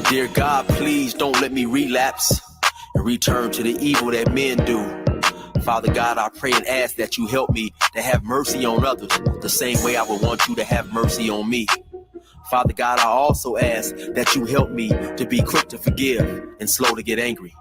Dear God, please don't let me relapse and return to the evil that men do. Father God, I pray and ask that you help me to have mercy on others the same way I would want you to have mercy on me. Father God, I also ask that you help me to be quick to forgive and slow to get angry.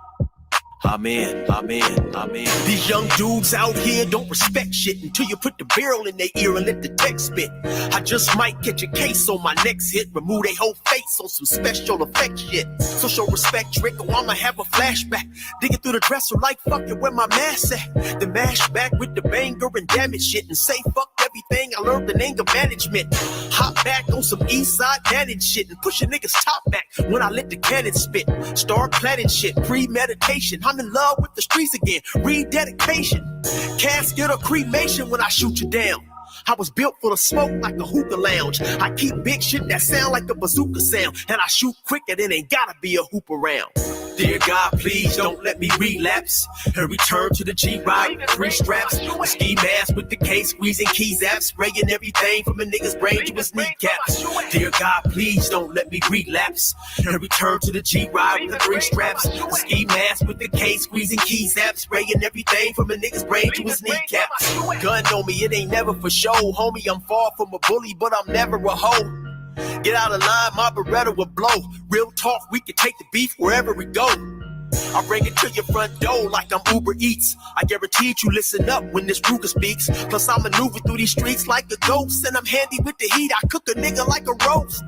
Amen, amen, amen. These young dudes out here don't respect shit until you put the barrel in their ear and let the text spit. I just might catch a case on my next hit, remove their whole face on some special effect shit. So show respect, Drake, or I'ma have a flashback. Digging through the dresser like fucking where my mask at. Then mash back with the banger and damage shit and say fuck everything I learned in anger management. Hop back on some east side managed shit and push a nigga's top back when I let the cannon spit. Start planning shit, premeditation. I'm in love with the streets again, rededication. Casket or cremation when I shoot you down. I was built for the smoke like a hookah lounge. I keep big shit that sound like a bazooka sound. And I shoot quicker than ain't gotta be a hoop around. Dear God, please don't let me relapse and return to the G-Ride with 3 straps. A ski mask with the case, squeezing keys apps, spraying everything from a nigga's brain to his kneecaps. Dear God, please don't let me relapse and return to the G-Ride with the 3 straps. A ski mask with the case, squeezing keys apps, spraying everything from a nigga's brain to his kneecaps. Gun on me, it ain't never for show, homie. I'm far from a bully, but I'm never a hoe. Get out of line, my Beretta will blow. Real talk, we can take the beef wherever we go. I bring it to your front door like I'm Uber Eats. I guarantee you listen up when this Ruger speaks. Plus I maneuver through these streets like a ghost, and I'm handy with the heat. I cook a nigga like a roast.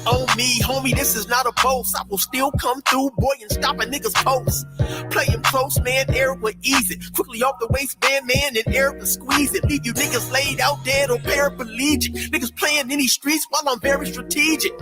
On me, homie, this is not a boast. I will still come through, boy, and stop a nigga's post. Play him close, man, Eric will ease it. Quickly off the waistband, man, and Eric will squeeze it. Leave you niggas laid out dead or paraplegic. Niggas playing in these streets while I'm very strategic.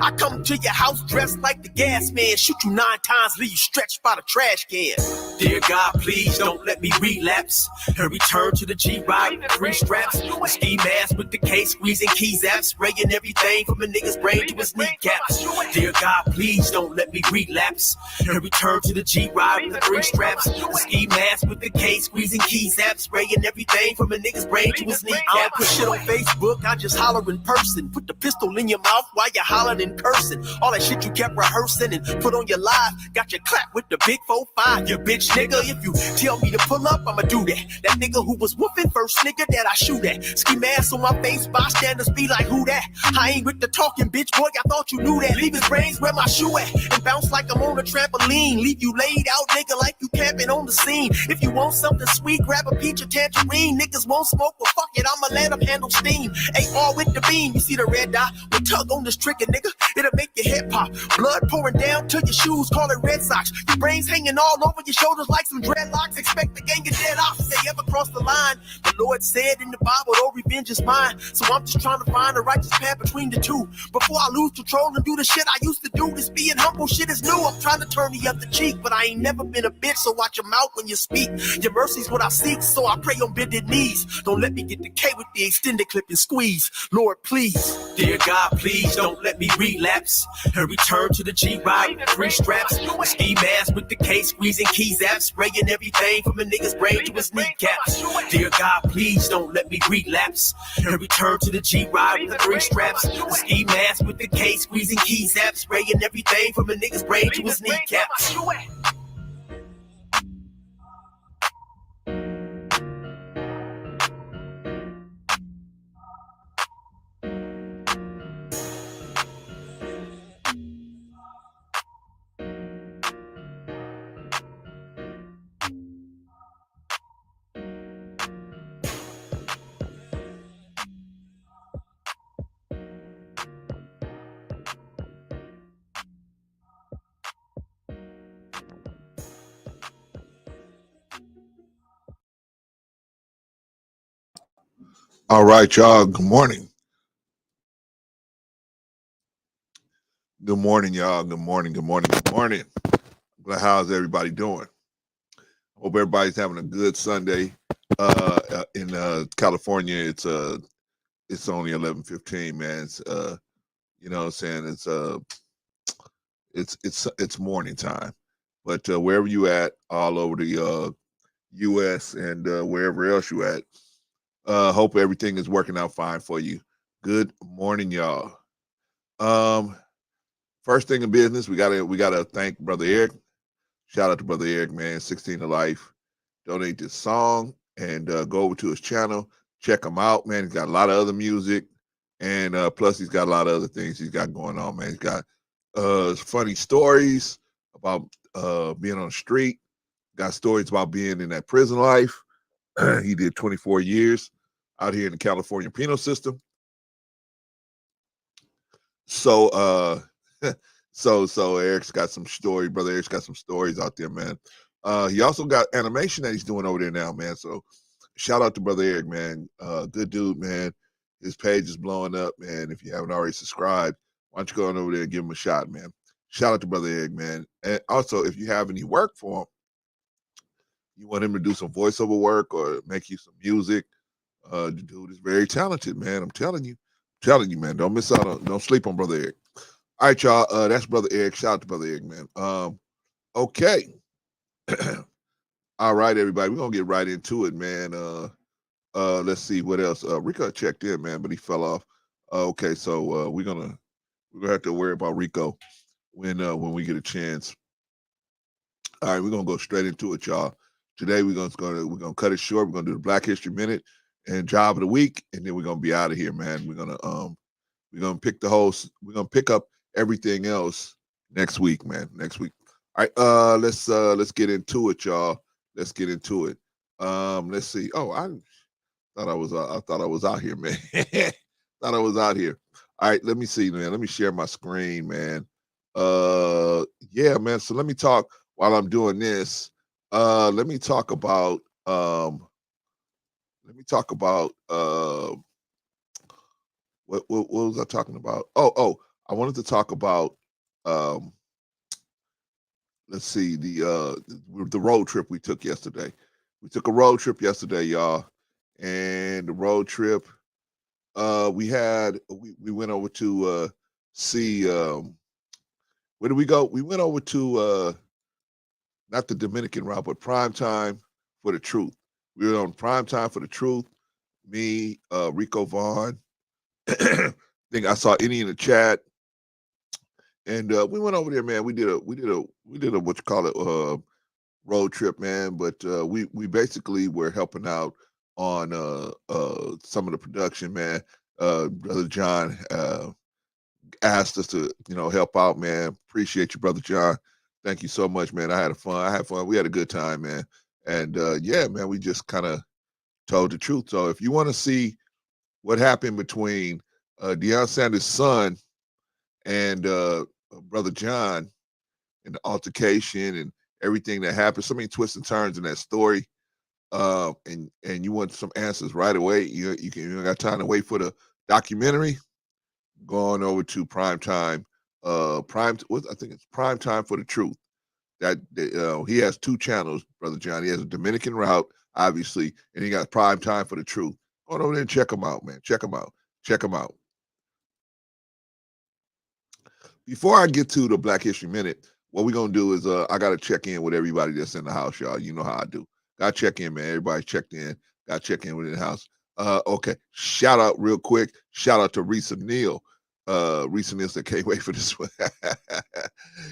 I come to your house dressed like the gas man. Shoot you 9 times, leave you stretched by the trash can. Dear God, please don't let me relapse and return to the G-Ride with 3 straps. A ski mask with the case, squeezing keys apps, spraying everything from a nigga's brain to his kneecaps. Dear God, please don't let me relapse and return to the G-Ride with 3 straps. A ski mask with the case, squeezing keys apps, spraying everything from a nigga's brain to his kneecaps. I don't put shit on Facebook, I just holler in person. Put the pistol in your mouth while you holler and cursing. All that shit you kept rehearsing and put on your live. Got your clap with the big 4-5. You bitch nigga, if you tell me to pull up, I'ma do that. That nigga who was whooping first nigga that I shoot at. Ski mask on my face, bystanders be like, who that? I ain't with the talking, bitch boy, I thought you knew that. Leave his brains where my shoe at and bounce like I'm on a trampoline. Leave you laid out nigga like you camping on the scene. If you want something sweet, grab a peach or tangerine. Niggas won't smoke, well fuck it, I'ma let them handle steam. AR with the beam, you see the red dot? We tug on this trigger, nigga, it'll make your head pop. Blood pouring down to your shoes, call it Red Sox. Your brains hanging all over your shoulders like some dreadlocks. Expect the gang of dead off if they ever cross the line. The Lord said in the Bible, oh, revenge is mine. So I'm just trying to find a righteous path between the two. Before I lose control and do the shit I used to do. This being humble shit is new. I'm trying to turn the other cheek, but I ain't never been a bitch, so watch your mouth when you speak. Your mercy's what I seek, so I pray on bended knees. Don't let me get the K with the extended clip and squeeze. Lord, please. Dear God, please don't let me relapse and return to the G-Ride with 3 straps. A ski mask with the case, squeezing keys apps, spraying everything from a nigga's brain to his kneecaps. Dear God, please don't let me relapse and return to the G-Ride with the 3 straps. A ski mask with the case, squeezing keys apps, spraying everything from a nigga's brain to his kneecaps. All right, y'all. Good morning. Good morning, y'all. Good morning. Good morning. Good morning. How's everybody doing? Hope everybody's having a good Sunday. In California, it's only 11:15, man. It's you know what I'm saying? It's morning time. But wherever you at, all over the U.S. and wherever else you at, hope everything is working out fine for you. Good morning, y'all. First thing in business, we gotta thank Brother Eric. Shout out to Brother Eric, man. 16 to Life. Donate this song and go over to his channel. Check him out, man. He's got a lot of other music, and plus he's got a lot of other things he's got going on, man. He's got funny stories about being on the street. Got stories about being in that prison life. He did 24 years out here in the California penal system. So so Eric's got some story. Brother Eric's got some stories out there, man. He also got animation that he's doing over there now, man. So shout out to Brother Eric, man. Good dude, man. His page is blowing up, man. If you haven't already subscribed, why don't you go on over there and give him a shot, man. Shout out to Brother Eric, man. And also, if you have any work for him, you want him to do some voiceover work or make you some music, the dude is very talented, man. I'm telling you, man. Don't miss out on, don't sleep on Brother Eric. All right, y'all. That's Brother Eric. Shout out to Brother Eric, man. Okay. All right, everybody. We're gonna get right into it, man. Let's see what else. Rico checked in, man, but he fell off. Okay, so we're gonna have to worry about Rico when we get a chance. All right, we're gonna go straight into it, y'all. Today we're gonna cut it short. We're gonna do the Black History Minute and Job of the Week, and then we're gonna be out of here, man. We're gonna pick up everything else next week, man. Next week. All right, let's get into it, y'all. Let's get into it. Let's see. Oh, I thought I was out here, man. Thought I was out here. All right, let me see, man. Let me share my screen, man. Yeah, man. So let me talk while I'm doing this. Let me talk about what was I talking about? Oh, I wanted to talk about let's see, the road trip we took yesterday. We took a road trip yesterday, y'all. And the road trip, we went over to see where did we go? We went over to not the Dominican route, but Prime Time for the Truth. We were on Prime Time for the Truth. Me, Rico Vaughn. I think I saw any in the chat. And we went over there, man. We did a what you call it, road trip, man. But we basically were helping out on some of the production, man. Brother John asked us to help out, man. Appreciate you, Brother John. Thank you so much, man. I had fun. We had a good time, man. And yeah, man, we just kind of told the truth. So if you want to see what happened between Deion Sanders' son and Brother John and the altercation and everything that happened, so many twists and turns in that story, and you want some answers right away, you don't got time to wait for the documentary, going over to Prime Time. I think it's Prime Time for the Truth. That he has two channels, Brother John. He has a Dominican route, obviously, and he got Prime Time for the Truth. Go over there and check him out, man. Check him out. Before I get to the Black History Minute, what we're gonna do is I gotta check in with everybody that's in the house, y'all. You know how I do. Gotta check in, man. Everybody's checked in. Gotta check in within the house. Okay. Shout out real quick. Shout out to Risa Neal. Risa Neal said, can't wait for this one.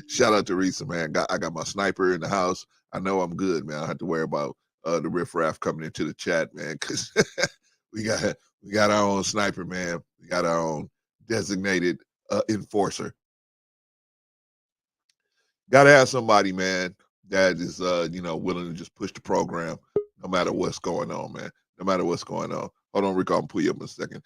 Shout out to Risa, man. I got my sniper in the house. I know I'm good, man. I don't have to worry about the riffraff coming into the chat, man, because we got our own sniper, man. We got our own designated enforcer. Got to have somebody, man, that is willing to just push the program no matter what's going on, man. No matter what's going on. Hold on, Rico, I'll pull you up in a second.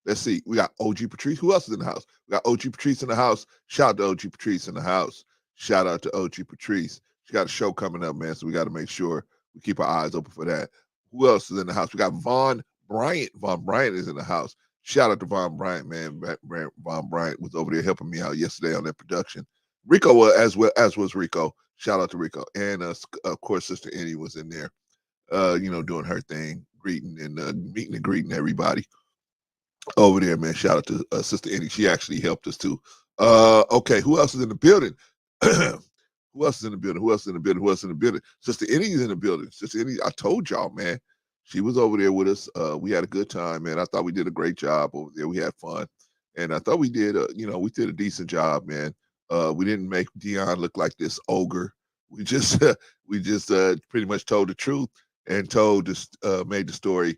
Let's see. We got OG Patrice. Who else is in the house? We got OG Patrice in the house. Shout out to OG Patrice in the house. Shout out to OG Patrice. She got a show coming up, man, so we got to make sure we keep our eyes open for that. Who else is in the house? We got Von Bryant. Von Bryant is in the house. Shout out to Von Bryant, man. Von Bryant was over there helping me out yesterday on that production. Rico as was Rico. Shout out to Rico. And of course, Sister Annie was in there, doing her thing, greeting and meeting and greeting everybody over there, man. Shout out to Sister Annie. She actually helped us too. Okay, who else is in the building? Who else is in the building? Sister Annie is in the building. Sister Annie, I told y'all, man. She was over there with us. We had a good time, man. I thought we did a great job over there. We had fun. and I thought we did a decent job, man. We didn't make Dion look like this ogre. We just pretty much told the truth and made the story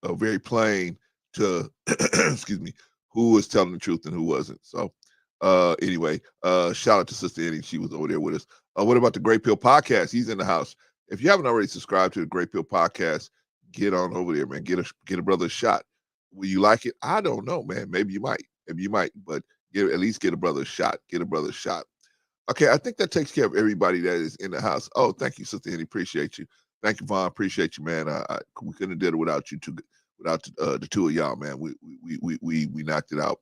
very plain to excuse me, who was telling the truth and who wasn't. So anyway, shout out to Sister Annie. She was over there with us. What about the Great Pill Podcast? He's in the house. If you haven't already subscribed to the Great Pill Podcast, get on over there, man. Get a brother a shot. Will you like it? I don't know, man. Maybe you might, but at least get a brother a shot. Get a brother a shot. Okay, I think that takes care of everybody that is in the house. Oh, thank you, Sister Annie. Appreciate you. Thank you, Vaughn. Appreciate you, man. We couldn't have did it without you two, without the two of y'all, man. We knocked it out.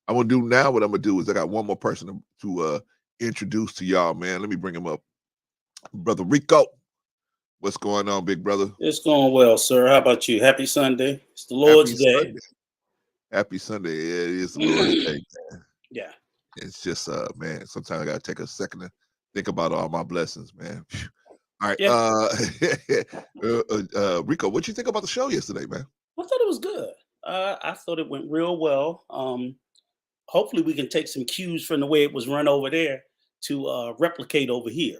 I'm gonna do now. What I'm gonna do is I got one more person to introduce to y'all, man. Let me bring him up, Brother Rico. What's going on, big brother? It's going well, sir. How about you? Happy Sunday. It's the Lord's Day. Sunday. Happy Sunday. Yeah, it is the Lord's Day, man. Yeah. It's just man, sometimes I gotta take a second to think about all my blessings, man. All right. Yeah. Rico, what you think about the show yesterday, man? I thought it was good. I thought it went real well. Hopefully we can take some cues from the way it was run over there to replicate over here.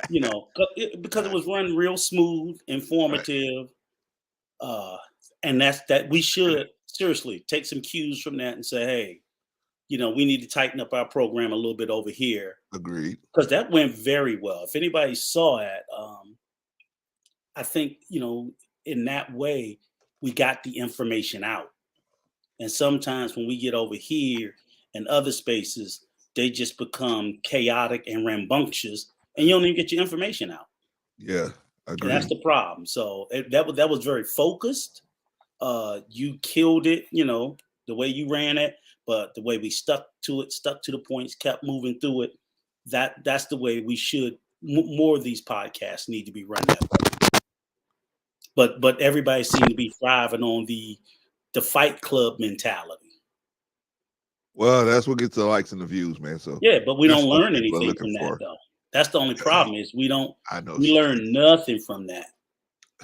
Because it was run real smooth, informative, and that we should seriously take some cues from that and say, hey, we need to tighten up our program a little bit over here. Agreed. Because that went very well. If anybody saw it, I think, in that way, we got the information out. And sometimes when we get over here and other spaces, they just become chaotic and rambunctious, and you don't even get your information out. Yeah, agreed. That's the problem. So that was very focused. You killed it, the way you ran it, but the way we stuck to the points, kept moving through it. That's the way we should. More of these podcasts need to be run that way. But everybody seemed to be thriving on the Fight Club mentality. Well, that's what gets the likes and the views, man. So yeah, but we don't learn anything from that, though. That's the only problem is we don't. We learn nothing from that.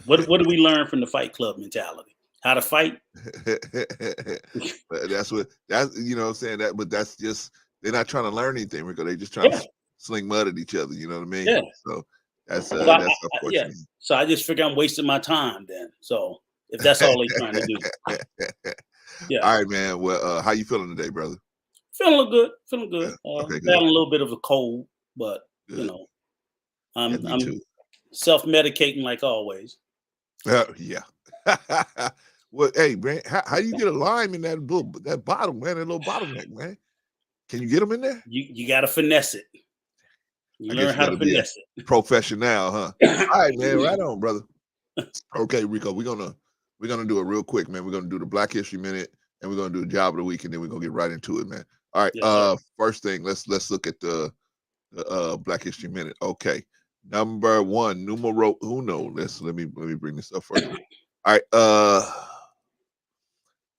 What do we learn from the Fight Club mentality? How to fight. That's what I'm saying that, but that's just they're not trying to learn anything, Rico. They just trying to sling mud at each other. You know what I mean? Yeah. So that's unfortunate. Yeah. So I just figure I'm wasting my time then. So if that's all they're trying to do. Yeah. All right, man. Well, how you feeling today, brother? Feeling good. Okay, good. Having a little bit of a cold, but good. I'm self-medicating like always. Yeah. Well, hey, man, how do you get a lime in that bottom, man? That little bottleneck, man. Can you get them in there? You got to finesse it. You learn how to finesse it. Professional, huh? All right, man. Right on, brother. Okay, Rico, we're gonna do it real quick, man. We're gonna do the Black History Minute, and we're gonna do the Job of the Week, and then we're gonna get right into it, man. All right. Yes, first thing, let's look at the Black History Minute. Okay, number one, numero uno. Let me bring this up first. All right.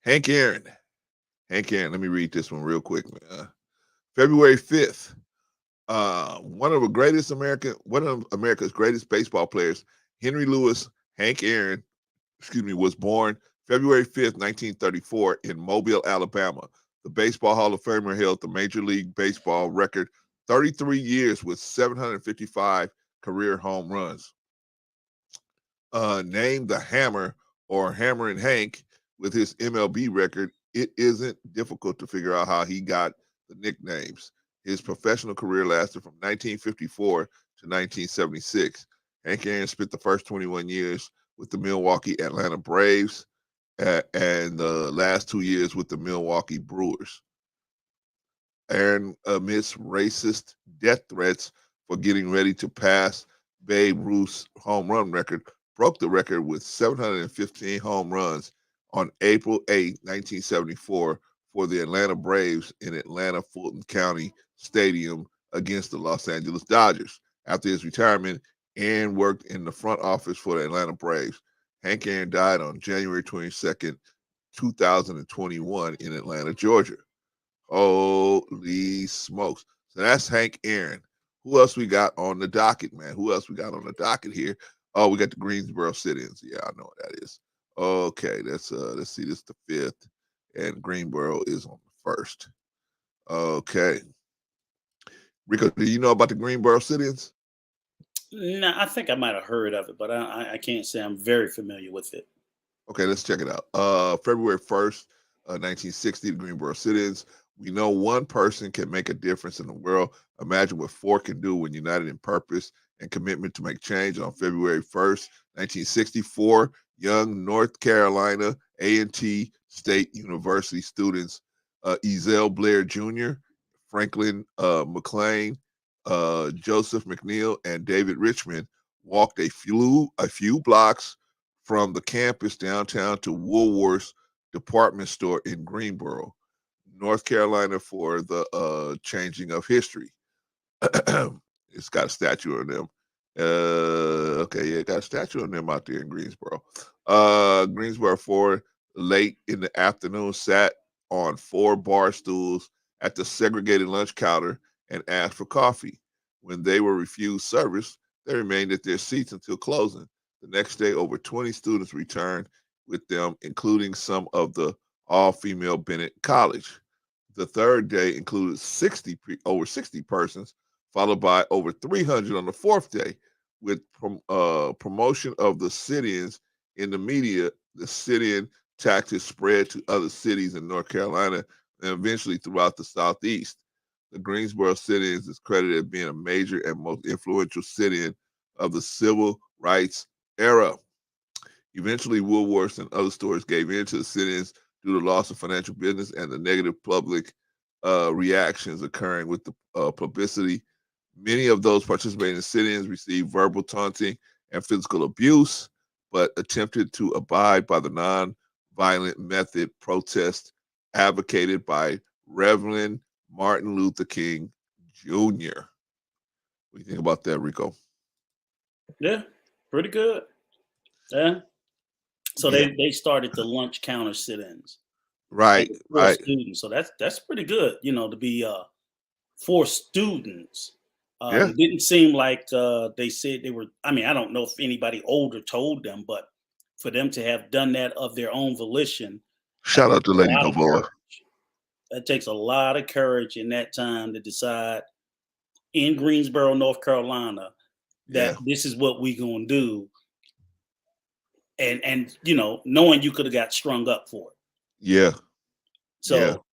Hank Aaron. Let me read this one real quick, man. February 5th. One of America's greatest baseball players, Henry Louis Hank Aaron, was born February 5th, 1934 in Mobile, Alabama. The Baseball Hall of Famer held the Major League Baseball record 33 years with 755 career home runs. Named the Hammer or Hammerin' Hank with his MLB record, it isn't difficult to figure out how he got the nicknames. His professional career lasted from 1954 to 1976. Hank Aaron spent the first 21 years with the Milwaukee Atlanta Braves and the last 2 years with the Milwaukee Brewers. Aaron, amidst racist death threats for getting ready to pass Babe Ruth's home run record, broke the record with 715 home runs on April 8, 1974 for the Atlanta Braves in Atlanta Fulton County Stadium against the Los Angeles Dodgers. After his retirement, Aaron worked in the front office for the Atlanta Braves. Hank Aaron died on January 22nd, 2021 in Atlanta, Georgia. Holy smokes. So that's Hank Aaron. Who else we got on the docket, man? Who else we got on the docket here? Oh, we got the Greensboro sit-ins. Yeah, I know what that is. Okay, let's see. This is the 5th, and Greensboro is on the 1st. Okay, Rico, do you know about the Greensboro sit-ins? No, I think I might have heard of it, but I can't say I'm very familiar with it. Okay, let's check it out. February 1st, 1960, the Greensboro sit-ins. We know one person can make a difference in the world. Imagine what four can do when united in purpose and commitment to make change. On February 1st, 1964, young North Carolina A&T State University students Ezell Blair Jr., Franklin McLean, Joseph McNeil, and David Richmond walked a few blocks from the campus downtown to Woolworth's department store in Greensboro, North Carolina, for the changing of history. It's got a statue of them. Okay, yeah, it got a statue of them out there in Greensboro. Greensboro 4, late in the afternoon, sat on 4 bar stools at the segregated lunch counter and asked for coffee. When they were refused service, they remained at their seats until closing. The next day, over 20 students returned with them, including some of the all-female Bennett College. The third day included over 60 persons, followed by over 300 on the fourth day. With promotion of the sit-ins in the media, the sit-in tactics spread to other cities in North Carolina and eventually throughout the Southeast. The Greensboro sit-ins is credited as being a major and most influential sit-in of the civil rights era. Eventually, Woolworths and other stores gave in to the sit-ins due to loss of financial business and the negative public reactions occurring with the publicity. Many of those participating in sit-ins received verbal taunting and physical abuse, but attempted to abide by the non-violent method protest advocated by Reverend Martin Luther King Jr. What do you think about that, Rico? Yeah, pretty good. Yeah. So Yeah. they started the lunch counter sit-ins. Right, For right. students. So that's pretty good, to be for students. Yeah. It didn't seem like they said they were. I mean, I don't know if anybody older told them, but for them to have done that of their own volition, Shout out to a Lady lot of Novoa. courage. That takes a lot of courage in that time to decide in Greensboro, North Carolina, that this is what we gonna do, and knowing you could have got strung up for it. Yeah. So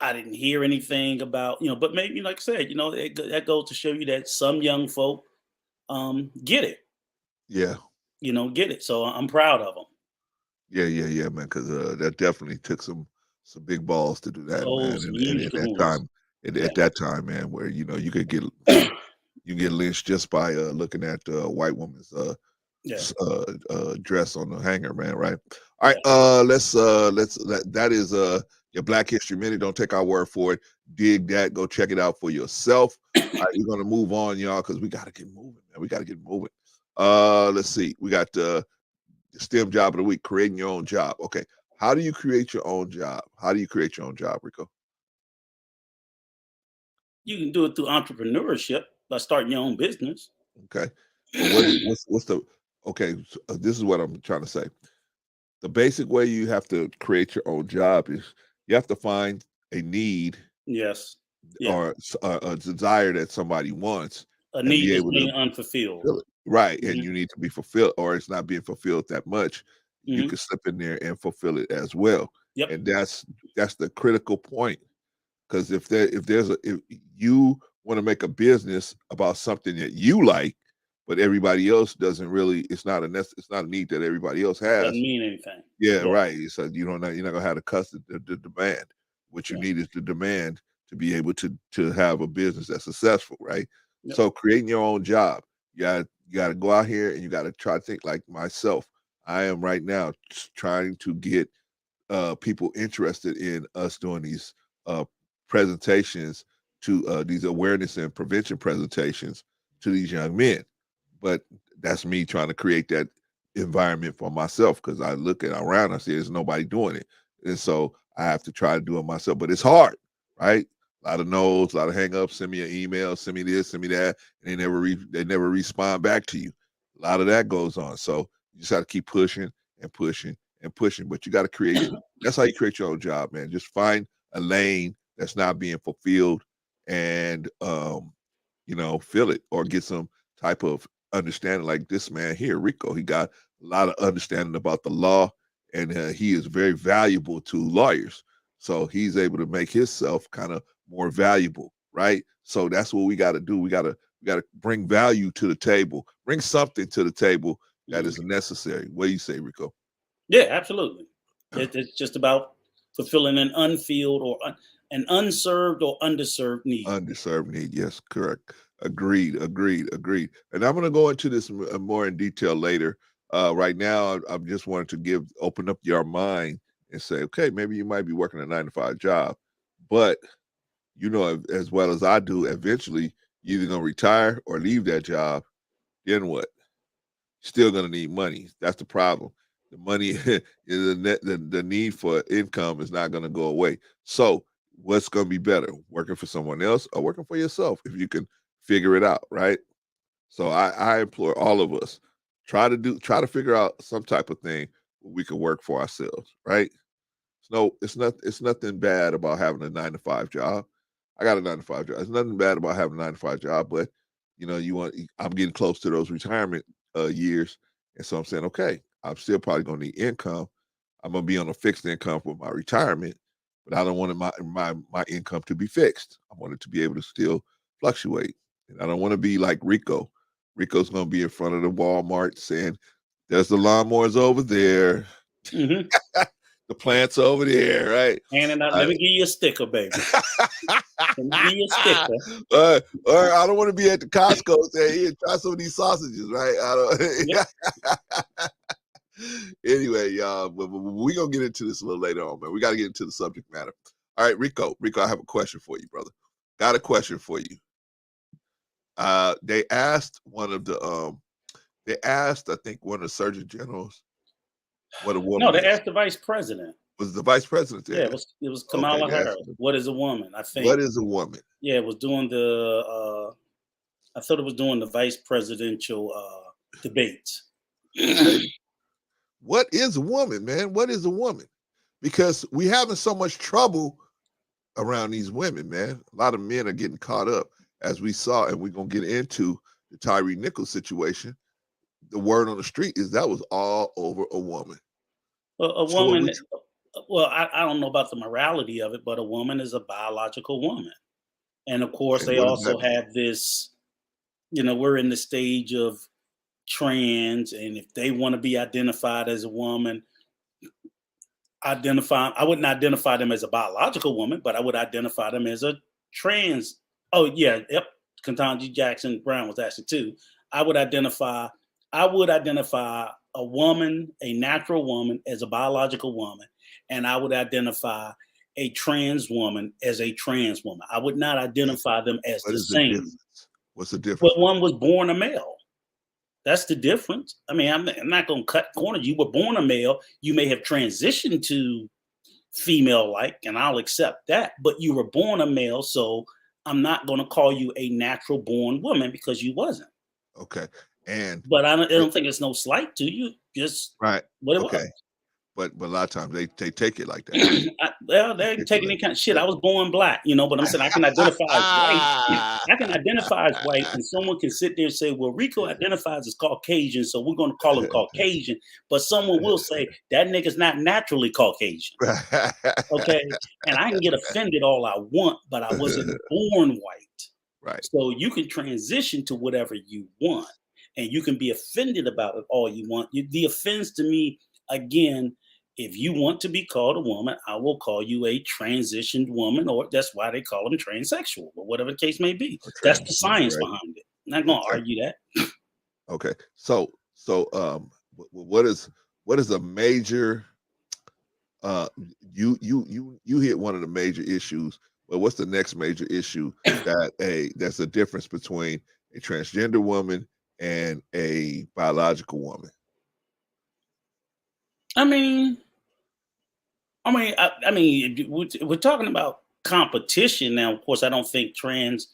I didn't hear anything about, but maybe, like I said, that goes to show you that some young folk get it, Yeah. Get it. So I'm proud of them. Yeah, man. Because that definitely took some big balls to do that, man. Some And huge at that kahunas. time, at that time, man, where you could get lynched just by looking at a white woman's dress on the hanger, man. Right. All right. That is your Black History Minute. Don't take our word for it. Dig that. Go check it out for yourself. All right, we're gonna move on, y'all, because we gotta get moving, man. We gotta get moving. Let's see. We got STEM job of the week, creating your own job. Okay. How do you create your own job? Rico? You can do it through entrepreneurship by starting your own business. Okay. But what's the okay? So, this is what I'm trying to say. The basic way you have to create your own job is you have to find a need, Yes. Yeah. or a desire that somebody wants, A and need be that's able being to unfulfilled. fulfill it. Right. Mhm. And you need to be fulfilled, or it's not being fulfilled that much. You can slip in there and fulfill it as well. Yep. And that's the critical point. Because if you want to make a business about something that you like, but everybody else doesn't really, it's not a need that everybody else has. Doesn't mean anything. Yeah, right. So you're not gonna have the demand. What you need is the demand to be able to have a business that's successful, right? Yep. So creating your own job, you gotta go out here and you gotta try to think like myself. I am right now trying to get people interested in us doing these presentations, to these awareness and prevention presentations to these young men. But that's me trying to create that environment for myself, because I look around, I see there's nobody doing it, and so I have to try to do it myself. But it's hard, right? A lot of no's, a lot of hang-ups. Send me an email, send me this, send me that, and they never respond back to you. A lot of that goes on. So you just have to keep pushing and pushing and pushing. But you got to create it. That's how you create your own job, man. Just find a lane that's not being fulfilled and fill it, or get some type of understanding. Like this man here, Rico, he got a lot of understanding about the law, and he is very valuable to lawyers. So he's able to make himself kind of more valuable, right? So that's what we got to do. We got to bring value to the table, bring something to the table that is necessary. What do you say, Rico? Yeah, absolutely. It's just about fulfilling an unfilled or an unserved or underserved need. Underserved need, yes, correct. Agreed. And I'm going to go into this more in detail later. Right now, I just wanted to open up your mind and say, okay, maybe you might be working a 9-to-5 job, but as well as I do, eventually you're either going to retire or leave that job. Then what? Still going to need money. That's the problem. The money, the need for income is not going to go away. So what's going to be better, working for someone else or working for yourself, if you can figure it out, right? So I implore all of us, try to figure out some type of thing where we can work for ourselves, right? It's nothing bad about having a 9-to-5 job. I got a 9-to-5 job. There's nothing bad about having a 9-to-5 job, but I'm getting close to those retirement years, and so I'm saying, okay, I'm still probably gonna need income. I'm gonna be on a fixed income for my retirement, but I don't want my income to be fixed. I want it to be able to still fluctuate, and I don't want to be like Rico. Rico's gonna be in front of the Walmart saying, "There's the lawnmowers over there." Mm-hmm. The plants over there, right? And let me give you a sticker, baby. Let me give you a sticker. Or I don't want to be at the Costco saying, "Here, try some of these sausages," right? I don't. Yep. Anyway, y'all, we're gonna get into this a little later on, man. We got to get into the subject matter. All right, Rico, I have a question for you, brother. Got a question for you. They asked I think one of the surgeon generals. What a woman. No, they asked the vice president. Was the vice president there? Yeah, it was Kamala Harris. What is a woman? I think. What is a woman? Yeah, it was doing I thought it was doing the vice presidential debates. What is a woman, man? What is a woman? Because we having so much trouble around these women, man. A lot of men are getting caught up, as we saw, and we're gonna get into the Tyre Nichols situation. The word on the street is that was all over a woman. A woman. Well, I don't know about the morality of it, but a woman is a biological woman, and of course, they also have this. We're in the stage of trans, and if they want to be identified as a woman, I wouldn't identify them as a biological woman, but I would identify them as a trans. Oh yeah, yep. Ketanji Jackson Brown was asked it too. I would identify a woman, a natural woman, as a biological woman, and I would identify a trans woman as a trans woman. I would not identify them as the same. What's the difference? Well, one was born a male. That's the difference. I mean, I'm not going to cut corners. You were born a male. You may have transitioned to female-like, and I'll accept that. But you were born a male, so I'm not going to call you a natural-born woman because you wasn't. Okay. But I don't think it's no slight to you. Just right. What it okay. was. But a lot of times they take it like that. They're taking any kind of shit. I was born black, but I'm saying I can identify as white. I can identify as white, and someone can sit there and say, well, Rico identifies as Caucasian, so we're going to call him Caucasian. But someone will say, that nigga's not naturally Caucasian. Okay? And I can get offended all I want, but I wasn't born white. Right. So you can transition to whatever you want, and you can be offended about it all you want. The offense to me, again, if you want to be called a woman, I will call you a transitioned woman, or that's why they call them transsexual, or whatever the case may be. That's the science behind it. I'm not going to argue that. Okay. So what is a major you hit one of the major issues, but what's the next major issue that's a difference between a transgender woman and a biological woman? I mean, we're talking about competition now. Of course, I don't think trans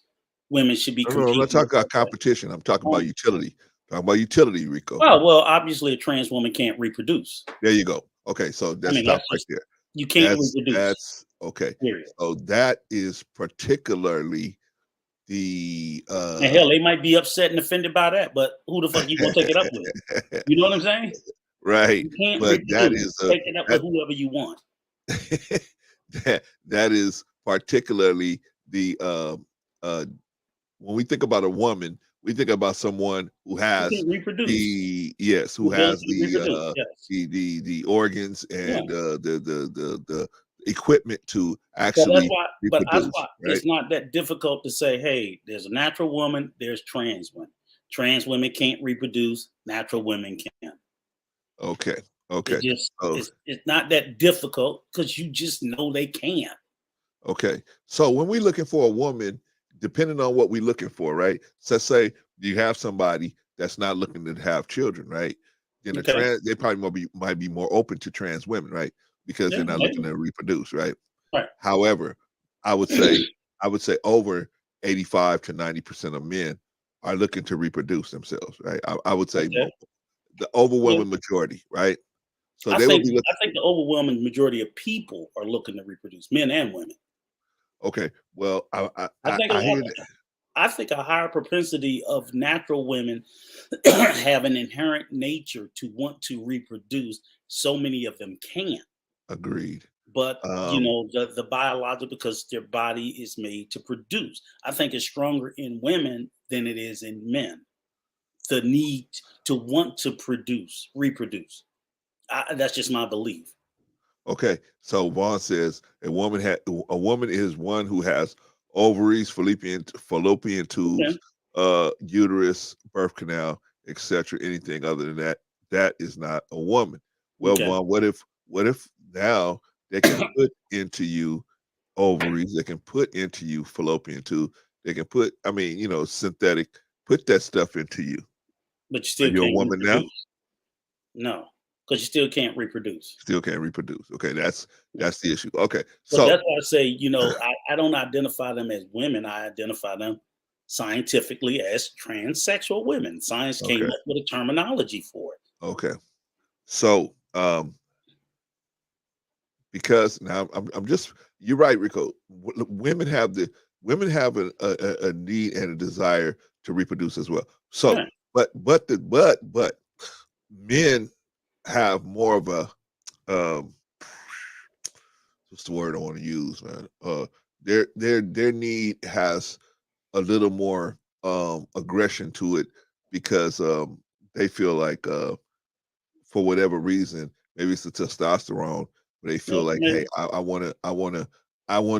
women should be competing. I'm not talking about competition. I'm talking about utility. Talking about utility, Rico. Well, obviously a trans woman can't reproduce. There you go. Okay, so that's stop right there. You can't reproduce. That's okay. Period. So that is particularly the and hell, they might be upset and offended by that, but who the fuck you gonna take it up with? You know what I'm saying? Right. You can't But reproduce. that is Take it up with whoever you want. that is particularly the when we think about a woman, we think about someone who has reproduce. who has the organs and Yeah. the equipment to actually But that's reproduce. why Right? it's not that difficult to say, hey, there's a natural woman, there's trans women. Trans women can't reproduce, natural women can. Okay. Okay. It's not that difficult because you just know they can't. Okay. So when we're looking for a woman, depending on what we're looking for, right? So say you have somebody that's not looking to have children, right? Then they probably might be more open to trans women, right? Because they're not looking to reproduce, right? Right. However, I would say over 85 to 90% of men are looking to reproduce themselves, right? I would say the overwhelming majority, right? So I think the overwhelming majority of people are looking to reproduce, men and women. Okay. Well, I think a higher propensity of natural women have an inherent nature to want to reproduce. So many of them can't. Agreed. But the biological, because their body is made to produce. I think it's stronger in women than it is in men. The need to want to reproduce. That's just my belief. Okay, so Vaughn says a woman is one who has ovaries, fallopian tubes, uterus, birth canal, etc. Anything other than that is not a woman. Well, Vaughn, what if now they can put into you ovaries, they can put into you fallopian tube, they can put, synthetic, put that stuff into you. But you still Are you a woman reproduce. Now? No. Because you still can't reproduce. Still can't reproduce. Okay, that's the issue. Okay, so that's why I say, I don't identify them as women. I identify them scientifically as transsexual women. Science came up with a terminology for it. Okay, so because now I'm just you're right, Rico. Women have a need and a desire to reproduce as well. So, but men have more of a what's the word I want to use, man? Their need has a little more aggression to it because they feel like for whatever reason, maybe it's the testosterone, but they feel like, hey, I want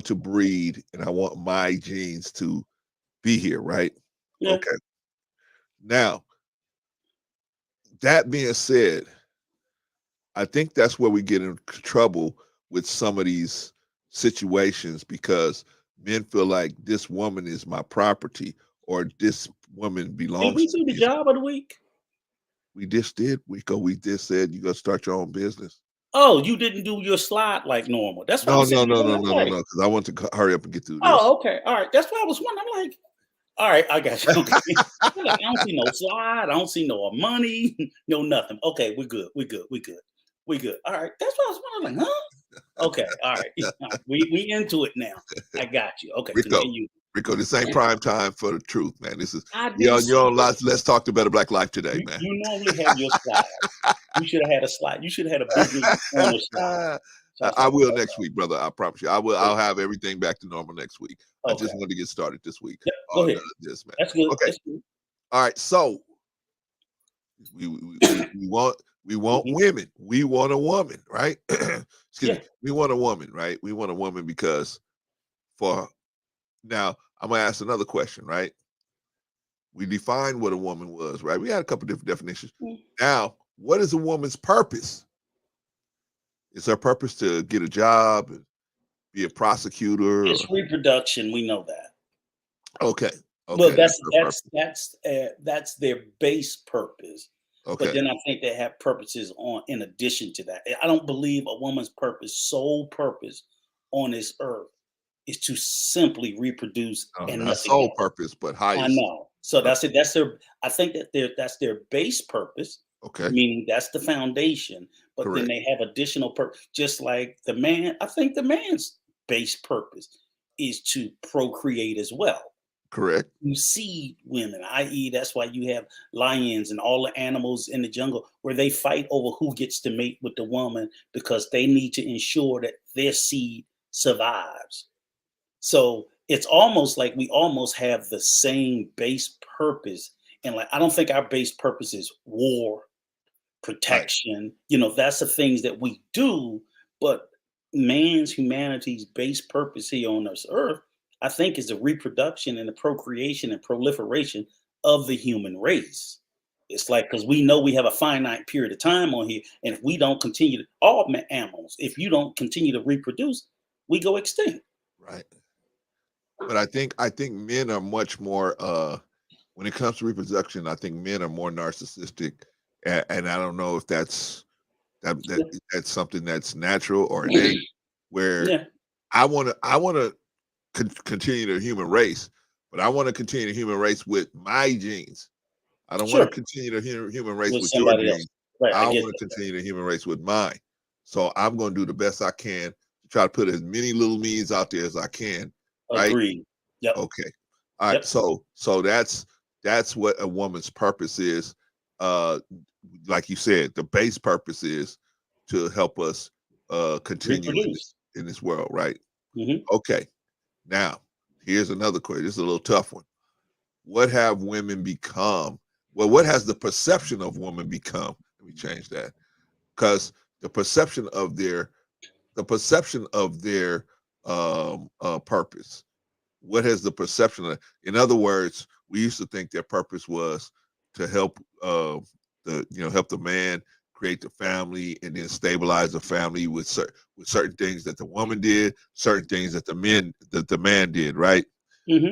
to breed and I want my genes to be here, right? Yeah. Okay. Now, that being said, I think that's where we get in trouble with some of these situations because men feel like this woman is my property or this woman belongs to me. Did we do the job of the week? We just did, Rico. We just said you got to start your own business. Oh, you didn't do your slide like normal. That's why no. Because I want to hurry up and get through this. Oh, okay. All right. That's why I was wondering. I'm like, all right, I got you. Okay. I don't see no slide. I don't see no money. No nothing. Okay, we're good. We're good. All right. That's why I was wondering. Like, huh? Okay. All right. We into it now. I got you. Okay. Rico, this ain't prime time for the truth, man. This is you're on Let's Talk to Better Black Life today, man. You normally have your slide. You should have had a slide. You should have had a business owner slide. I will next week, brother. I promise you. I will. I'll have everything back to normal next week. Okay. I just wanted to get started this week. Yeah, go ahead. This, man. That's good. Okay. That's good. All right. So we want women. We want a woman, right? Excuse me. We want a woman, right? We want a woman because now I'm gonna ask another question, right? We defined what a woman was, right? We had a couple different definitions. Now, what is a woman's purpose? Is her purpose to get a job and be a prosecutor? It's reproduction. We know that. Okay. Well, that's their base purpose. Okay. But then I think they have purposes in addition to that. I don't believe a woman's sole purpose on this earth is to simply reproduce and not sole purpose, but highest. I know. So that's it. That's their. I think that's their base purpose. Okay, Meaning that's the foundation. But then correct, they have additional just like the man. I think the man's base purpose is to procreate as well. correct. You see women, i.e., that's why you have lions and all the animals in the jungle where they fight over who gets to mate with the woman because they need to ensure that their seed survives. So it's almost like we almost have the same base purpose. And like, I don't think our base purpose is war, Right. protection. That's the things that we do. But humanity's base purpose here on this earth, I think, is the reproduction and the procreation and proliferation of the human race. It's like, because we know we have a finite period of time on here. And if we don't continue all animals, if you don't continue to reproduce, we go extinct. Right. But I think men are much more when it comes to reproduction, I think men are more narcissistic, and I don't know if that's something that's natural or innate. Where Yeah, I want to continue the human race, but I want to continue the human race with my genes. I don't want to sure. continue the human race With with your somebody else. genes. Right. I I get want to that. continue the human race with mine. So I'm going to do the best I can to try to put as many little me's out there as I can. Right. Agreed. Yep. Okay. All right. Yep. So that's what a woman's purpose is. Uh, like you said, the base purpose is to help us continue Reproduce. in this world, right? Hmm. Okay. Now, here's another question. This is a little tough one. What have women become? Well, what has the perception of women become? Let me change that. Because the perception of their purpose. What has the perception of? In other words, we used to think their purpose was to help help the man create the family and then stabilize the family with certain things that the woman did, certain things that the man did, right? Hmm.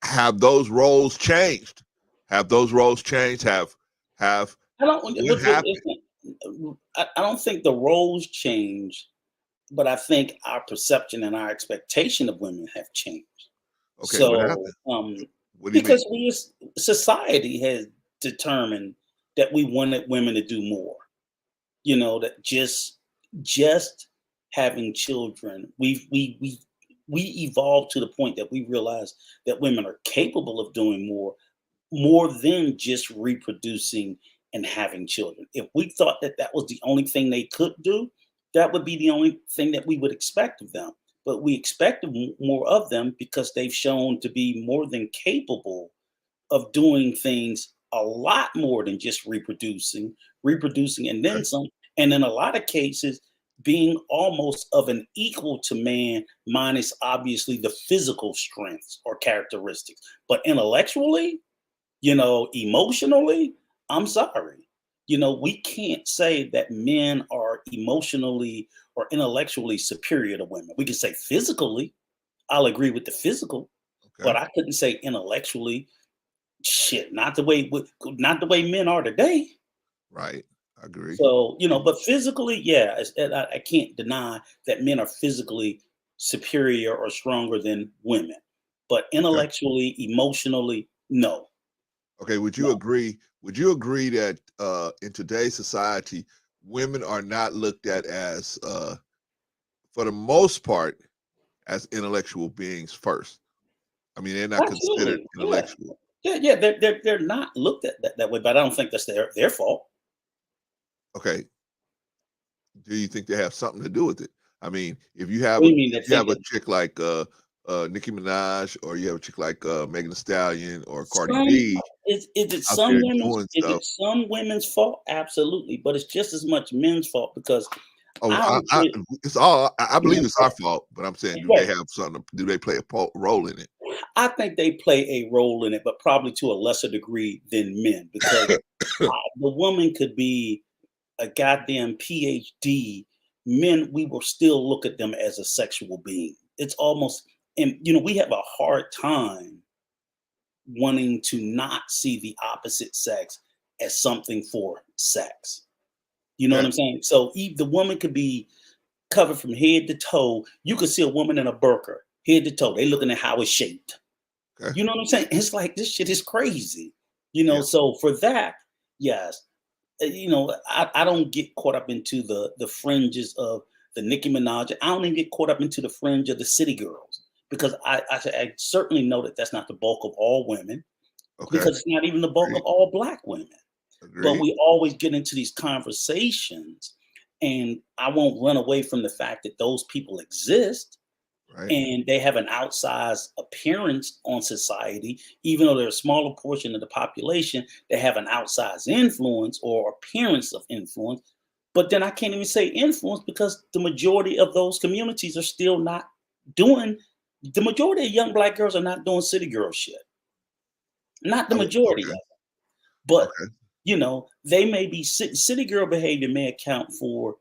Have those roles changed? Have those roles changed? Have I don't. what happened? I don't think the roles change, but I think our perception and our expectation of women have changed. Okay, what So, happened? What do you mean? because society has determined that we wanted women to do more. That just having children, we evolved to the point that we realize that women are capable of doing more than just reproducing and having children. If we thought that that was the only thing they could do, that would be the only thing that we would expect of them. But we expect more of them because they've shown to be more than capable of doing things a lot more than just reproducing, and Okay, then some. And in a lot of cases, being almost of an equal to man, minus obviously the physical strengths or characteristics. But intellectually, emotionally, I'm sorry. We can't say that men are emotionally or intellectually superior to women. We can say physically, I'll agree with the physical, okay, but I couldn't say intellectually. Shit, not the way men are today. right. I agree. So, but physically, yeah, I can't deny that men are physically superior or stronger than women. But Okay, intellectually, emotionally, no, okay. Would you no. agree? Would you agree that in today's society, women are not looked at as, for the most part, as intellectual beings first? I mean, they're not considered Absolutely. Yeah. intellectual. Yeah, yeah. They're not looked at that way, but I don't think that's their fault. Okay, do you think they have something to do with it? I mean, What do you mean they if you think have a that chick like Nicki Minaj, or you have a chick like Megan Thee Stallion or Cardi some B is it out there some women's doing is stuff. it some women's fault? Absolutely. But it's just as much men's fault because Oh, I don't get it's all. I believe men's it's our fault. fault, but I'm saying, do they Right. have something? Do they play a role in it? I think they play a role in it, but probably to a lesser degree than men because the woman could be a goddamn PhD. Men, we will still look at them as a sexual being. It's almost, and we have a hard time wanting to not see the opposite sex as something for sex. You know what Okay, I'm saying? So the woman could be covered from head to toe. You could see a woman in a burqa, head to toe. They looking at how it's shaped. Okay. You know what I'm saying? It's like this shit is crazy. Yeah. So for that, yes, I don't get caught up into the fringes of the Nicki Minaj. I don't even get caught up into the fringe of the city girls because I certainly know that that's not the bulk of all women Okay. because it's not even the bulk Agreed. of all black women. But Agreed. we always get into these conversations, and I won't run away from the fact that those people exist Right. and they have an outsized appearance on society, even though they're a smaller portion of the population, they have an outsized influence or appearance of influence. But then I can't even say influence because the majority of those communities are still not doing, the majority of young black girls are not doing city girl shit. Not the majority of Okay. them. But, Okay. they may be, city girl behavior may account for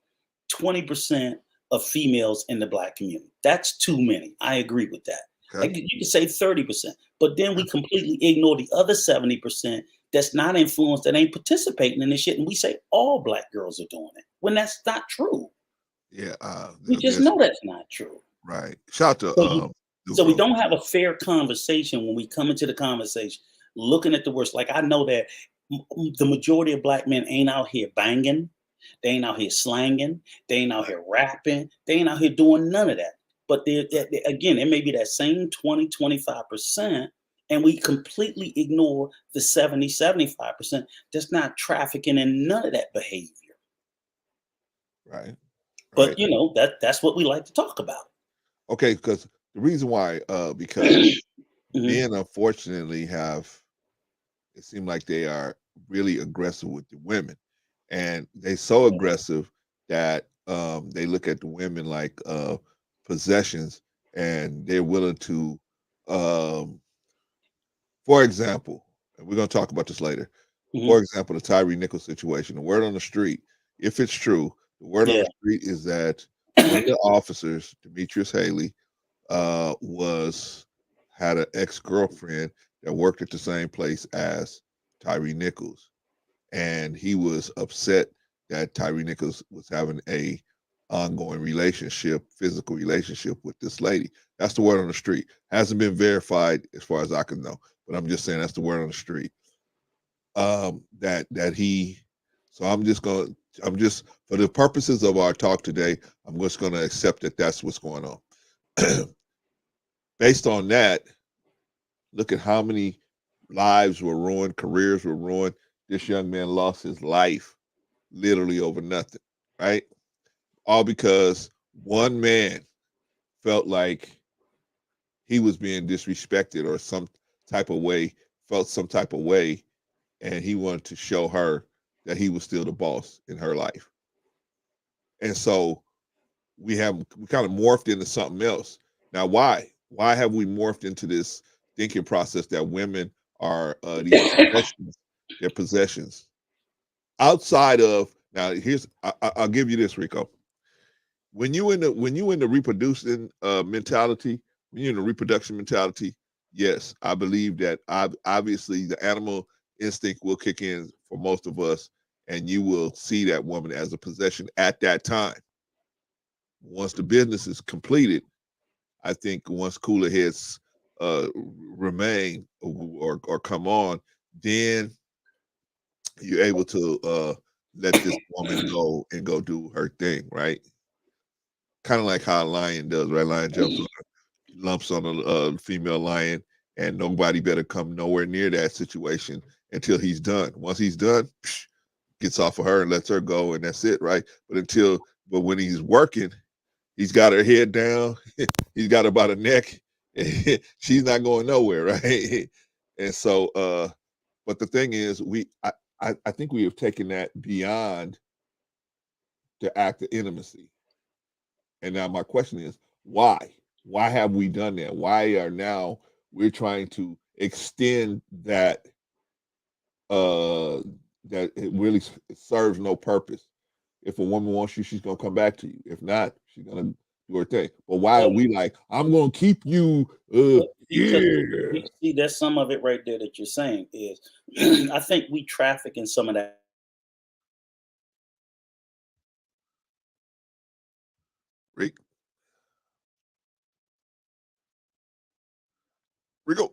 20% of females in the black community. That's too many. I agree with that. Okay. Like you could say 30%, but then we completely ignore the other 70% that's not influenced, that ain't participating in this shit. And we say all black girls are doing it when that's not true. Yeah. We just There's know that's not true. right. Shout out So, to so we Duco. don't have a fair conversation when we come into the conversation looking at the worst. Like I know that the majority of black men ain't out here banging, they ain't out here slanging, they ain't out here rapping, they ain't out here doing none of that. But again, it may be that same 20-25%, and we completely ignore the 70-75% that's not trafficking in none of that behavior. Right. But Right. that's what we like to talk about. Okay. Because the reason why, because Mhm. men unfortunately have, it seems like they are really aggressive with the women, and they so aggressive that they look at the women like possessions, and they're willing to, um, for example, and we're going to talk about this later. For Mhm. example, the Tyre Nichols situation. The word on the street, if it's true, the word on Yeah. the street is that one of the officers, Demetius Haley, was had an ex girlfriend that worked at the same place as Tyre Nichols, and he was upset that Tyre Nichols was having a ongoing relationship, physical relationship with this lady. That's the word on the street. Hasn't been verified as far as I can know, but I'm just saying that's the word on the street. That he. So I'm just for the purposes of our talk today, I'm just gonna accept that that's what's going on. Based on that, look at how many lives were ruined, careers were ruined. This young man lost his life literally over nothing, right? All because one man felt like he was being disrespected or some type of way, felt some type of way, and he wanted to show her that he was still the boss in her life. And so we kind of morphed into something else. Now, why? Why have we morphed into this thinking process that women are these possessions? They're possessions. Outside of now, I'll give you this, Rico. When you in the reproducing mentality, when you're in the reproduction mentality, yes, I believe that obviously the animal instinct will kick in for most of us, and you will see that woman as a possession at that time. Once the business is completed, I think once cooler heads remain or come on, then you're able to let this woman go and go do her thing, right? Kind of like how a lion does, right? Lion jumps on, lumps on a female lion, and nobody better come nowhere near that situation until he's done. Once he's done, gets off of her and lets her go, and that's it, right? But when he's working, he's got her head down, he's got her by the neck, and she's not going nowhere, right? And so, but the thing is, I think we have taken that beyond the act of intimacy. And now my question is, why? Why have we done that? Why are now we're trying to extend that that it really serves no purpose. If a woman wants you, she's gonna come back to you. If not, she's gonna do her thing. But why are Well, we like, I'm gonna keep you because yeah. you see, that's some of it right there that you're saying is, I think we traffic in some of that. Rick, Rico.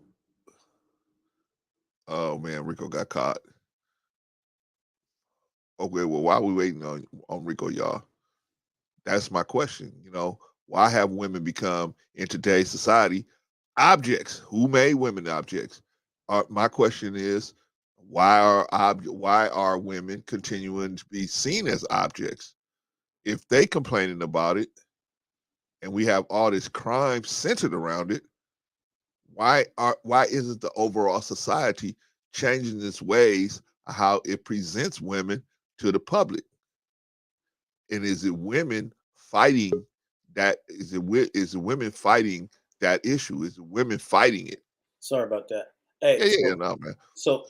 Oh man, Rico got caught. Okay, well, why are we waiting on Rico, y'all? That's my question. Why have women become in today's society objects? Who made women objects? My question is, why are women continuing to be seen as objects? If they complaining about it, and we have all this crime centered around it, why isn't the overall society changing its ways of how it presents women to the public? And is it women fighting that? Is it women fighting that issue? Is it women fighting it? Sorry about that. Hey, Yeah, no, man. So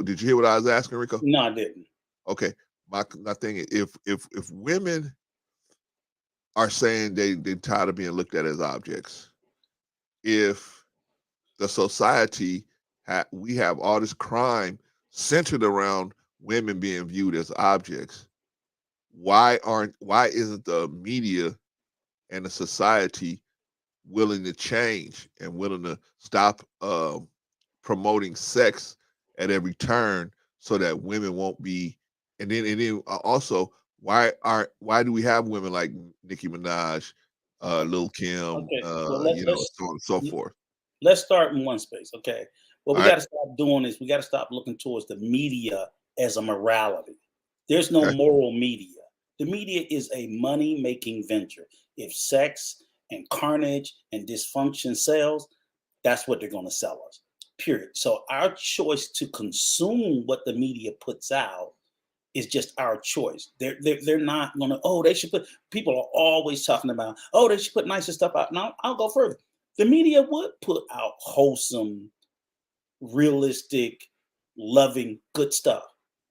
Did you hear what I was asking, Rico? no, I didn't. Okay, my thing is, if women are saying they're tired of being looked at as objects, if the society we have all this crime centered around women being viewed as objects, why isn't the media and the society willing to change and willing to stop promoting sex at every turn so that women won't be? And then also, why do we have women like Nicki Minaj, Lil Kim, Okay, well, so on and so forth? Let's start in one space. Okay, what we All got to stop doing is we got to stop looking towards the media as a morality. There's no Okay. moral media. The media is a money-making venture. If sex and carnage and dysfunction sells, that's what they're going to sell us. Period. So our choice to consume what the media puts out is just our choice. They're not going to, oh, they should put, people are always talking about, oh, they should put nicer stuff out. Now, I'll go further. The media would put out wholesome, realistic, loving, good stuff.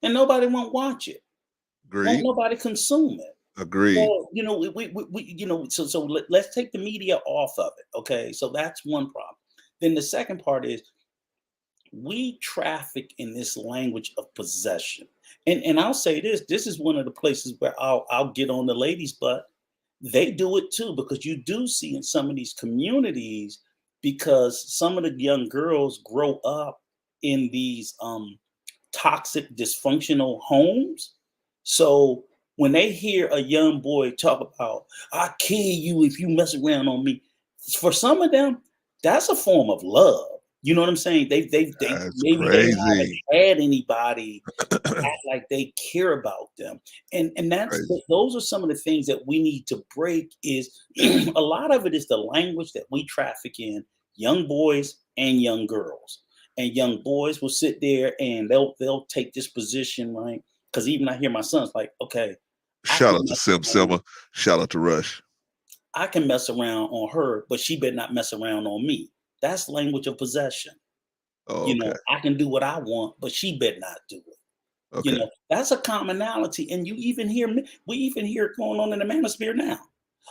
And nobody won't watch it. Won't Agreed. nobody consume it. Agreed. So, let's take the media off of it. Okay. So that's one problem. Then the second part is we traffic in this language of possession. And I'll say this is one of the places where I'll get on the ladies' butt. They do it too, because you do see in some of these communities, because some of the young girls grow up in these toxic, dysfunctional homes. So when they hear a young boy talk about, I kill you if you mess around on me, for some of them, that's a form of love. You know what I'm saying? They That's maybe they haven't crazy. had anybody act like they care about them, and those are some of the things that we need to break. Is a lot of it is the language that we traffic in young boys and young girls. And young boys will sit there and they'll take this position, right? Because even I hear my sons like, okay, Shout out to Selma. Shout out to Rush. I can mess around on her, but she better not mess around on me. That's language of possession. Oh, okay. I can do what I want, but she better not do it. Okay. That's a commonality. And we even hear it going on in the manosphere now.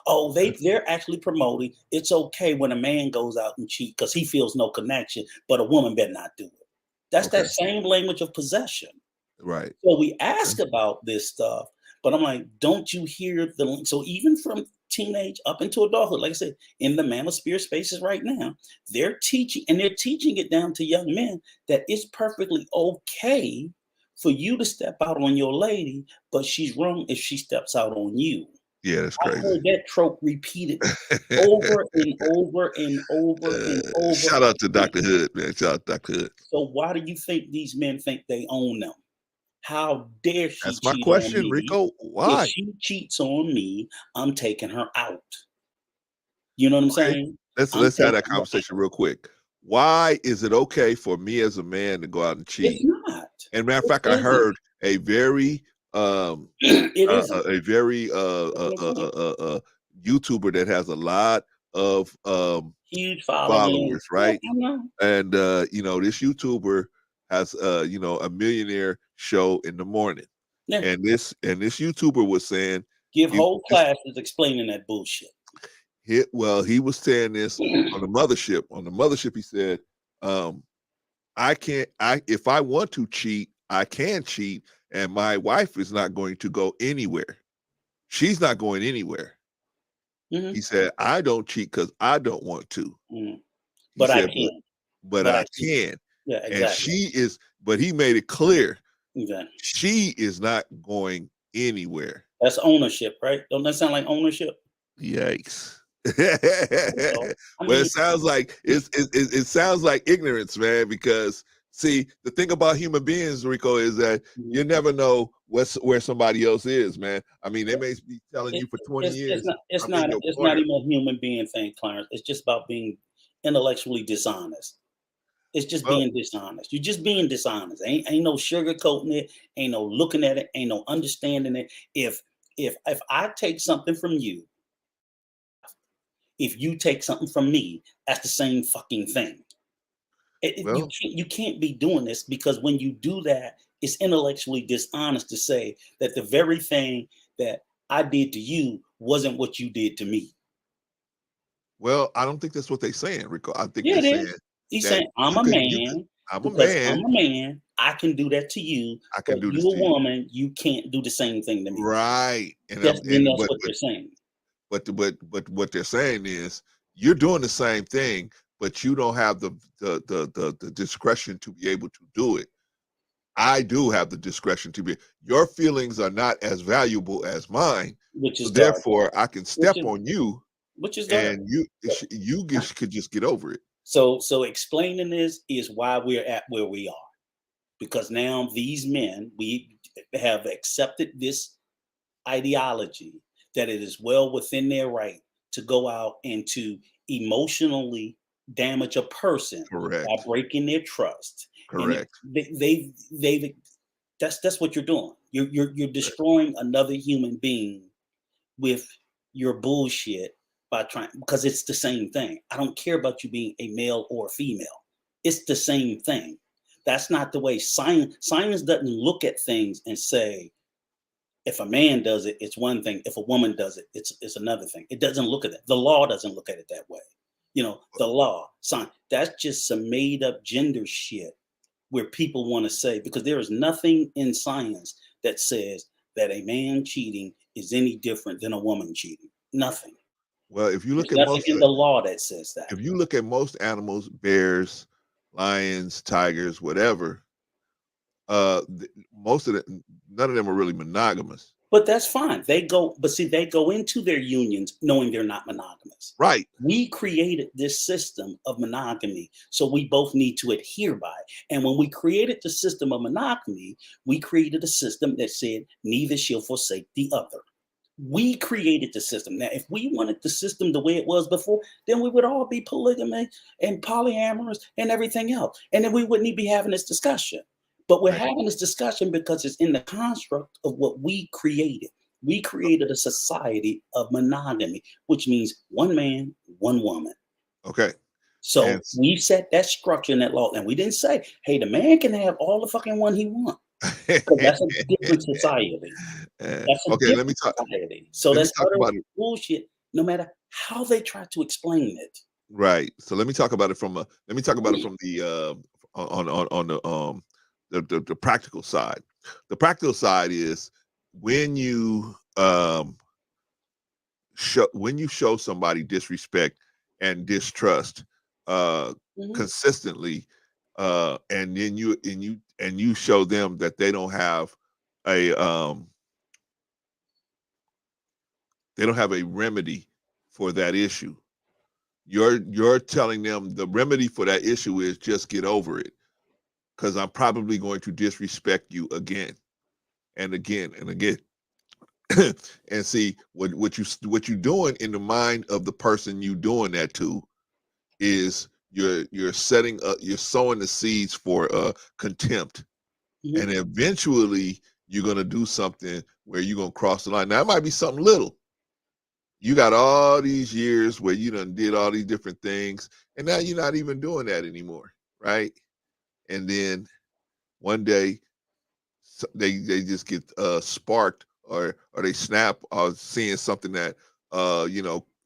Oh, they're actually promoting it's okay when a man goes out and cheat because he feels no connection, but a woman better not do it. That's that same language of possession. Right. So we ask about this stuff, but I'm like, don't you hear the link? So even from teenage up into adulthood, like I said, in the manosphere spaces right now, they're teaching it down to young men that it's perfectly okay for you to step out on your lady, but she's wrong if she steps out on you. Yeah, that's crazy. I heard that trope repeated over and over and over and over. Shout out to Dr. Hood, man. Shout out to Dr. Hood. So why do you think these men think they own them? How dare she That's my cheat question, on me? Rico. Why? If she cheats on me, I'm taking her out. You know what I'm saying? Let's have that conversation real quick. Why is it okay for me as a man to go out and cheat? It's not. And matter of fact, I heard a very YouTuber that has a lot of huge followers, right? Yeah, and this YouTuber has a millionaire show in the morning. Yeah. And this YouTuber was saying, give whole classes explaining that bullshit. He was saying this on the mothership. On the mothership, he said, if I want to cheat, I can cheat, and my wife is not going to go anywhere. She's not going anywhere. Mm-hmm. He said, I don't cheat because I don't want to. Mm-hmm. But I can. But I can. Yeah, And exactly. but he made it clear Okay. she is not going anywhere. That's ownership, right? Don't that sound like ownership? Yikes. So, I Well, mean, it sounds like it sounds like ignorance, man, because see, the thing about human beings, Rico, is that you mhm. never know where somebody else is, man. I mean, they may be telling you for 20 It's years, not it's I'm in not your it's not corner. even a human being thing, Clarence. It's just about being intellectually dishonest. It's just Well, being dishonest. You're just being dishonest. Ain't no sugarcoating it. Ain't no looking at it. Ain't no understanding it. If I take something from you, if you take something from me, that's the same fucking thing. well, You can't be doing this because when you do that, it's intellectually dishonest to say that the very thing that I did to you wasn't what you did to me. well, I don't think that's what they're saying, Rico. I think Yeah, they're it is. saying He's that saying, I'm you a could you could man. I'm a Because I'm man, a man, I can do that to you, I but can do this you a to you. woman, you can't do the same thing to me. Right. And That's then that's but what they're saying. but what they're saying is you're doing the same thing, but you don't have the discretion to be able to do it. I do have the discretion to be. Your feelings are not as valuable as mine, Which so is garbage. therefore I can Which step is on you, which is garbage. and could just get over it. So explaining this is why we're at where we are. Because now these men, we have accepted this ideology that it is well within their right to go out and to emotionally damage a person by Correct. breaking their trust. And Correct. they've that's what you're doing. You're destroying another human being with your bullshit by trying, because it's the same thing. I don't care about you being a male or a female. It's the same thing. That's not the way science doesn't look at things and say, if a man does it, it's one thing. If a woman does it, it's another thing. It doesn't look at that. The law doesn't look at it that way. The law, science, that's just some made up gender shit where people want to say, because there is nothing in science that says that a man cheating is any different than a woman cheating. Nothing. Well, if you There's look at nothing most in the law that says that. if you look at most animals, bears, lions, tigers, whatever, most of them, none of them are really monogamous. But that's fine. They go into their unions knowing they're not monogamous. Right. We created this system of monogamy, so we both need to adhere by it. And when we created the system of monogamy, we created a system that said neither shall forsake the other. We created the system. Now, if we wanted the system the way it was before, then we would all be polygamy and polyamorous and everything else. And then we wouldn't even be having this discussion. But we're Right. having this discussion because it's in the construct of what we created. We created a society of monogamy, which means one man, one woman. Okay. And So we set that structure in that law. And we didn't say, hey, the man can have all the fucking one he wants. Because that's a different society. That's a okay, different society. So let me that's talk utter about it. bullshit, no matter how they try to explain it. Right. So let me talk about it from the on the practical side. The practical side is when you show somebody disrespect and distrust Mhm. consistently, and then you show them that a um they don't have a remedy for that issue. You're telling them the remedy for that issue is just get over it, because I'm probably going to disrespect you again and again and again. And see what you doing in the mind of the person you doing that to is you're sowing the seeds for contempt, Mhm. and eventually you're gonna do something where you're gonna cross the line. Now it might be something little. You got all these years where you done did all these different things, and now you're not even doing that anymore, right? And then one day they just get sparked, or they snap, or seeing something that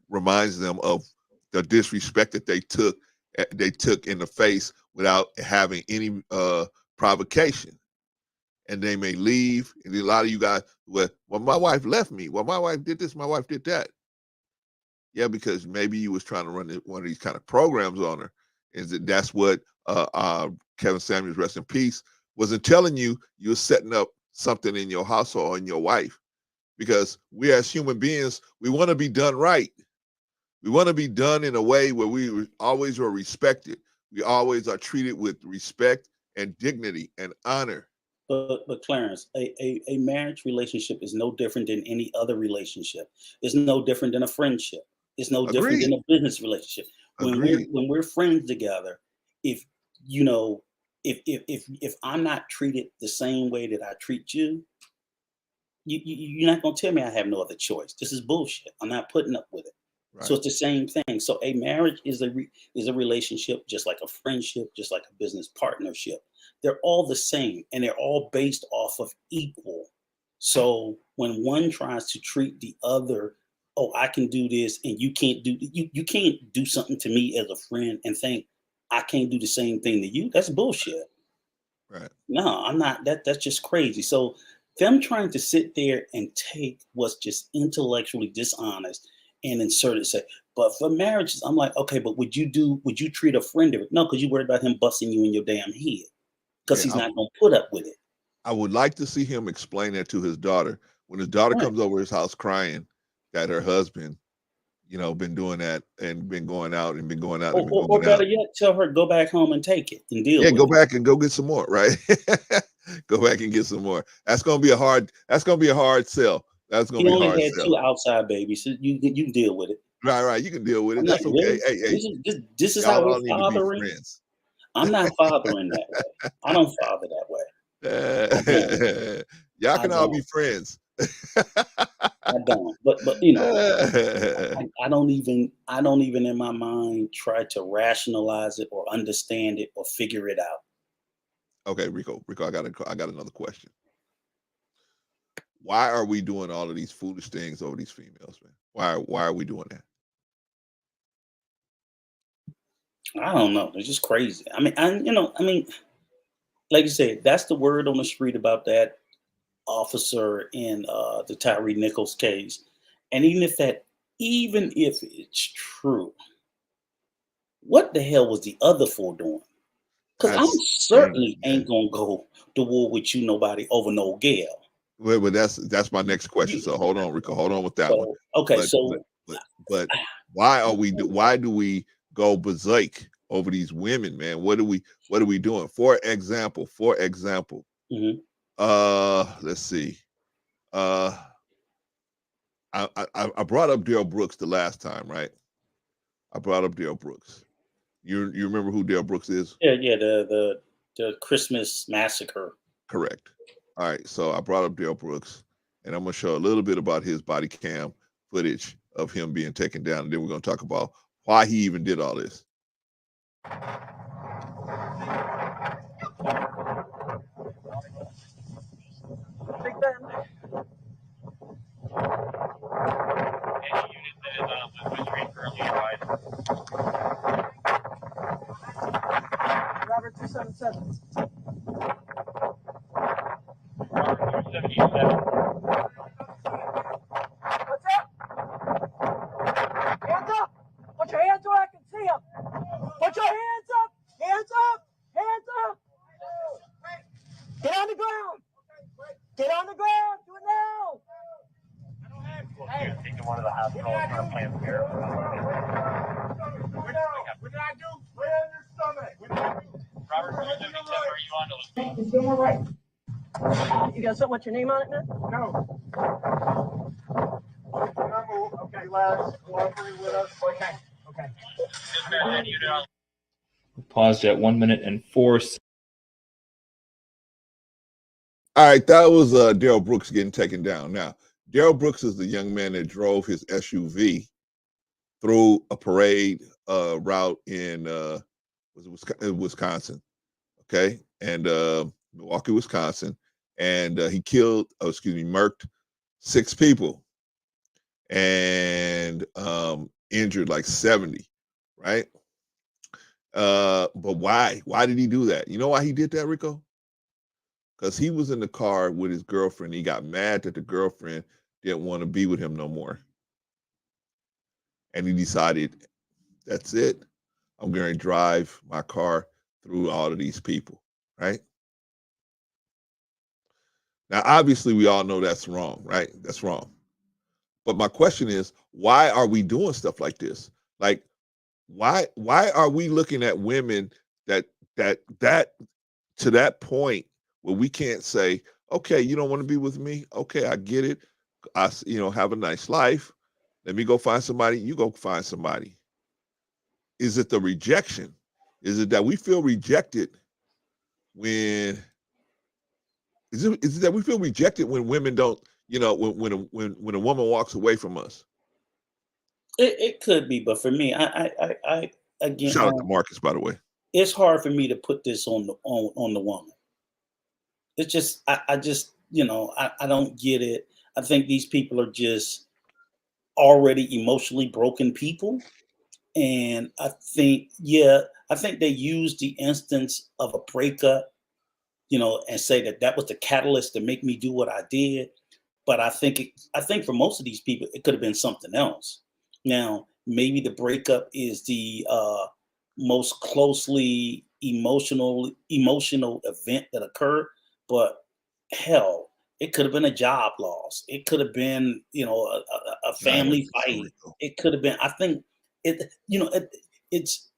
reminds them of the disrespect that they took in the face without having any provocation, and they may leave. And a lot of you guys, well, my wife left me, well, my wife did this, my wife did that. Yeah, because maybe you was trying to run one of these kind of programs on her. That's what Kevin Samuels, rest in peace, wasn't telling you you were setting up something in your household or in your wife. Because we as human beings, we want to be done right. We want to be done in a way where we always are respected. We always are treated with respect and dignity and honor. But Clarence, a marriage relationship is no different than any other relationship. It's no different than a friendship. It's no different Agreed. than a business relationship. Agreed. When we're friends together, if you know, if I'm not treated the same way that I treat you, you're not gonna tell me I have no other choice. This is bullshit. I'm not putting up with it. So Right. it's the same thing. So a marriage is a relationship, just like a friendship, just like a business partnership. They're all the same, and they're all based off of equal. So when one tries to treat the other, oh, I can do this, and you can't do you can't do something to me as a friend and think I can't do the same thing to you. That's bullshit. Right. No, I'm not. That's just crazy. So them trying to sit there and take what's just intellectually dishonest and insert it, say, but for marriages, I'm like, okay, but would you treat a friend of it? No, because you worried about him busting you in your damn head. Because Yeah, he's not gonna put up with it. I would like to see him explain that to his daughter. When his daughter Right. comes over his house crying that her husband, been doing that and been going out and been going out and been Or going out. better yet, tell her go back home and take it and deal Yeah, with go it. back and go get some more, right? Go back and get some more. That's gonna be a hard sell. That's gonna He be a only hard had sell. 2 outside babies, so you can deal with it. Right. You can deal with it. I'm like, That's okay. really? Hey, This is how y'all we're all need to be fathering? friends. I'm not fathering that way. I don't father that way. I don't. Y'all I can all don't. be friends. I don't. But I don't even in my mind try to rationalize it or understand it or figure it out. Okay, Rico, I got another question. Why are we doing all of these foolish things over these females, man? Why are we doing that? I don't know. It's just crazy. Like you said, that's the word on the street about that officer in the Tyre Nichols case. And even if it's true, what the hell was the other four doing? Because I'm That's dangerous, certainly man. ain't gonna go to war with you, nobody over no Gale. Well, that's my next question. You, So hold on, Rico, hold on with that one. so okay, But but so but but why do we go berserk over these women, man? What are we doing? For example, mhm. let's see. Uh I brought up Dale Brooks the last time, right? I brought up Dale Brooks. You remember who Dale Brooks is? Yeah, the Christmas massacre. Correct. All right. So I brought up Dale Brooks, and I'm gonna show a little bit about his body cam footage of him being taken down, and then we're gonna talk about why he even did all this. Big Ben. Robert 277. Robert 277. What's up? Hands up! Put your hands where I can see them. Put your hands up! Hands up! Hands up! Get on the ground! Get on the ground! Do it now! Hey, take one of the hospitals. What did I do? Lay on your stomach. What did I do? Robert, are you on those? It's doing right. You got something with your name on it, man? No. Okay, lads. Cooperate with us. Okay. Paused at 1 minute and 4 seconds. All right, that was Darrell Brooks getting taken down. Now, Darrell Brooks is the young man that drove his SUV through a parade route in Wisconsin, okay, and Milwaukee, Wisconsin, and he murked 6 people and injured like 70, right? But why? Why did he do that? You know why he did that, Rico? Because he was in the car with his girlfriend. He got mad that the girlfriend didn't want to be with him no more. And he decided, that's it. I'm going to drive my car through all of these people, right? Now, obviously, we all know that's wrong, right? That's wrong. But my question is, why are we doing stuff like this? Like, why are we looking at women that to that point where we can't say, okay, you don't want to be with me? Okay, I get it. Have a nice life. Let me go find somebody. You go find somebody. Is it the rejection? Is it that we feel rejected when? Is it that we feel rejected when women don't? When a woman walks away from us. It could be, but for me, I again, Shout out to Marcus, by the way. it's hard for me to put this on the woman. It's just I just I don't get it. I think these people are just already emotionally broken people, and I think they use the instance of a breakup, and say that was the catalyst to make me do what I did. But I think for most of these people, it could have been something else. Now, maybe the breakup is the most closely emotional event that occurred, but hell, it could have been a job loss. It could have been, a I heard family the fight. story, though. It could have been. I think it's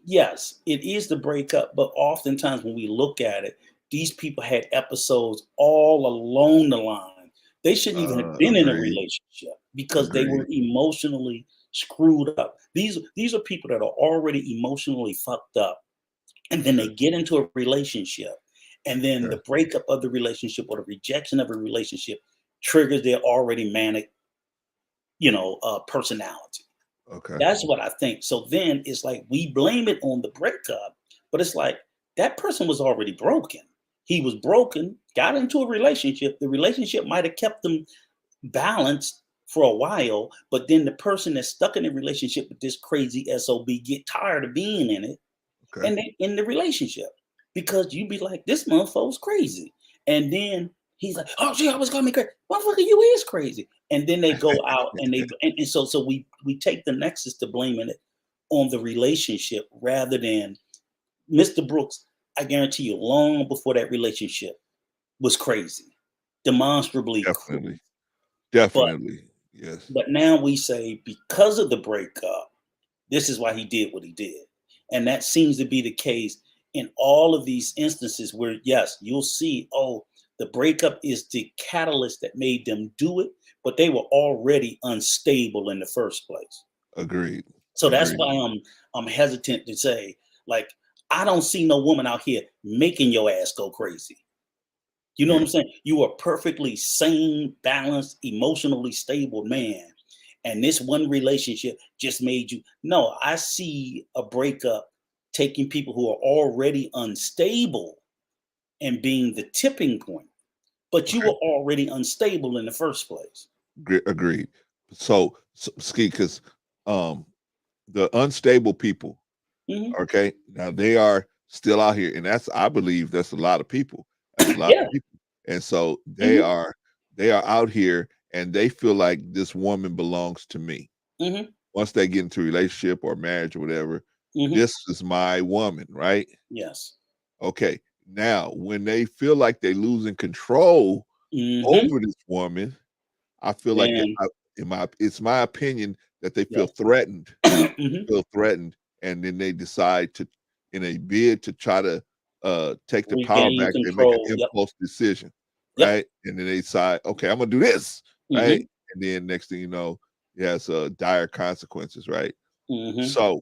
yes, it is the breakup, but oftentimes when we look at it, these people had episodes all along the line. They shouldn't even have been in a Agreed. relationship because they were Agreed. emotionally screwed up. These are people that are already emotionally fucked up, and then they get into a relationship, and then the breakup of the relationship or the rejection of a relationship triggers their already manic, personality. Okay. That's what I think. So then it's like we blame it on the breakup, but it's like that person was already broken. He was broken, got into a relationship. The relationship might have kept them balanced for a while, but then the person that's stuck in a relationship with this crazy SOB get tired of being in it, Okay. and they in the relationship because you be like, this motherfucker's crazy. And then he's like, oh, she always call me crazy. Motherfucker, you is crazy. And then they go out and so we take the nexus to blaming it on the relationship rather than Mr. Brooks. I guarantee you, long before that relationship was crazy, demonstrably crazy. Definitely. Definitely. Yes. But now we say because of the breakup, this is why he did what he did. And that seems to be the case in all of these instances where, yes, you'll see, the breakup is the catalyst that made them do it, but they were already unstable in the first place. Agreed. So that's Agreed. why I'm hesitant to say, like, I don't see no woman out here making your ass go crazy. You know what I'm saying? You are perfectly sane, balanced, emotionally stable man. And this one relationship just made you. No, I see a breakup taking people who are already unstable and being the tipping point. But you were already unstable in the first place. Agreed. So Ski, because the unstable people, Mm-hmm. okay, now they are still out here, and I believe that's a lot of people. That's a lot Yeah. of people. And so they Mm-hmm. are out here and they feel like this woman belongs to me. Mm-hmm. Once they get into a relationship or marriage or whatever, Mm-hmm. this is my woman, right? Yes. Okay. Now, when they feel like they're losing control over this woman, I feel like it's my opinion that they feel threatened. Mm-hmm. Feel threatened, and then they decide to, in a bid to try to take the power Regain back, they make an control. impulse decision, Yep. right? And then they decide, okay, I'm gonna do this, right? And then next thing you know, it has dire consequences, right? Mm-hmm. So,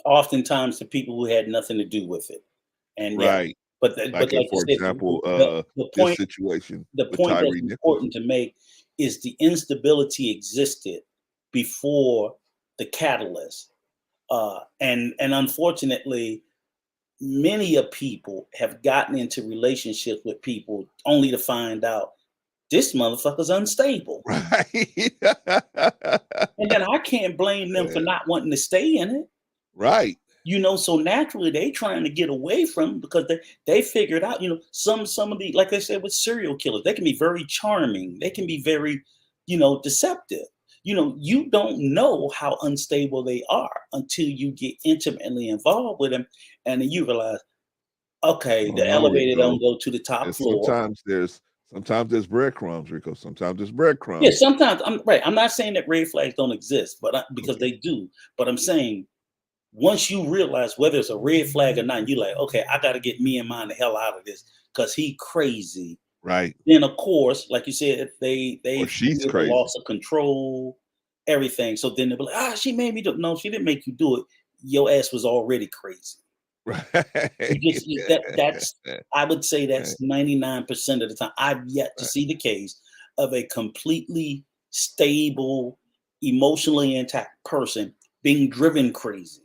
oftentimes the people who had nothing to do with it, and right, but like like you for said, example, the this point situation with point Tyre that's Nichols, important to make is the instability existed before the catalyst, and unfortunately, many of people have gotten into relationships with people only to find out this motherfucker's unstable, right? and then I can't blame them for not wanting to stay in it. Right. So naturally they trying to get away from it because they figured out, some of the, like I said, with serial killers, they can be very charming. They can be very, deceptive. you don't know how unstable they are until you get intimately involved with them, and then you realize, okay, Oh the no, elevator Rico. don't go to the top And floor. sometimes there's breadcrumbs, Rico. Sometimes there's Yeah, breadcrumbs. sometimes I'm right. I'm not saying that red flags don't exist, but because Okay. they do. But I'm saying once you realize whether it's a red flag or not, you're like, okay, I got to get me and mine the hell out of this because he crazy. Right. Then of course, like you said, they Or she's feel the crazy. loss of control, everything. So then they'll be like, she made me do it. No, she didn't make you do it. Your ass was already crazy. Right. That's I would say that's 99% of the time. I've yet to Right. see the case of a completely stable, emotionally intact person being driven crazy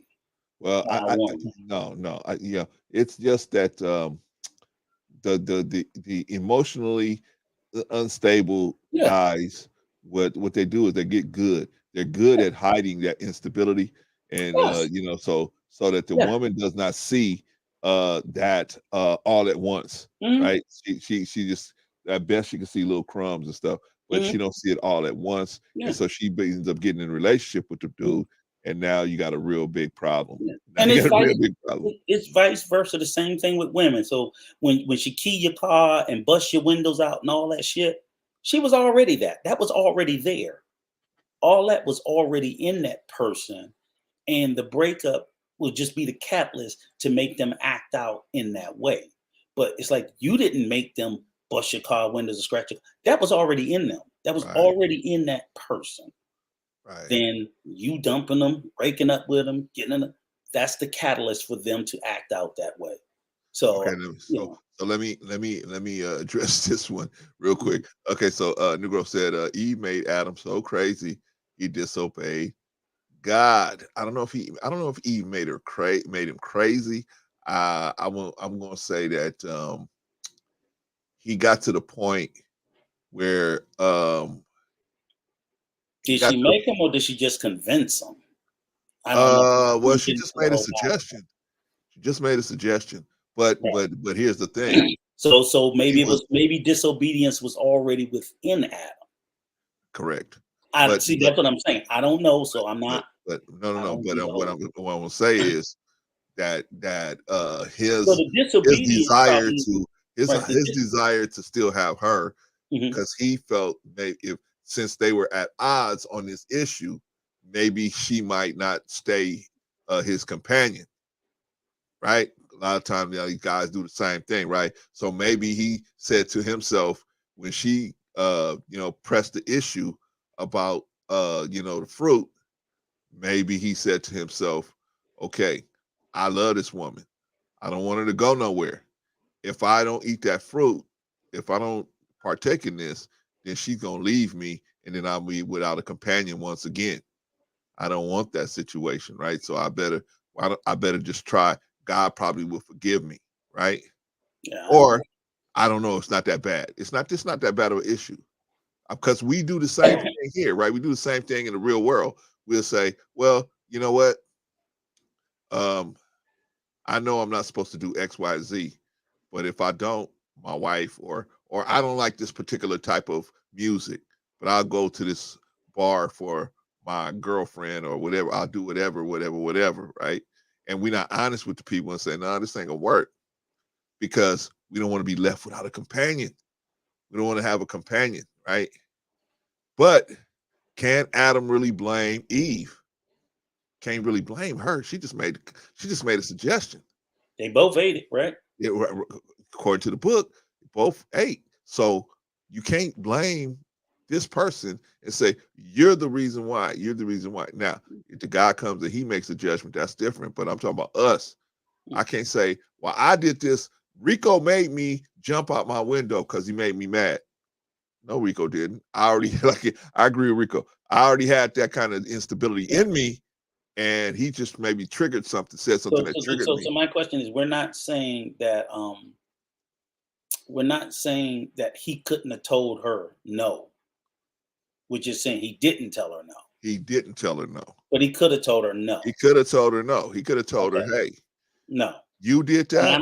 Well, by a woman. no. Yeah, it's just that the emotionally unstable Yeah. guys, what they do is they get good. They're good at hiding that instability, and Yes. so that the Yeah. woman does not see that all at once, Mhm. right? She just at best she can see little crumbs and stuff, but Mhm. she don't see it all at once, and Yeah. so she ends up getting in a relationship with the dude, and now you got a real big problem. Yeah. Now And you got a real big problem. it's vice versa. The same thing with women. So when she key your car and bust your windows out and all that shit, she was already that. That was already there. All that was already in that person, and the breakup will just be the catalyst to make them act out in that way. But it's like you didn't make them bust your car windows and scratch it. That was already in them. That was Right, already in that person. right. Then you dumping them, breaking up with them, getting in. That's the catalyst for them to act out that way. Okay, So you so know, let me address this one real mhm. quick. Okay, so Negro said Eve made Adam so crazy he disobeyed God. I don't know if Eve made him crazy. I'm gonna say that he got to the point where he Did got she to make him or did she just convince him? I don't know. well You she didn't just tell the made a whole suggestion. She just made a suggestion. But time. here's the thing. So He maybe was disobedience was already within Adam. correct. I But see. That's what I'm saying. I don't know, so I'm not. no, I no. don't But do the whole. what I'm gonna say is that So the his disobedience desire probably to right. his desire to still have her Mhm. because he felt maybe if since they were at odds on this issue, maybe she might not stay his companion, right? A lot of times, these guys do the same thing, right? So maybe he said to himself when she, pressed the issue about, the fruit, maybe he said to himself, okay, I love this woman. I don't want her to go nowhere. If I don't eat that fruit, if I don't partake in this, then she's going to leave me and then I'll be without a companion once again. I don't want that situation, right? So I better just try. God probably will forgive me, right? Yeah, I don't Or I don't know. It's not that bad. It's not that bad of an issue because we do the same know. thing here, right? We do the same thing in the real world. We'll say, well, you know what? Um, I know I'm not supposed to do X, Y, Z, but if I don't, my wife or I don't like this particular type of music, but I'll go to this bar for my girlfriend or whatever. I'll do whatever, right? And we're not honest with the people and say, no, this ain't gonna work because we don't want to be left without a companion. We don't want to have a companion, right? But can Adam really blame Eve? Can't really blame her. She just made a suggestion. They both ate it, right? It, according to the book, both ate. So you can't blame this person and say you're the reason why. You're the reason why. Now, if the guy comes and he makes a judgment, that's different. But I'm talking about us. I can't say, well, I did this. Rico made me jump out my window because he made me mad. No, Rico didn't. I already I agree with Rico. I already had that kind of instability Yeah. in me, and he just maybe triggered something, said something that triggered me. So my question is, we're not saying that he couldn't have told her no. We're just saying he didn't tell her no, He didn't tell her no. but he could have told her He no. could have told her no. He could have told her, Okay, hey, no, you did and that,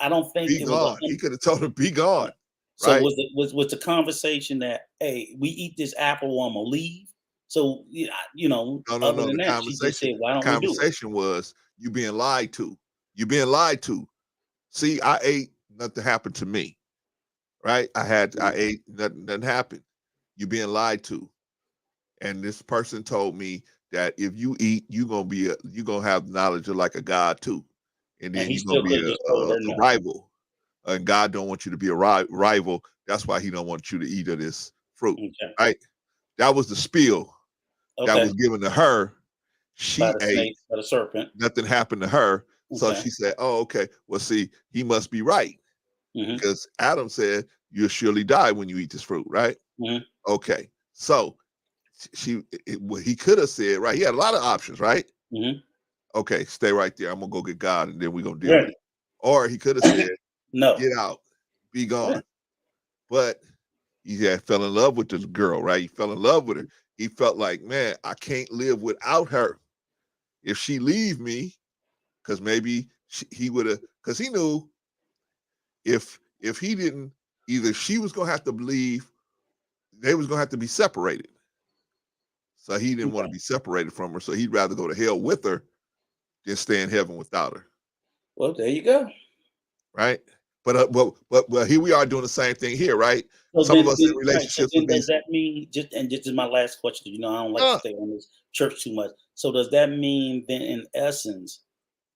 I don't think be it was gone. He could have told her, be yeah. gone, So right? was the conversation that, hey, we eat this apple or I'm gonna leave? So yeah, No. other than The that, she just conversation, said, "Why don't we do it?" was you being lied to. You being lied to. See, I ate, nothing happened to me. Right? I ate, nothing happened. You being lied to. And this person told me that if you eat, you gonna have knowledge of like a god too, and And then he you're gonna still be could have just told her a no. rival. And God don't want you to be a rival. That's why He don't want you to eat of this fruit. Okay. Right? That was the spiel that Okay. was given to her. By She the ate. snake, by the serpent. Nothing happened to her. So Okay. she said, "Oh, okay. Well, see, he must be right Hmm. because Adam said you'll surely die when you eat this fruit." Right? Hmm. Okay. So what he could have said, right? He had a lot of options, right? Hmm. Okay, stay right there. I'm gonna go get God, and then we're gonna deal with Right. it. Or he could have said, No. get out, be Right. gone. But he had fell in love with this girl, right? He fell in love with her. He felt like, man, I can't live without her. If she leave me, because maybe he would have, because he knew if he didn't, either she was gonna have to leave, they was gonna have to be separated. So he didn't want to Okay. be separated from her. So he'd rather go to hell with her than stay in heaven without her. Well, there you go. Right? But here we are doing the same thing here, right? So Some of then, us in right. So relationships then, with does these. that mean and this is my last question? I don't like to Uh, stay on this church too much. So does that mean then, in essence,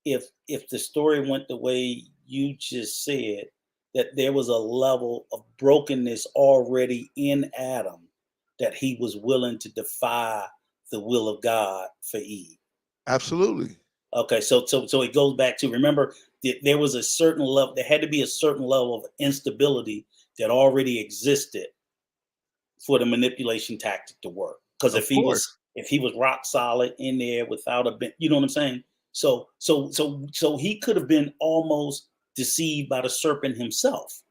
if the story went the way you just said, that there was a level of brokenness already in Adam, that he was willing to defy the will of God for Eve? Absolutely. Okay, so it goes back to, remember, there was a certain level. There had to be a certain level of instability that already existed for the manipulation tactic to work. Because Of course. if he was rock solid in there without a bit, you know what I'm saying? So he could have been almost deceived by the serpent himself.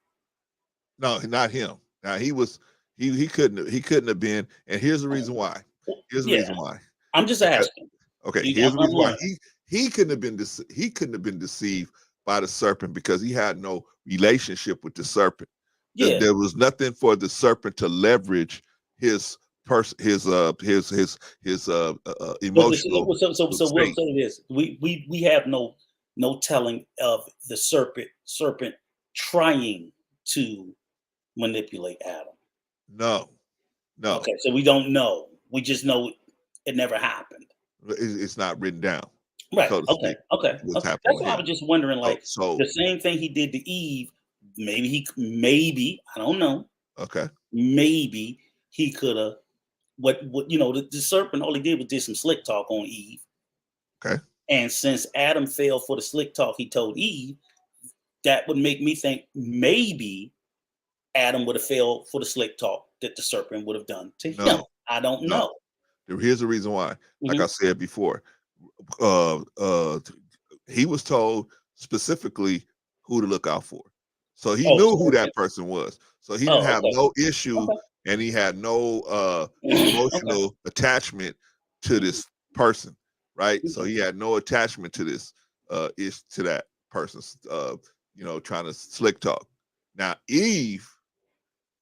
No, not him. Now he couldn't have been, and here's the reason why. Here's the Yeah, reason why. I'm just Because asking. okay, here's the I'm reason why. learning. He couldn't have been he couldn't have been deceived by the serpent because he had no relationship with the serpent. Yeah. There was nothing for the serpent to leverage his emotional So we'll state. say this: we have no telling of the serpent trying to manipulate Adam. No, no, Okay, so we don't know. We just know it never happened. it's not written down, Right. so to Okay. speak. Okay. What's Okay. happening That's with why I him? was just wondering, like, So the same thing he did to Eve. Maybe I don't know. okay, Maybe he could have. What the serpent, all he did was did some slick talk on Eve. okay. And since Adam fell for the slick talk he told Eve, that would make me think maybe Adam would have fell for the slick talk that the serpent would have done to him. No, I don't no. know. Here's the reason why. Like I Hmm. said before, uh, uh, he was told specifically who to look out for. So he knew Oh, who okay. that person was. So he didn't Oh, have okay. no issue Okay. and he had no Okay. emotional attachment to Mhm. this person, right? So Okay. he had no attachment to this to that person's trying to slick talk. Now Eve,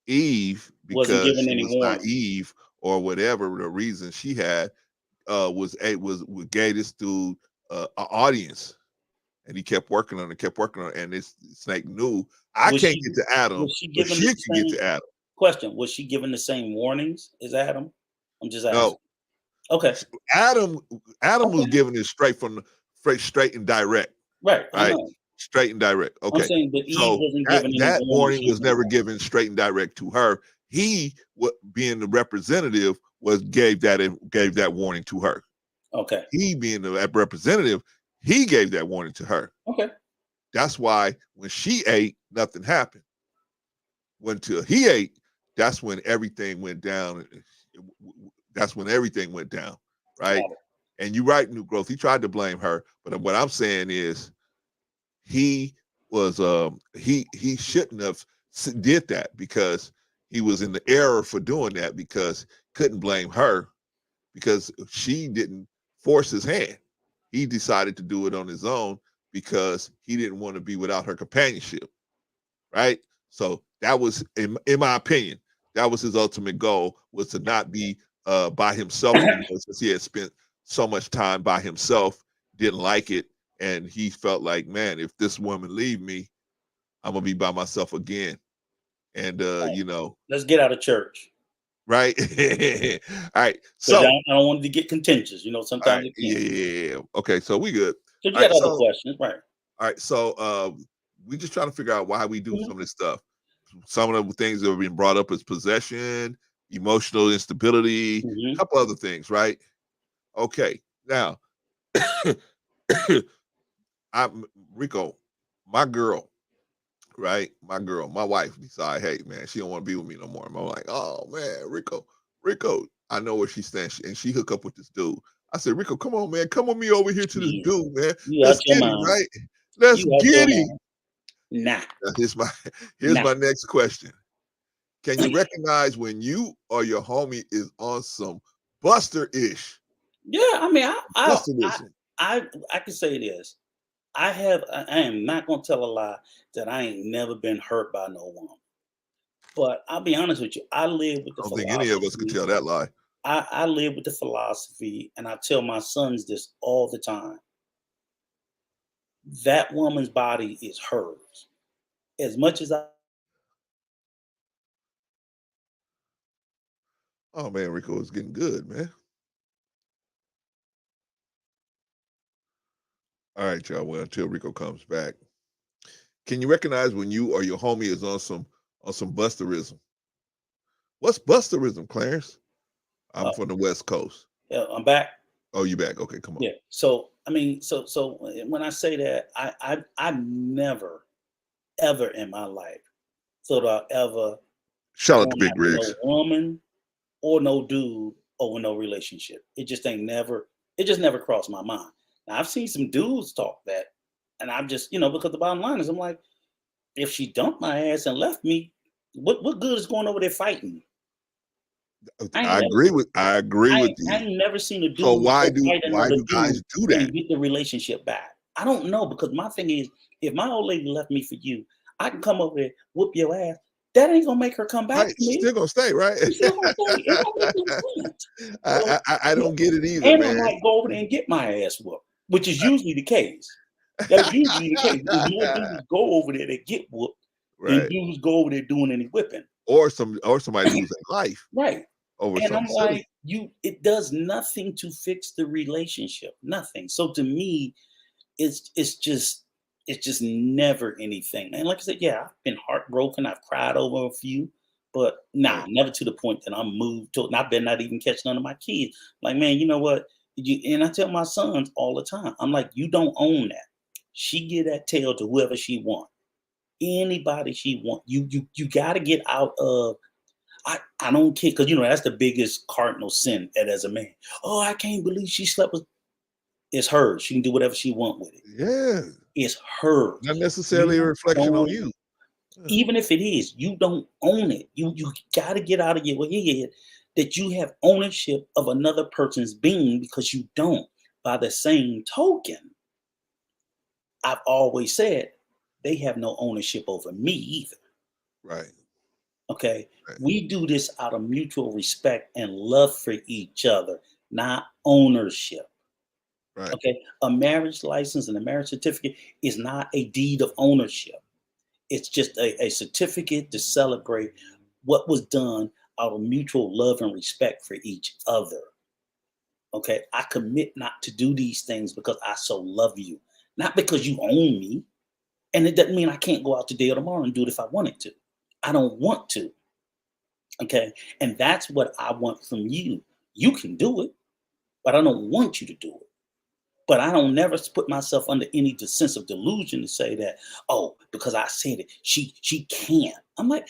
Wasn't because given she any was warning. naive or whatever the reason she had, gave this dude an audience, and he kept working on it, and this snake knew I Was can't she get to Adam, was she but given she the can get same to Adam. question? Was she given the same warnings as Adam? I'm just No, asking. Okay. Adam was Okay. giving it straight and direct, Right. I right? know. Straight and direct. I'm Okay, saying, but Eve so wasn't that given any that warning. warning She was knew never that. given straight and direct to her. He, what being the representative, gave that warning to her. Okay. He being the representative, he gave that warning to her. Okay. That's why when she ate, nothing happened. Until he ate, that's when everything went down. That's when everything went down, right? Got it. And you right, New Growth. He tried to blame her, but what I'm saying is he was he shouldn't have did that because he was in the error for doing that because couldn't blame her because she didn't force his hand. He decided to do it on his own because he didn't want to be without her companionship, right? So that was, in my opinion, that was his ultimate goal, was to not be by himself anymore, since he had spent so much time by himself, didn't like it, and he felt like, man, if this woman leave me, I'm gonna be by myself again. And let's get out of church. Right. All right. So So I don't want it to get contentious. Sometimes it can. yeah. Okay, so we good. So you All got right, other questions, right? All right, so we just trying to figure out why we do some of this stuff. Some of the things that have been brought up is possession, emotional instability, a couple other things, right? Okay, now I'm Rico, my girl, right? My wife decide, hey man, she don't want to be with me no more. I'm like, oh man, Rico, I know where she stands, and she hook up with this dude. I said, Rico, come on, man, come with me over here to this dude, man. Let's get him, right? Let's get him. Nah. Now, here's my next question. Can you recognize when you or your homie is on some buster-ish? Yeah, I mean, Busterism. I can say this. I am not gonna tell a lie that I ain't never been hurt by no woman. But I'll be honest with you, I live with the I don't philosophy. think any of us could tell that lie. I live with the philosophy, and I tell my sons this all the time. That woman's body is hers. As much as Oh man, Rico is getting good, man. All right, y'all. Well, until Rico comes back, can you recognize when you or your homie is on some busterism? What's busterism, Clarence? I'm from the West Coast. Yeah, I'm back. Oh, you back? Okay, come on. Yeah. So I mean, so when I say that, I never, ever in my life thought I'd ever shout out to Big Riggs. No woman or no dude over no relationship. It just never crossed my mind. Now I've seen some dudes talk that, and I'm just, because the bottom line is, I'm like, if she dumped my ass and left me, what good is going over there fighting? I agree with you. I ain't never seen a dude. So why do guys do that and get the relationship back? I don't know, because my thing is, if my old lady left me for you, I can come over there, whoop your ass. That ain't gonna make her come back to me. She's still gonna stay, right? Still gonna stay. I don't get it either, and man. I might go over there and get my ass whooped, which is usually the case. That's usually the case. More dudes go over there that get whooped than dudes go over there doing any whipping. Or somebody losing life. Right. Over and I'm silly. like, it does nothing to fix the relationship. Nothing. So to me, it's just never anything. And like I said, yeah, I've been heartbroken. I've cried over a few, but never to the point that I'm moved to. And I better not even catch none of my kids. Like, man, you know what? And I tell my sons all the time, I'm like, you don't own that. She give that tail to whoever she want. Anybody she want. You got to get out of. I don't care, because that's the biggest cardinal sin as a man. Oh, I can't believe she slept with. It's hers. She can do whatever she want with it. Yeah, it's hers. Not necessarily a reflection on you. Even if it is, you don't own it. You got to get out of your head that you have ownership of another person's being, because you don't. By the same token, I've always said they have no ownership over me either. Right. Okay. Right. We do this out of mutual respect and love for each other, not ownership. Right. Okay. A marriage license and a marriage certificate is not a deed of ownership. It's just a certificate to celebrate what was done out of mutual love and respect for each other. Okay. I commit not to do these things because I so love you, not because you own me. And it doesn't mean I can't go out today or tomorrow and do it if I wanted to. I don't want to. Okay. And that's what I want from you. You can do it, but I don't want you to do it. But I don't never put myself under any sense of delusion to say that, oh, because I said it, she can't. I'm like,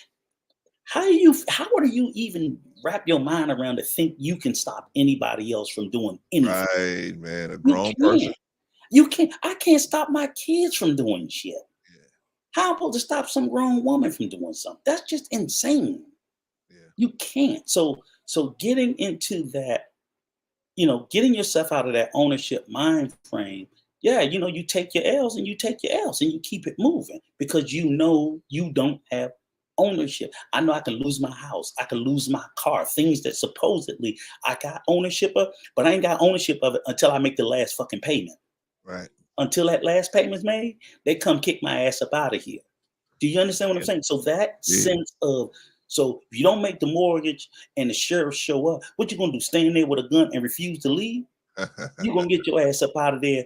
how do you even wrap your mind around to think you can stop anybody else from doing anything? Right, man. A grown person. You can't. I can't stop my kids from doing shit. Yeah. How am I supposed to stop some grown woman from doing something? That's just insane. Yeah. You can't. So getting into that, getting yourself out of that ownership mind frame. Yeah, you take your L's and you take your L's and you keep it moving, because you don't have ownership. I know I can lose my house. I can lose my car, things that supposedly I got ownership of, but I ain't got ownership of it until I make the last fucking payment. Right. Until that last payment's made, they come kick my ass up out of here. Do you understand what I'm saying? So that sense of, so if you don't make the mortgage and the sheriff show up, what you gonna do? Stand there with a gun and refuse to leave? You're gonna get your ass up out of there,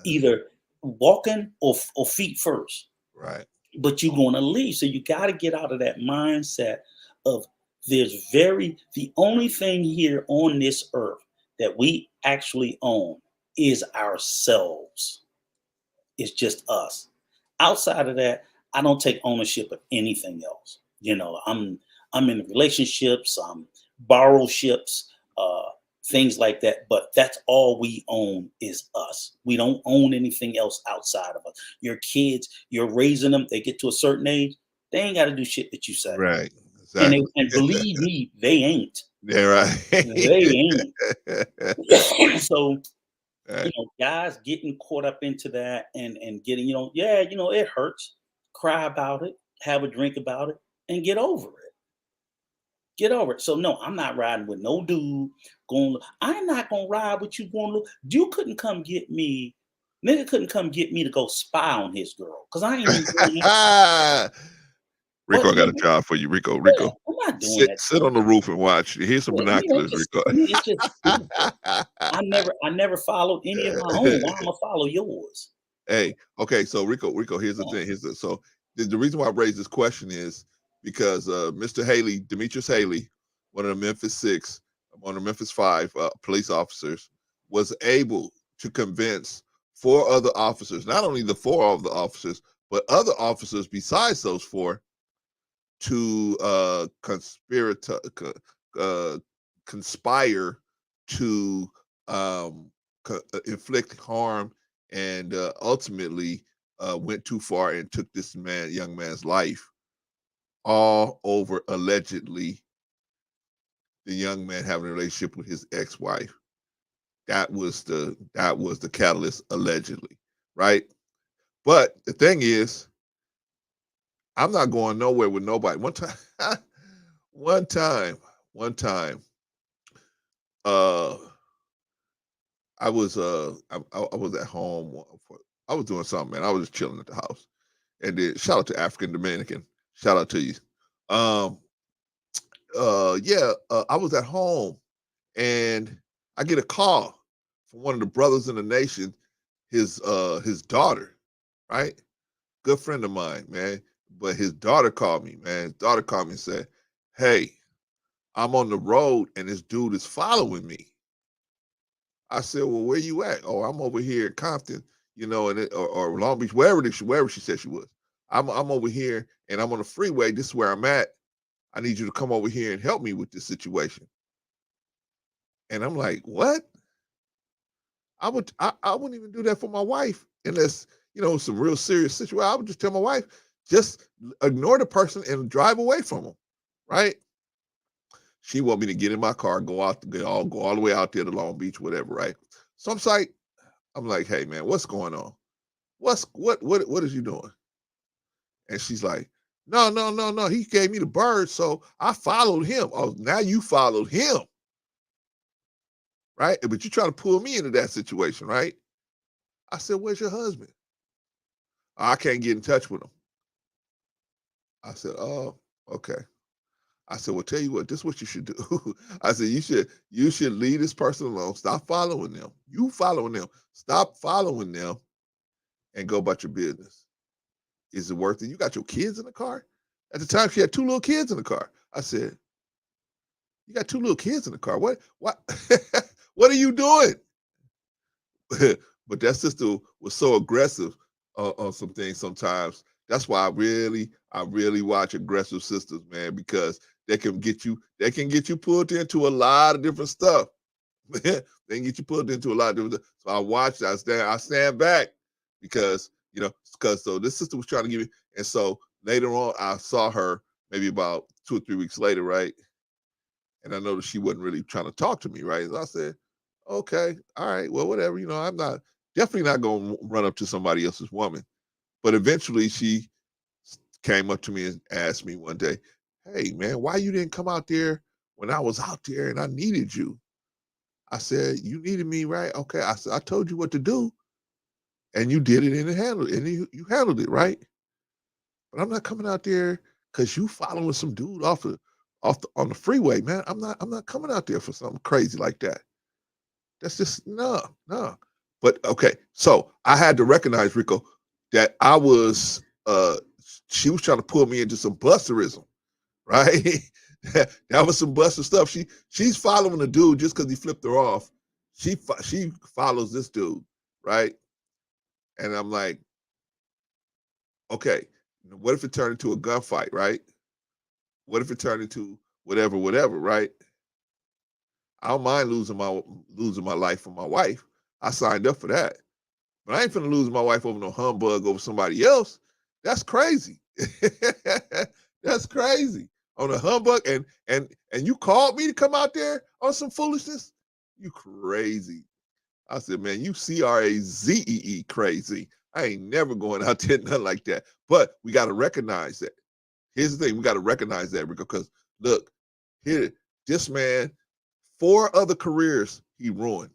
either walking or feet first. Right. But you're gonna leave. So you got to get out of that mindset of the only thing here on this earth that we actually own is ourselves. It's just us. Outside of that, I don't take ownership of anything else. You know, I'm in relationships, borrow ships, things like that. But that's all we own is us. We don't own anything else outside of us. Your kids, you're raising them. They get to a certain age, they ain't got to do shit that you say. Right. Exactly. And believe me, they ain't. Yeah. Right. They ain't. So. Right. You know, guys getting caught up into that and getting, it hurts. Cry about it, have a drink about it, and get over it. Get over it. So no, I'm not riding with no dude I'm not gonna ride with you going. You couldn't come get me. Nigga couldn't come get me to go spy on his girl. Cause I ain't even doing that. Rico, I got a job for you. Rico. I'm not doing that. Sit on the roof and watch. Here's some binoculars, Rico. It's just stupid. I never followed any of my own. Why I'm gonna follow yours? Hey, okay, so Rico, here's the thing. So the reason why I raised this question is because Mr. Haley, Demetius Haley, one of the Memphis 6, one of the Memphis 5 police officers, was able to convince 4 other officers, not only the 4 of the officers, but other officers besides those 4, to conspire to inflict harm, and ultimately went too far and took this young man's life, all over allegedly the young man having a relationship with his ex-wife. That was the catalyst, allegedly, right? But the thing is, I'm not going nowhere with nobody. One time, I was at home. I was doing something, man. I was just chilling at the house, and then shout out to African Dominican. Shout out to you. I was at home, and I get a call from one of the brothers in the nation, his daughter, right? Good friend of mine, man. But his daughter called me, man. His daughter called me and said, "Hey, I'm on the road and this dude is following me." I said, "Well, where you at?" "Oh, I'm over here in Compton, or Long Beach, wherever she said she was. I'm over here and I'm on the freeway. This is where I'm at. I need you to come over here and help me with this situation." And I'm like, "What?" I wouldn't even do that for my wife unless, some real serious situation. I would just tell my wife, just ignore the person and drive away from them, right? She want me to get in my car, go all the way out there to Long Beach, whatever, right? So I'm like, "Hey man, what's going on? What is you doing?" And she's like, No. He gave me the bird, so I followed him. Oh, now you followed him, right? But you try to pull me into that situation, right? I said, "Where's your husband?" "I can't get in touch with him." I said, "Oh, okay." I said, "Well, tell you what, this is what you should do." I said, you should leave this person alone. Stop following them. You following them. Stop following them and go about your business. Is it worth it? You got your kids in the car? At the time, she had 2 little kids in the car. I said, "You got 2 little kids in the car. What what are you doing?" But that sister was so aggressive on some things sometimes. That's why I really watch aggressive sisters, man, because they can get you pulled into a lot of different stuff. They can get you pulled into a lot of different stuff. So I watch, I stand back because so this sister was trying to give me, and so later on I saw her maybe about 2 or 3 weeks later, right? And I noticed she wasn't really trying to talk to me, right? So I said, "Okay, all right, well, whatever. I'm definitely not going to run up to somebody else's woman." But eventually she came up to me and asked me one day, "Hey man, why you didn't come out there when I was out there and I needed you?" I said, "You needed me, right? Okay." I said, "I told you what to do, and you did it and you handled it, right? But I'm not coming out there because you following some dude on the freeway, man. I'm not coming out there for something crazy like that. That's just no, no." But okay, so I had to recognize, Rico, that I was she was trying to pull me into some busterism, right? That was some buster stuff. She's following the dude just because he flipped her off. She follows this dude, right? And I'm like, okay, what if it turned into a gunfight, right? What if it turned into whatever, right? I don't mind losing my life for my wife. I signed up for that. But I ain't finna lose my wife over no humbug over somebody else. That's crazy. That's crazy. On a humbug and you called me to come out there on some foolishness? You crazy. I said, man, you CRAZEE crazy. I ain't never going out there nothing like that. But we got to recognize that. Here's the thing, we got to recognize that, Rico, because look, here, this man, 4 other careers he ruined.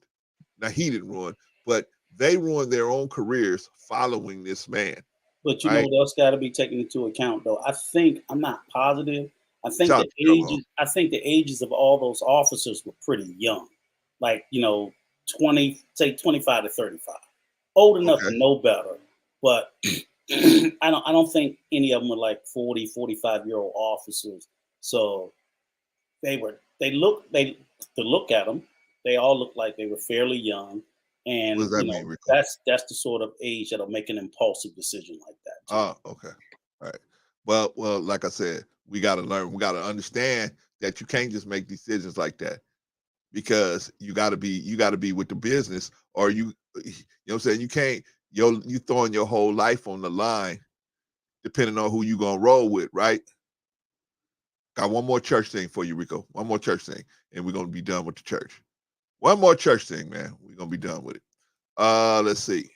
Now he didn't ruin, but they ruined their own careers following this man. But you know Right? what else got to be taken into account, though? I'm not positive. I think Shout the ages of all those officers were pretty young, like 20, say 25 to 35, old enough Okay. to know better. But I don't think any of them were like 40, 45-year-old officers. So to look at them, they all look like they were fairly young. And What does that mean, Rico? that's the sort of age that'll make an impulsive decision like that. Oh, okay. All right. Well, like I said, we got to learn. We got to understand that you can't just make decisions like that, because you got to be with the business, or you know what I'm saying. You can't you throwing your whole life on the line, depending on who you gonna roll with, right? Got one more church thing for you, Rico. One more church thing, and we're gonna be done with the church. One more church thing, man. We're gonna be done with it. Let's see.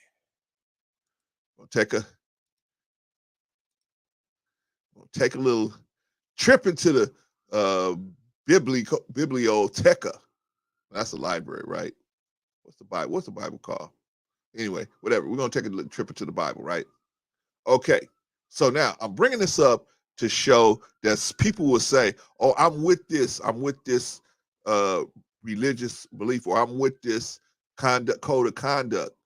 We'll take a little trip into the biblioteca. That's a library, right? What's the Bible called? Anyway, whatever. We're gonna take a little trip into the Bible, right? Okay. So now I'm bringing this up to show that people will say, "Oh, I'm with this religious belief, or I'm with this code of conduct."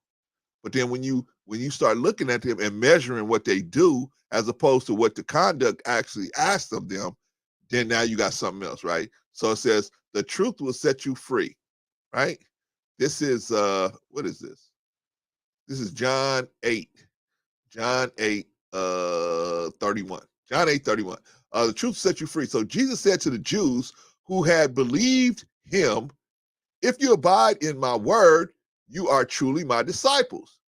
But then when you start looking at them and measuring what they do as opposed to what the conduct actually asks of them, then now you got something else, right? So it says the truth will set you free, right? This is what is this? This is John 8. John 8, 31. John 8, 31. The truth will set you free. So Jesus said to the Jews who had believed him, "If you abide in my word, you are truly my disciples,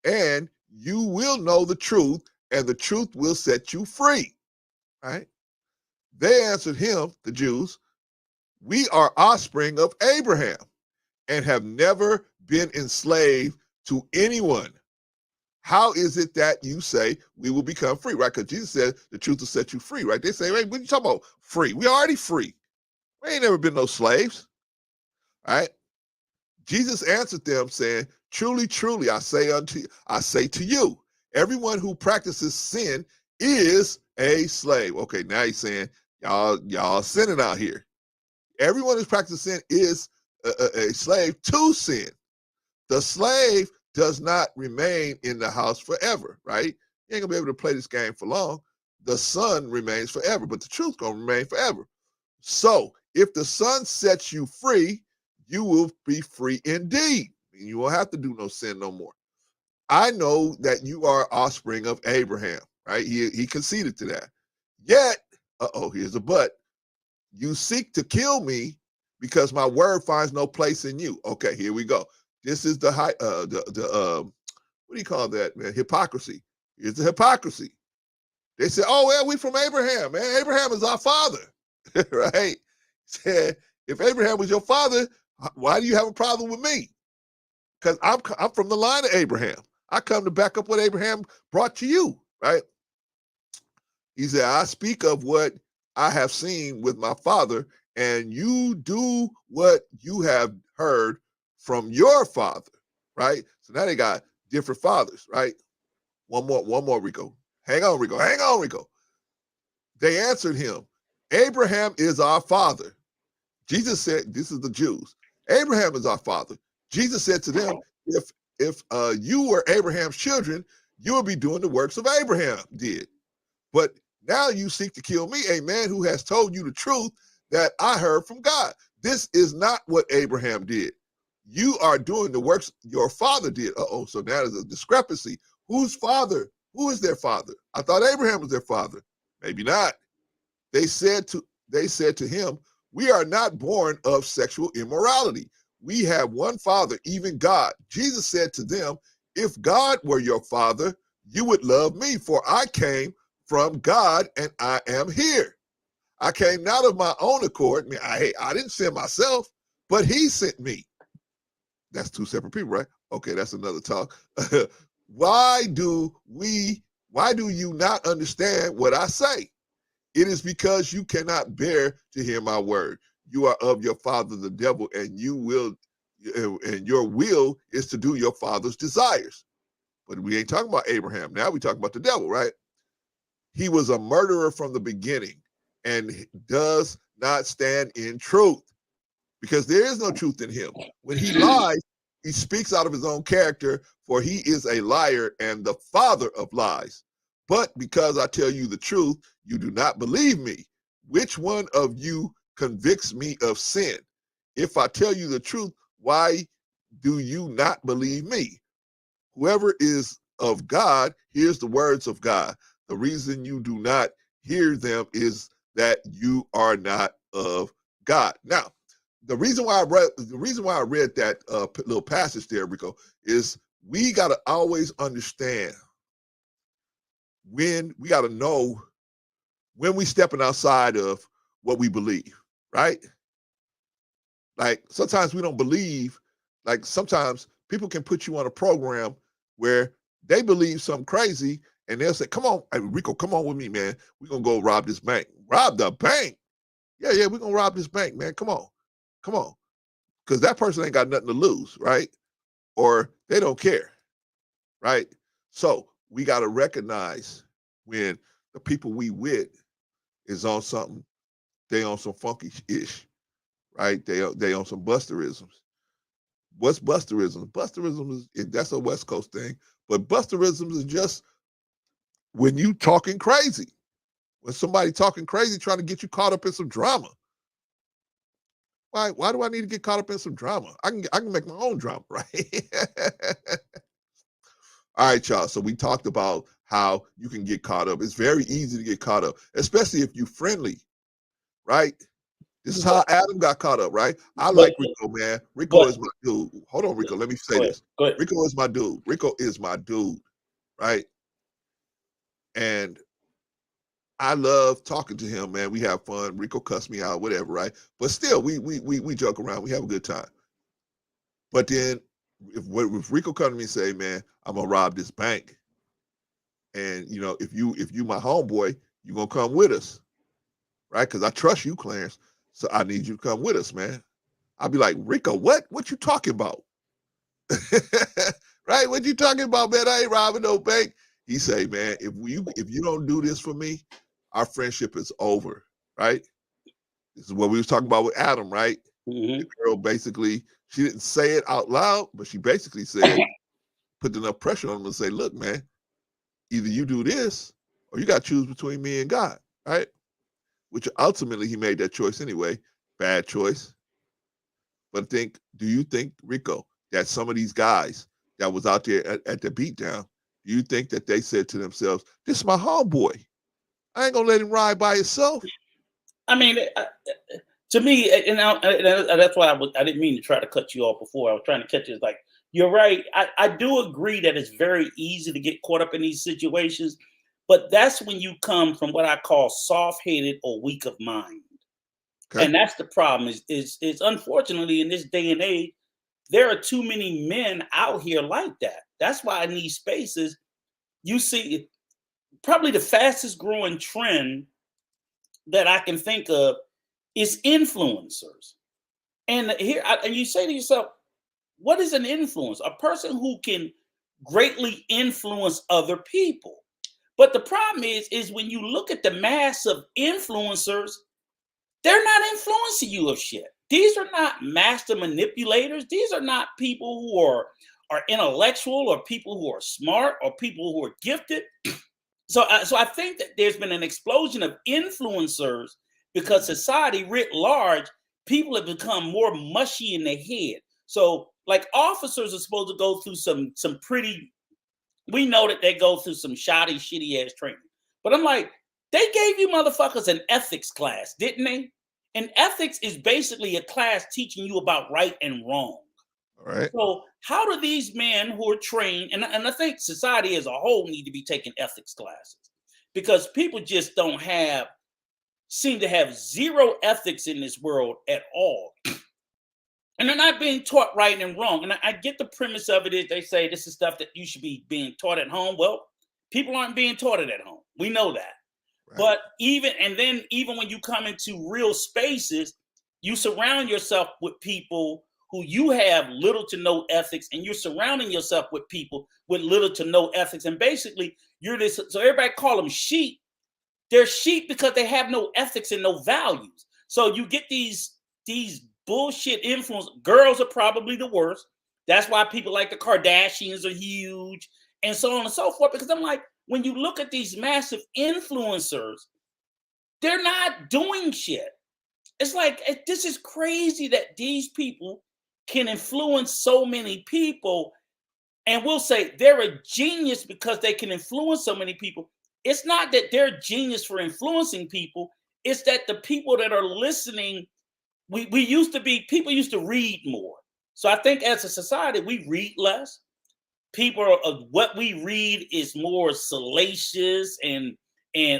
and you will know the truth, and the truth will set you free." Right? They answered him, the Jews, "We are offspring of Abraham and have never been enslaved to anyone. How is it that you say we will become free?" Right? Because Jesus said the truth will set you free, right? They say, "Hey, what are you talking about? Free? We already free. We ain't never been no slaves." Right? Jesus answered them, saying, "Truly, truly, I say to you, everyone who practices sin is a slave." Okay, now he's saying, y'all sinning out here. Everyone who's practicing sin is a slave to sin. The slave does not remain in the house forever, right? You ain't gonna be able to play this game for long. The son remains forever, but the truth gonna remain forever. So if the son sets you free, you will be free indeed. You won't have to do no sin no more. I know that you are offspring of Abraham, right? He conceded to that. Yet, here's a but. You seek to kill me because my word finds no place in you. Okay, here we go. This is the what do you call that, man? Hypocrisy. Here's the hypocrisy. They said, "Oh, well, we from Abraham, man. Abraham is our father." Right? Said, if Abraham was your father, why do you have a problem with me? Because I'm from the line of Abraham. I come to back up what Abraham brought to you, right? He said, I speak of what I have seen with my father, and you do what you have heard from your father, right? So now they got different fathers, right? One more, Rico. Hang on, Rico. They answered him, Abraham is our father. Jesus said, this is the Jews. Abraham is our father. Jesus said to them, if you were Abraham's children, you would be doing the works of Abraham did. But now you seek to kill me, a man who has told you the truth that I heard from God. This is not what Abraham did. You are doing the works your father did. So now there's a discrepancy. Whose father? Who is their father? I thought Abraham was their father. Maybe not. They said to him, we are not born of sexual immorality. We have one father, even God. Jesus said to them, if God were your father, you would love me, for I came from God and I am here. I came not of my own accord. I didn't send myself, but he sent me. That's two separate people, right? Okay, that's another talk. Why do you not understand what I say? It is because you cannot bear to hear my word. You are of your father, the devil, and your will is to do your father's desires. But we ain't talking about Abraham. Now we talking about the devil, right? He was a murderer from the beginning and does not stand in truth because there is no truth in him. When he lies, he speaks out of his own character, for he is a liar and the father of lies. But because I tell you the truth, you do not believe me. Which one of you convicts me of sin? If I tell you the truth, why do you not believe me? Whoever is of God hears the words of God. The reason you do not hear them is that you are not of God. Now, the reason why I read that little passage there, Rico, is we got to always understand when we got to know when we stepping outside of what we believe, right? Like sometimes we don't believe, like sometimes people can put you on a program where they believe something crazy and they'll say, come on, hey, Rico, come on with me, man. We're going to go rob this bank. Rob the bank? Yeah, we're going to rob this bank, man. Come on. Because that person ain't got nothing to lose, right? Or they don't care, right? So we got to recognize when the people we with is on something, they on some funky-ish, right? They on some busterisms. What's busterism? Busterism that's a West Coast thing, but busterism is just when you talking crazy. When somebody talking crazy trying to get you caught up in some drama. Why do I need to get caught up in some drama? I can make my own drama, right? All right, y'all. So we talked about how you can get caught up. It's very easy to get caught up, especially if you're friendly, right? This is how Adam got caught up, right? I like Rico, man. Rico is my dude. Hold on, Rico. Let me say this. Rico is my dude. Rico is my dude, right? And I love talking to him, man. We have fun. Rico cussed me out, whatever, right? But still, we joke around. We have a good time. But then if Rico come to me and say, man, I'm gonna rob this bank, and if you my homeboy, you gonna come with us, right? Because I trust you, Clarence. So I need you to come with us, man. I'll be like, Rico, what you talking about? Right? What you talking about, man? I ain't robbing no bank. He say, man, if you don't do this for me, our friendship is over, right? This is what we was talking about with Adam, right? Mm-hmm. The girl basically, she didn't say it out loud, but she basically said, put enough pressure on him and say, look, man, either you do this or you got to choose between me and God, right? Which ultimately he made that choice anyway. Bad choice. But do you think, Rico, that some of these guys that was out there at the beatdown, do you think that they said to themselves, this is my homeboy. I ain't going to let him ride by himself? I mean, to me, and that's why I didn't mean to try to cut you off before. I was trying to catch you. It's like, you're right. I do agree that it's very easy to get caught up in these situations, but that's when you come from what I call soft-headed or weak of mind. Okay. And that's the problem is unfortunately in this day and age, there are too many men out here like that. That's why in these spaces, you see probably the fastest growing trend that I can think of is influencers. And and you say to yourself, what is an influence? A person who can greatly influence other people. But the problem is when you look at the mass of influencers, they're not influencing you of shit. These are not master manipulators. These are not people who are intellectual, or people who are smart, or people who are gifted. So I think that there's been an explosion of influencers because society writ large, people have become more mushy in their head. So like officers are supposed to go through some pretty, we know that they go through some shoddy, shitty ass training. But I'm like, they gave you motherfuckers an ethics class, didn't they? And ethics is basically a class teaching you about right and wrong. All right. So how do these men who are trained, and I think society as a whole need to be taking ethics classes, because people just seem to have zero ethics in this world at all. And they're not being taught right and wrong. And I get the premise of it is they say this is stuff that you should be being taught at home. Well, people aren't being taught it at home. We know that. Right. But even when you come into real spaces, you surround yourself with people who you have little to no ethics, and you're surrounding yourself with people with little to no ethics. And basically you're this, so everybody call them sheep. They're sheep because they have no ethics and no values. So you get these bullshit influence. Girls are probably the worst. That's why people like the Kardashians are huge, and so on and so forth. Because I'm like, when you look at these massive influencers, they're not doing shit. It's like, this is crazy that these people can influence so many people, and we'll say they're a genius because they can influence so many people. It's not that they're genius for influencing people. It's that the people that are listening, people used to read more. So I think as a society, we read less. What we read is more salacious and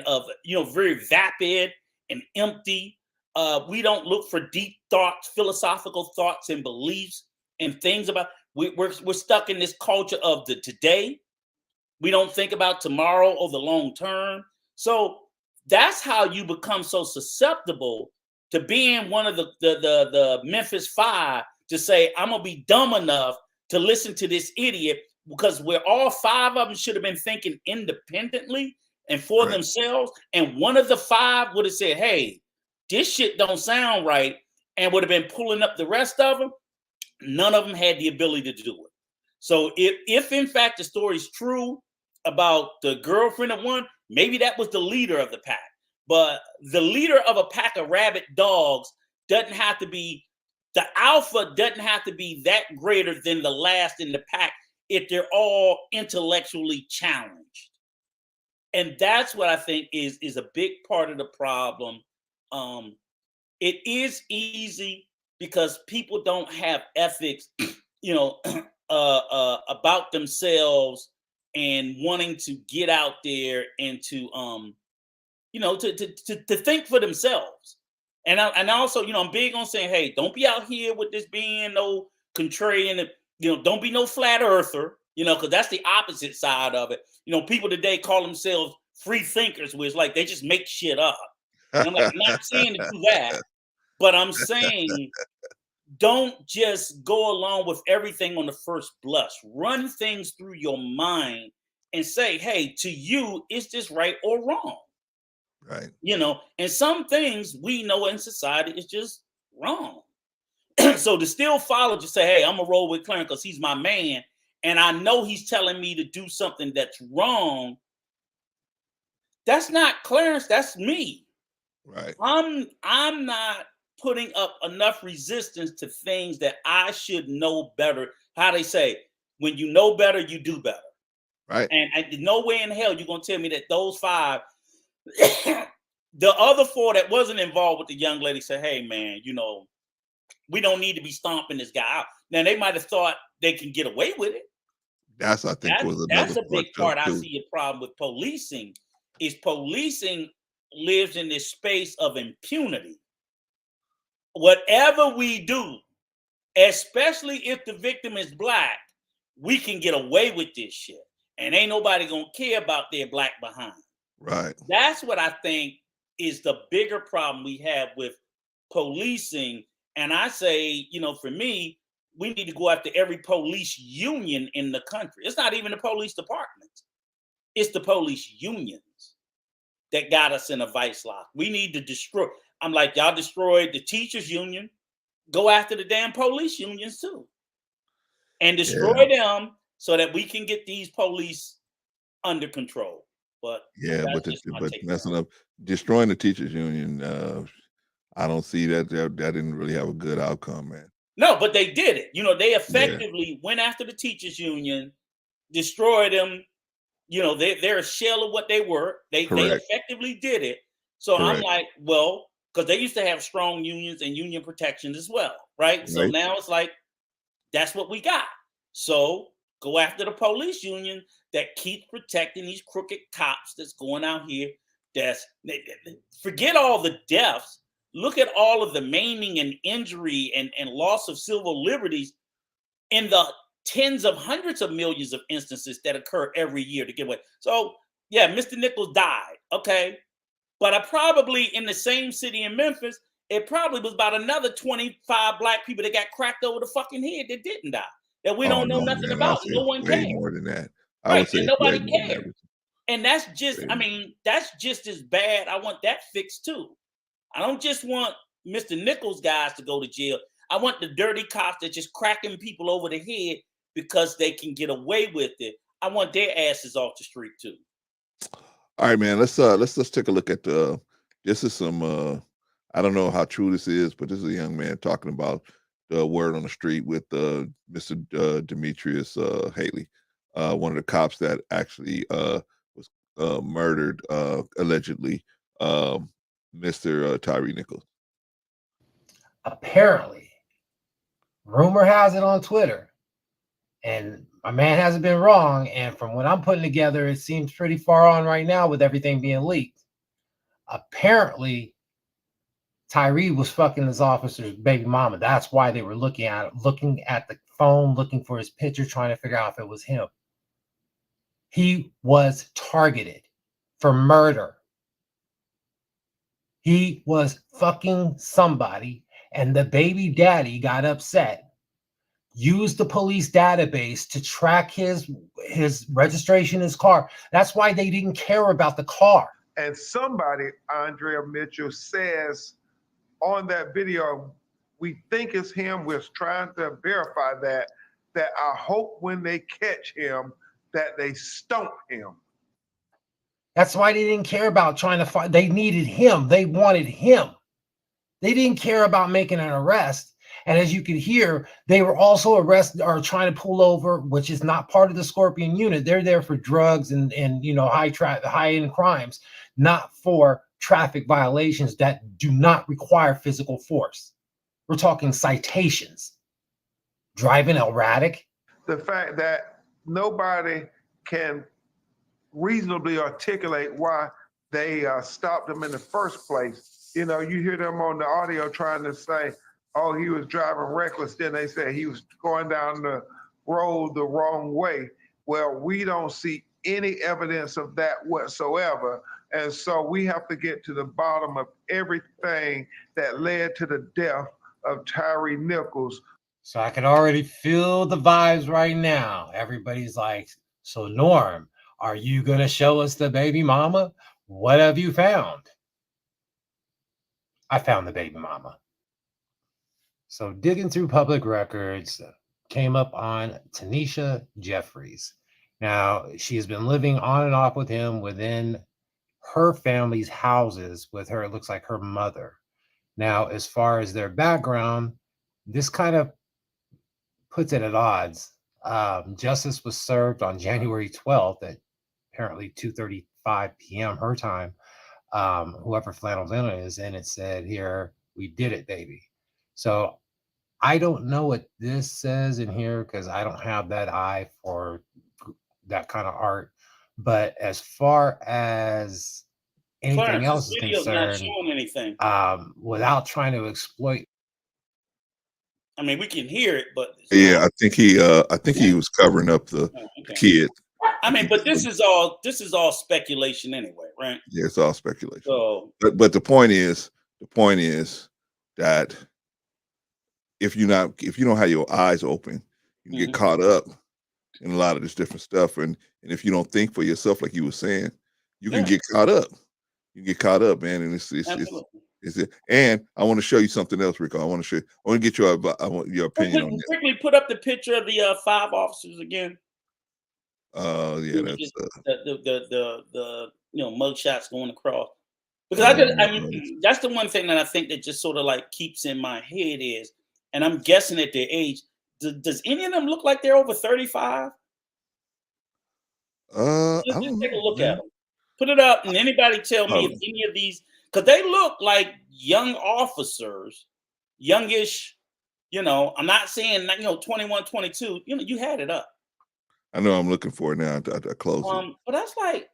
of very vapid and empty. We don't look for deep thoughts, philosophical thoughts and beliefs and things about. We're stuck in this culture of the today. We don't think about tomorrow or the long term. So that's how you become so susceptible to being one of the Memphis 5 to say, I'm gonna be dumb enough to listen to this idiot, because we're all 5 of them should have been thinking independently and for themselves. And one of the 5 would have said, hey, this shit don't sound right, and would have been pulling up the rest of them. None of them had the ability to do it. So if in fact the story is true about the girlfriend of one, maybe that was the leader of the pack. But the leader of a pack of rabid dogs doesn't have to be, the alpha doesn't have to be that greater than the last in the pack if they're all intellectually challenged. And that's what I think is a big part of the problem. It is easy because people don't have ethics, about themselves and wanting to get out there and to think for themselves. And also, I'm big on saying, hey, don't be out here with this being no contrarian, don't be no flat earther, because that's the opposite side of it. People today call themselves free thinkers, where it's like they just make shit up. And I'm like, I'm not saying to do that, but I'm saying don't just go along with everything on the first blush. Run things through your mind and say, hey, to you, is this right or wrong? Right. And some things we know in society is just wrong. So to still follow, just say, hey, I'm gonna roll with Clarence because he's my man, and I know he's telling me to do something that's wrong. That's not Clarence, that's me. Right. I'm not putting up enough resistance to things that I should know better. How they say, when you know better, you do better. Right. And no way in hell you're gonna tell me that those 5, the other 4 that wasn't involved with the young lady said, hey man, we don't need to be stomping this guy out. Now they might have thought they can get away with it. That's a big part I see a problem with policing. Is policing lives in this space of impunity. Whatever we do, especially if the victim is Black, we can get away with this shit. and ain't nobody gonna care about their black behind. Right. That's what I think is the bigger problem we have with policing. And I say, for me, we need to go after every police union in the country. It's not even the police departments. It's the police unions that got us in a vice lock. We need to destroy. I'm like, y'all destroyed the teachers union. Go after the damn police unions too. And destroy them so that we can get these police under control. But but messing up, destroying the teachers union, I don't see that didn't really have a good outcome, man. No, but they did it. They effectively went after the teachers union, destroyed them. They're a shell of what they were. They effectively did it. So I'm like, well, because they used to have strong unions and union protections as well, right? So now it's like, that's what we got. So go after the police union that keeps protecting these crooked cops that's going out here. Forget all the deaths. Look at all of the maiming and injury and loss of civil liberties in the tens of hundreds of millions of instances that occur every year to get away. So, yeah, Mr. Nichols died, okay? But I probably, in the same city in Memphis, it probably was about another 25 black people that got cracked over the fucking head that didn't die, that we don't know nothing about. No one cares. Way more than that. I would say nobody cares. And that's just, that's just as bad. I want that fixed too. I don't just want Mr. Nichols guys to go to jail. I want the dirty cops that just cracking people over the head because they can get away with it. I want their asses off the street too. All right, man. Let's take a look at this is some I don't know how true this is, but this is a young man talking about the word on the street with Mr. Demetius Haley, one of the cops that actually was murdered allegedly, Mr. Tyre Nichols. Apparently, rumor has it on Twitter, and my man hasn't been wrong, and from what I'm putting together, it seems pretty far on right now with everything being leaked. Apparently, Tyre was fucking his officer's baby mama. That's why they were looking at the phone, looking for his picture, trying to figure out if it was him. He was targeted for murder. He was fucking somebody, and the baby daddy got upset, used the police database to track his registration, his car. That's why they didn't care about the car. And somebody, Andrea Mitchell, says on that video, we think it's him. We're trying to verify that I hope when they catch him that they stump him. That's why they didn't care about trying to find. They needed him. They wanted him. They didn't care about making an arrest. And as you can hear, they were also arrested or trying to pull over, which is not part of the Scorpion unit. They're there for drugs and high-end crimes, not for traffic violations that do not require physical force. We're talking citations. Driving erratic. The fact that nobody can reasonably articulate why they stopped him in the first place. You hear them on the audio trying to say, oh, he was driving reckless. Then they say he was going down the road the wrong way. Well, we don't see any evidence of that whatsoever. And so we have to get to the bottom of everything that led to the death of Tyre Nichols. So I can already feel the vibes right now. Everybody's like, so Norm, are you going to show us the baby mama? What have you found? I found the baby mama. So digging through public records, came up on Tanisha Jeffries. Now, she has been living on and off with him within her family's houses with her, it looks like her mother. Now, as far as their background, this kind of puts it at odds. Justice was served on January 12th at apparently 2:35 p.m. her time, whoever Flannelvina is, and it said here, we did it, baby. So I don't know what this says in here because I don't have that eye for that kind of art. But as far as anything else is concerned, not showing anything. Without trying to exploit. We can hear it, but yeah, I think he was covering up the kid. I mean, but this is all speculation anyway, right? Yeah, it's all speculation. So, But the point is that if you don't have your eyes open, you get caught up in a lot of this different stuff, and if you don't think for yourself, like you were saying, you can get caught up. You get caught up, man, and it's and I want to show you something else, Rico. I want to get your opinion on this. Quickly put up the picture of the 5 officers again. Yeah, that's the mug shots going across. Because that's the one thing that I think that just sort of like keeps in my head is, and I'm guessing at their age, does any of them look like they're over 35? I Just don't take a know, look man. at them. Put it up, and anybody tell me if any of these, because they look like young officers, youngish. I'm not saying 21, 22. You had it up. I know I'm looking for it now. I close it. But that's like,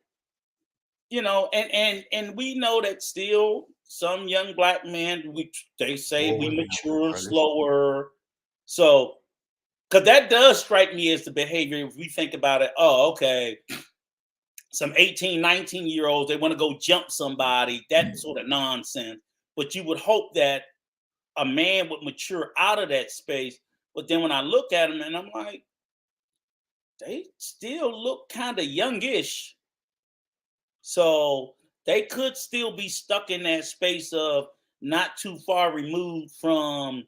and we know that still some young black men, they say we mature slower. So, because that does strike me as the behavior, if we think about it, okay, some 18, 19-year-olds, they want to go jump somebody, that sort of nonsense. But you would hope that a man would mature out of that space. But then when I look at them, and I'm like, they still look kind of youngish. So they could still be stuck in that space of not too far removed from,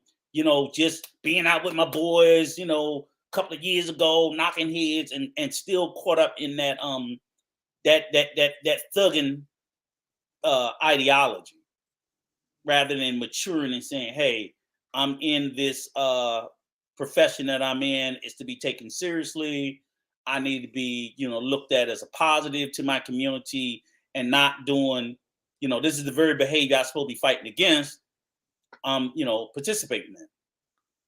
just being out with my boys, a couple of years ago, knocking heads and still caught up in that that thugging ideology, rather than maturing and saying, hey, I'm in this profession that I'm in is to be taken seriously. I need to be, looked at as a positive to my community and not doing, this is the very behavior I'm supposed to be fighting against. Participating in.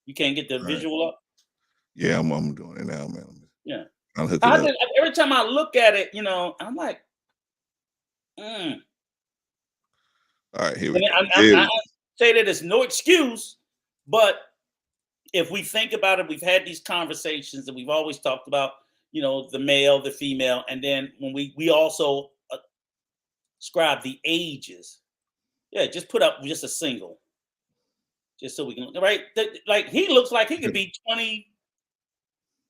You can't get the visual up. Yeah, I'm doing it now, man. Yeah. I'll hook it up. Every time I look at it, I'm like, All right, here we go. I say that it's no excuse, but if we think about it, we've had these conversations and we've always talked about, the male, the female, and then when we also ascribe the ages. Yeah, just put up just a single, just so we can, right? Like he looks like he could be 20,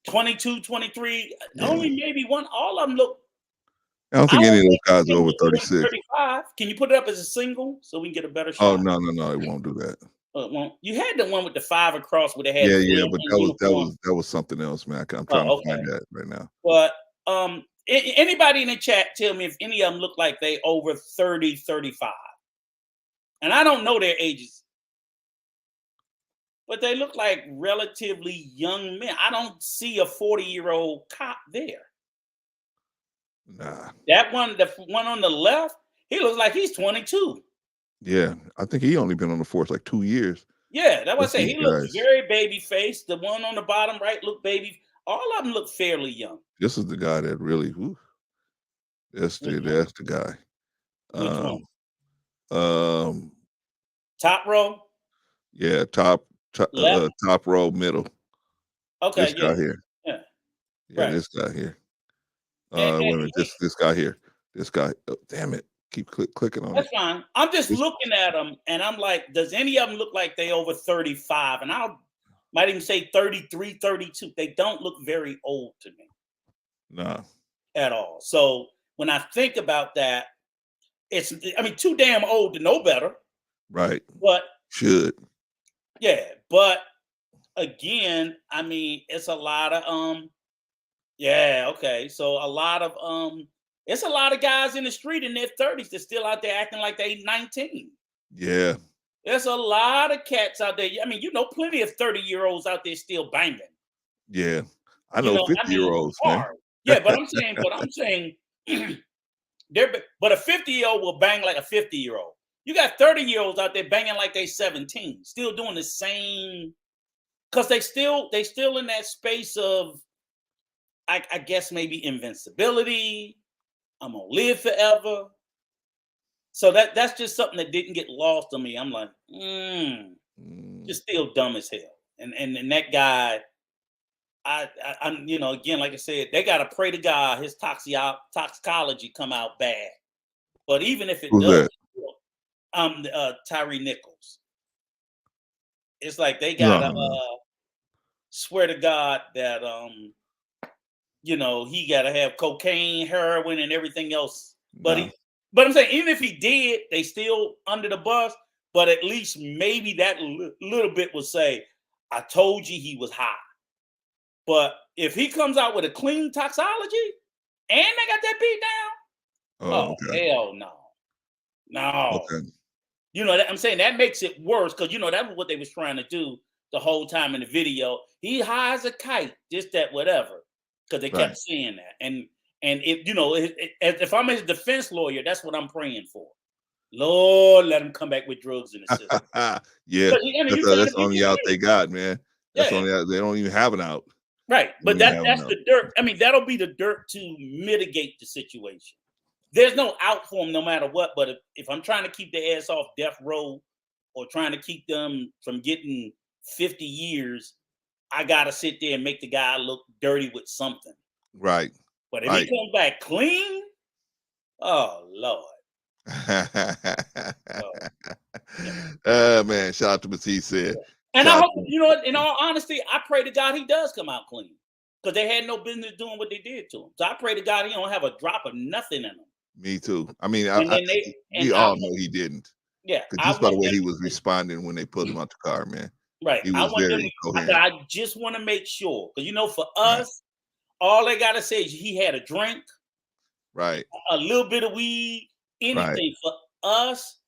22, 23. Yeah. Only maybe one. All of them look. I don't think any of those guys are over 36. 35. Can you put it up as a single so we can get a better shot? Oh no, it won't do that. Well, you had the one with the 5 across where they had. Yeah, but that was something else, man. I'm trying to find that right now. But anybody in the chat, tell me if any of them look like they over 30, 35. And I don't know their ages, but they look like relatively young men. I don't see a 40-year-old cop there. Nah. That one, the one on the left, he looks like he's 22. Yeah, I think he only been on the force like 2 years. Yeah, that's what I say. He looks very baby faced. The one on the bottom right look baby. All of them look fairly young. This is the guy that really. That's the guy. Which one? Top row. Yeah, top row, middle. Okay, this guy here. Yeah, right. This guy here. Wait a minute, this guy here. This guy. Oh, damn it. Keep clicking on That's fine. I'm just looking at them and I'm like, does any of them look like they over 35? And I might even say 33, 32. They don't look very old to me. Nah. At all. So when I think about that, too damn old to know better. Right. But should. Yeah. But again, it's a lot of okay. So a lot of it's a lot of guys in the street in their 30s that's still out there acting like they 19. Yeah. There's a lot of cats out there. Plenty of 30-year-olds out there still banging. Yeah. I know 50-year-olds, man. Yeah, but I'm saying but a 50-year-old will bang like a 50-year-old. You got 30-year-olds out there banging like they 17, still doing the same, because they still in that space of I guess maybe invincibility. I'm gonna live forever. So that's just something that didn't get lost on me. I'm like, just still dumb as hell. And that guy, I'm, again, like I said, they got to pray to God his toxicology come out bad. But even if it Who's does, that? Tyre Nichols. It's like they No, gotta no. swear to God that he gotta have cocaine, heroin, and everything else. But No. but I'm saying even if he did, they still under the bus. But at least maybe that little bit would say, "I told you he was high." But if he comes out with a clean toxology and they got that beat down, Oh, oh okay. hell no. Okay. I'm saying that makes it worse because that's what they was trying to do the whole time in the video. He high as a kite, this, that, whatever, because they kept Right. saying that. And if I'm his defense lawyer, that's what I'm praying for. Lord, let him come back with drugs in the system. Yeah. But, you found That's a the only people out to they do. got, man. That's the Yeah, only out. They don't even have an out. right. They But don't even have an that's out. the dirt. I mean, that'll be the dirt to mitigate the situation. There's no out for them no matter what. But if I'm trying to keep their ass off death row or trying to keep them from getting 50 years, I gotta sit there and make the guy look dirty with something. Right. But if he Right. comes back clean, oh Lord. Man, shout out to what he said. And I Shout out hope, to in all honesty, I pray to God he does come out clean. Because they had no business doing what they did to him. So I pray to God he don't have a drop of nothing in him. me too. I mean, And then we all know he didn't. yeah, Because I just by the want way them he to was responding when they pulled him out the car, man. right. He I was want them very to, but coherent. I just want to make sure. Because for Right. us, all they gotta say is he had a drink, Right. a little bit of weed, anything. Right. For us,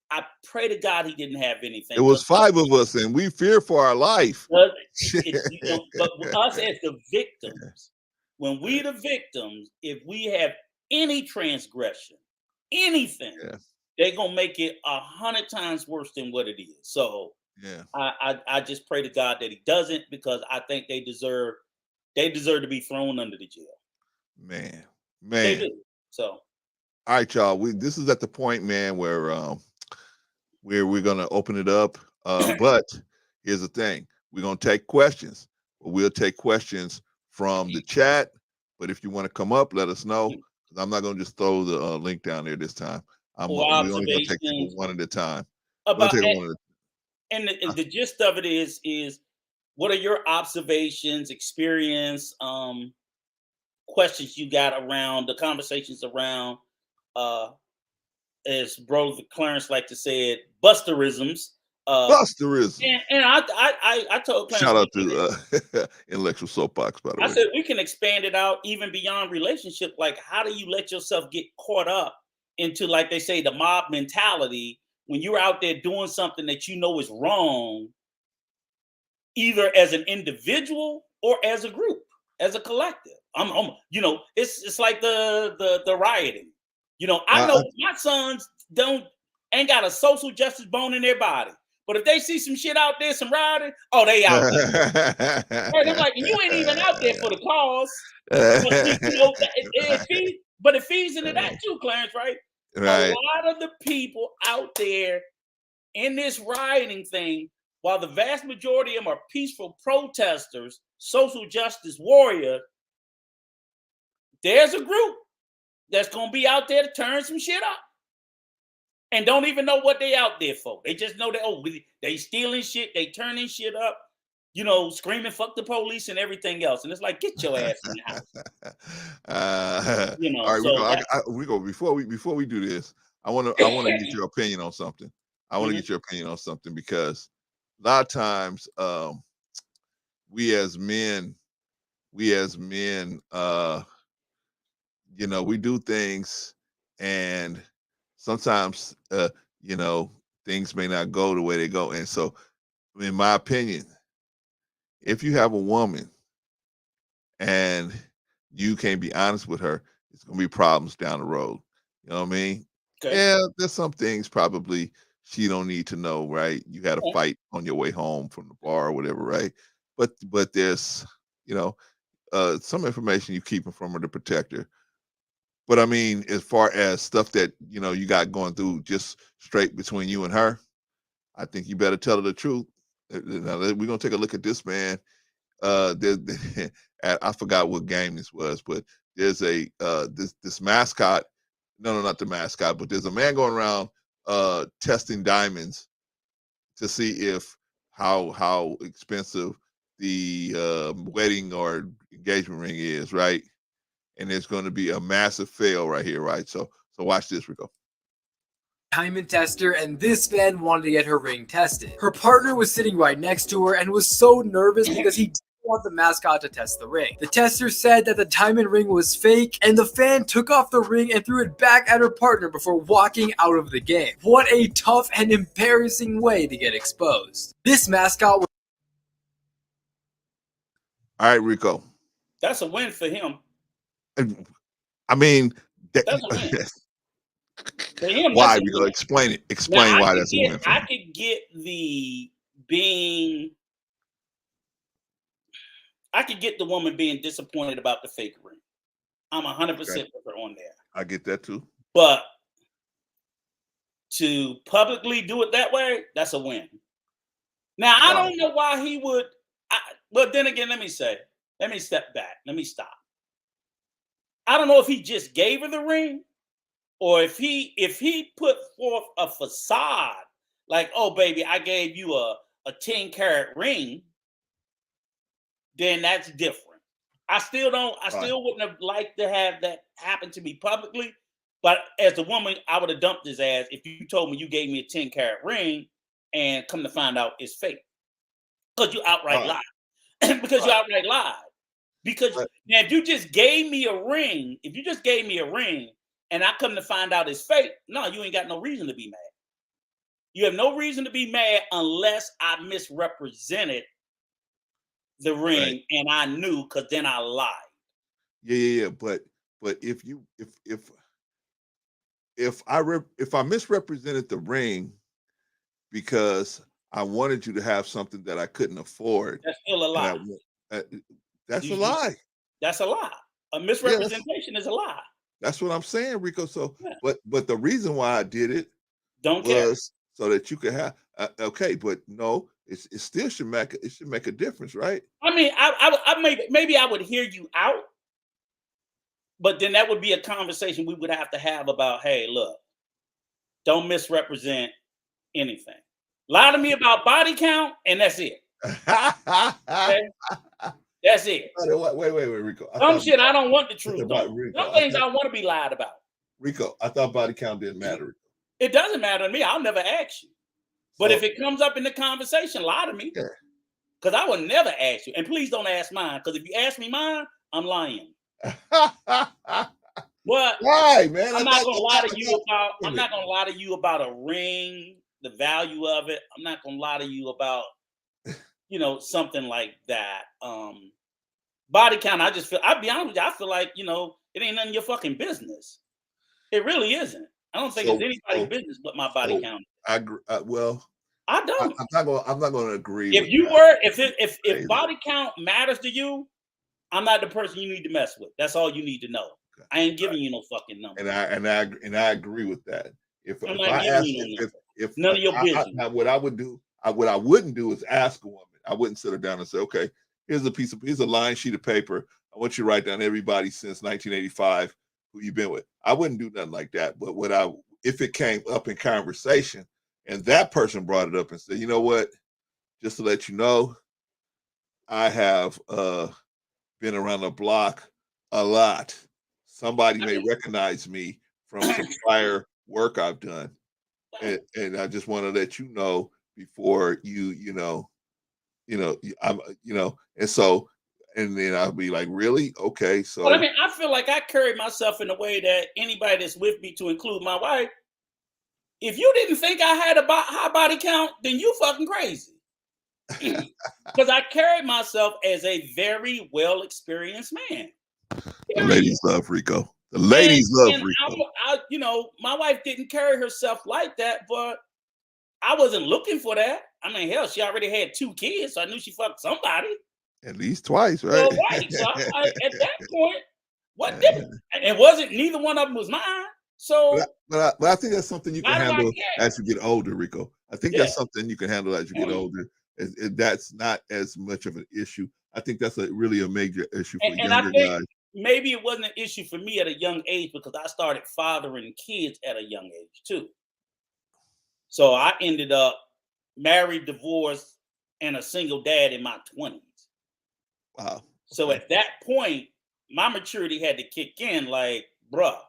I pray to God he didn't have anything. It was 5 of us, and we fear for our life. But us as the victims, when we the victims, if we have any transgression, anything, Yeah. they're gonna make it 100 times worse than what it is. So Yeah. I just pray to God that he doesn't, because I think they deserve to be thrown under the jail. Man. They Man. do. So All right, y'all. This is at the point, man, where we're gonna open it up. But here's the thing: we're gonna take questions. We'll take questions from the chat. But if you want to come up, let us know. 'Cause I'm not gonna just throw the link down there this time. or We're only gonna take people observations one at a time. We're about gonna take one at a and the gist of it is what are your observations, experience, questions you got around the conversations around as Bro Clarence like to say it, busterisms. busterism. And I told Clarence Shout out to Intellectual Soapbox, by the I way. said we can expand it out even beyond relationship. Like, how do you let yourself get caught up into, like they say, the mob mentality when you're out there doing something that you know is wrong, either as an individual or as a group, as a collective. It's like the rioting. I know my sons ain't got a social justice bone in their body. But if they see some shit out there, some rioting, oh, they out there. Right? I'm like, you ain't even out there for the cause. But, it feeds into that too, Clarence, right? Right. A lot of the people out there in this rioting thing, while the vast majority of them are peaceful protesters, social justice warriors, there's a group that's going to be out there to turn some shit up and don't even know what they out there for. They just know that, they stealing shit, they turning shit up, screaming fuck the police and everything else. And it's like, get your ass in the house. All right, so we go before we do this. I want to get your opinion on something. I want to get your opinion on something, because a lot of times we as men we do things, and sometimes things may not go the way they go. And so, in my opinion, if you have a woman and you can't be honest with her, it's gonna be problems down the road. You know what I mean? Okay. Yeah, there's some things probably she don't need to know, right? You had a fight on your way home from the bar or whatever, right? But there's some information you keeping from her to protect her. But I mean, as far as stuff that you got going through just straight between you and her, I think you better tell her the truth. Now, we're gonna take a look at this man. I forgot what game this was, but there's a this mascot. No, not the mascot, but there's a man going around testing diamonds to see if how expensive the wedding or engagement ring is, right? And there's going to be a massive fail right here, right? So watch this, Rico. Diamond tester, and this fan wanted to get her ring tested. Her partner was sitting right next to her and was so nervous because he didn't want the mascot to test the ring. The tester said that the diamond ring was fake, and the fan took off the ring and threw it back at her partner before walking out of the game. What a tough and embarrassing way to get exposed. This mascot was... All right, Rico. That's a win for him. I mean, That's a win. For him, why, Rico? Explain it. Explain why that's a win for him. I could get the being... I could get the woman being disappointed about the fake ring. I'm 100% with her on there. I get that too. But to publicly do it that way, that's a win. Now, I don't know why he would. But then again, let me step back. Let me stop. I don't know if he just gave her the ring, or if he put forth a facade like, oh, baby, I gave you a 10-carat ring, then that's different. I still wouldn't have liked to have that happen to me publicly. But as a woman, I would have dumped his ass if you told me you gave me a 10-carat ring and come to find out it's fake. Because you outright lied. Because you outright lied. Because now if you just gave me a ring, and I come to find out it's fake, no, you ain't got no reason to be mad. You have no reason to be mad unless I misrepresented the ring and I knew, because then I lied. Yeah. But if I misrepresented the ring because I wanted you to have something that I couldn't afford, that's still a lie. That's a lie. That's a lie. A misrepresentation is a lie. That's what I'm saying, Rico. So, but the reason why I did it was so that you could have but no, it still should make a difference, right? I mean, I maybe I would hear you out, but then that would be a conversation we would have to have about, hey, look, don't misrepresent anything. Lie to me about body count, and that's it. Okay? That's it. Wait, Rico. Some shit I don't want the truth. Some things I want to be lied about. Rico, I thought body count didn't matter. It doesn't matter to me. I'll never ask you. But if it comes up in the conversation, lie to me. Because I would never ask you. And please don't ask mine. Because if you ask me mine, I'm lying. But why, man? I'm not gonna lie to you about a ring, the value of it. I'm not gonna lie to you about something like that. Body count, I'll be honest with you, I feel like, it ain't none of your fucking business. It really isn't. I don't think it's anybody's business but my body count. I agree. Well, I don't. I'm not going to agree. If body count matters to you, I'm not the person you need to mess with. That's all you need to know. Okay. I ain't giving you no fucking number. And I agree with that. If none of your business. What I wouldn't do is ask a woman. I wouldn't sit her down and say, okay, here's a line sheet of paper. I want you to write down everybody since 1985 who you've been with. I wouldn't do nothing like that. But if it came up in conversation and that person brought it up and said, you know what, just to let you know, I have been around the block a lot. Somebody may recognize me from some prior work I've done. And I just want to let you know before and then I'll be like, really? Okay. So I feel like I carry myself in a way that anybody that's with me, to include my wife, if you didn't think I had a high body count, then you fucking crazy. Because I carry myself as a very well experienced man. The ladies love Rico. The ladies love Rico. My wife didn't carry herself like that, but I wasn't looking for that. I mean, hell, she already had 2 kids, so I knew she fucked somebody. At least twice, right? Well, right. So at that point, what different? And neither one of them was mine. So, but I think that's something you can handle as you get older, Rico. I think that's something you can handle as you get older. That's not as much of an issue. I think that's really a major issue for And I younger think guys. maybe it wasn't an issue for me at a young age because I started fathering kids at a young age too. So I ended up married, divorced, and a single dad in my 20s. Wow. So Okay. at that point, my maturity had to kick in. Like, bruh,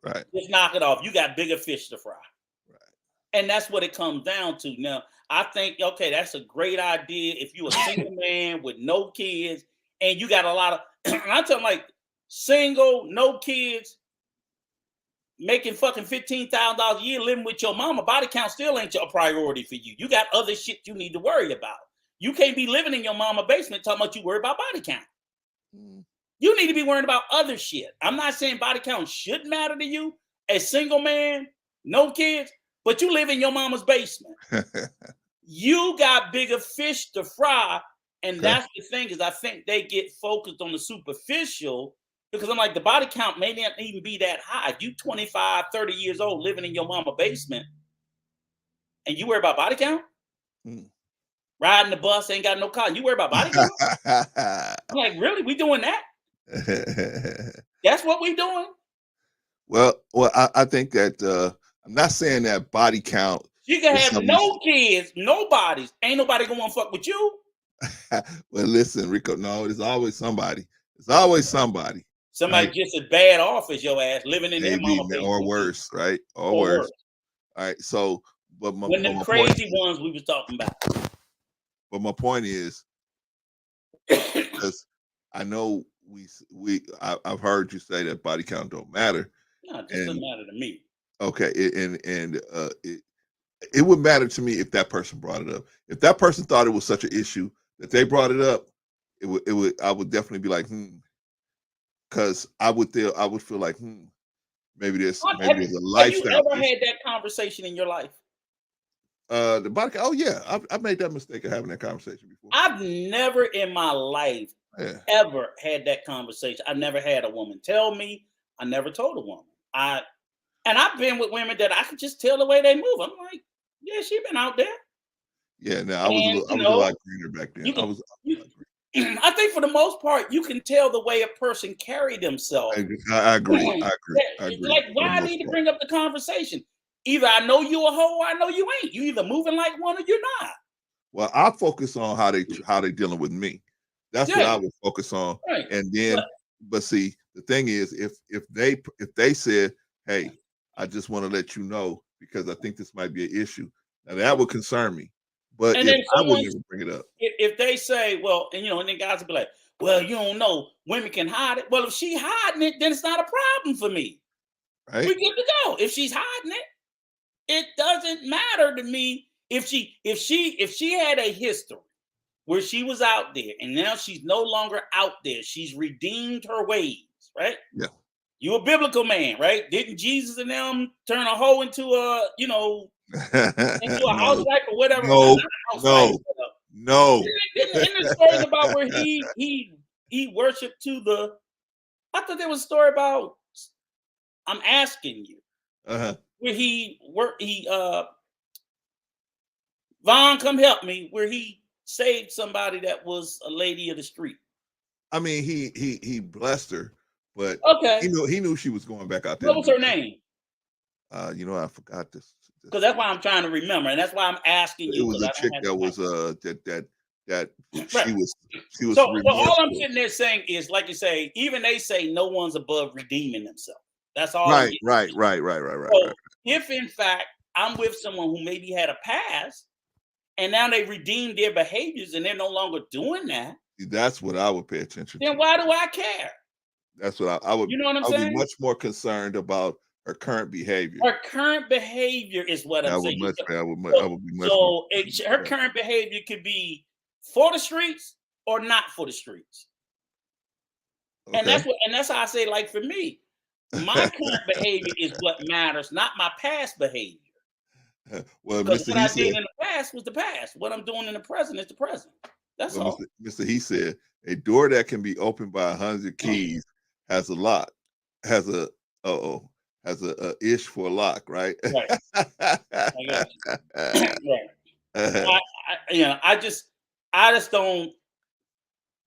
Right. just knock it off. You got bigger fish to fry. Right. And that's what it comes down to. Now, I think, okay, that's a great idea. If you're a single man with no kids and you got a lot of, I tell them like single, no kids, making fucking $15,000 a year, living with your mama, body count still ain't a priority for you. You got other shit you need to worry about. You can't be living in your mama basement talking about you worry about body count. You need to be worrying about other shit. I'm not saying body count should matter to you. A single man, no kids, but you live in your mama's basement. You got bigger fish to fry. And that's the thing is I think they get focused on the superficial because I'm like, the body count may not even be that high. If you 25, 30 years old living in your mama basement and you worry about body count? Riding the bus, ain't got no car. You worry about body count? I'm like, really? We doing that? That's what we doing? Well, I think that I'm not saying that body count. You can have no kids, no bodies. Ain't nobody gonna want to fuck with you. Well, listen, Rico, no, there's always somebody. There's always somebody. Somebody right? just as bad off as your ass living in their Maybe, mama basement. or worse, right? Or worse. All right. So, but my, when them my crazy ones we was talking about. But my point is, because I know I've heard you say that body count don't matter. No, it just doesn't matter to me. Okay, it would matter to me if that person brought it up. If that person thought it was such an issue that they brought it up, I would definitely be like, because I would feel like, maybe there's a lifestyle. Have you ever had that conversation in your life? The body. Oh yeah, I made that mistake of having that conversation before. I've never in my life ever had that conversation. I've never had a woman tell me. I never told a woman. And I've been with women that I could just tell the way they move. I'm like, yeah, she been out there. Yeah, no, I was a lot greener back then. I think for the most part, you can tell the way a person carry themselves. I agree. Like, why I need to bring up the conversation? Either I know you a hoe or I know you ain't. You either moving like one or you're not. Well, I focus on how they dealing with me. That's what I would focus on. Right. And then, but see, the thing is, if they said, "Hey, I just want to let you know because I think this might be an issue," now that would concern me. But and if I would never bring it up. If they say, well, and then guys will be like, well, you don't know, women can hide it. Well, if she hiding it, then it's not a problem for me. Right? We good to go. If she's hiding it, it doesn't matter to me. If she had a history where she was out there and now she's no longer out there, she's redeemed her ways, right? Yeah. You a biblical man, right? Didn't Jesus and them turn a hoe into a, into a housewife or whatever? No. Isn't there stories about where he worshipped to the? I thought there was a story about. I'm asking you. Where he worked. Vaughn, come help me. Where he saved somebody that was a lady of the street. I mean, he blessed her, but he knew she was going back out there. What was her name? I forgot this. Because that's why I'm trying to remember, and that's why I'm asking you. It was a chick that was that she was. So all I'm sitting there saying is, like you say, even they say no one's above redeeming themselves. That's all. Right. So if in fact I'm with someone who maybe had a past, and now they redeemed their behaviors and they're no longer doing that, that's what I would pay attention to. Then why do I care? That's what I would. You know what I'm saying? saying? Be much more concerned about her current behavior. Her current behavior is what I'm saying. I would be much. So her current behavior could be for the streets or not for the streets. Okay. And that's how I say, like, for me, my current behavior is what matters, not my past behavior. Well, because what I did in the past was the past. What I'm doing in the present is the present. That's all. Mr. He said, a door that can be opened by 100 keys has a lock, has a ish for a lock, right? Right. Right. I just don't.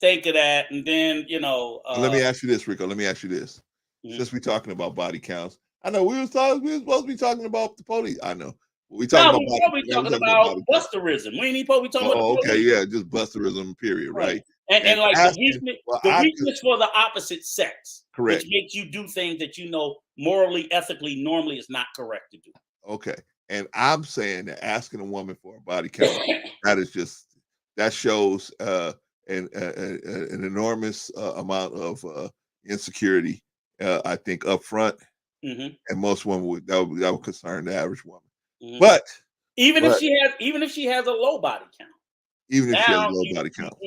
think of that, and then let me ask you this, Rico. Let me ask you this. Since we're talking about body counts, I know we were supposed to be talking about the police. I know. We talking we're probably talking about busterism. We ain't even supposed to be talking about the police. yeah, just busterism, period, right? And like asking, the weakness for the opposite sex, correct, which makes you do things that morally, ethically, normally is not correct to do. Okay, and I'm saying that asking a woman for a body count, that shows an enormous amount of insecurity. I think up front, and most women that would concern the average woman. But even if she has a low body count,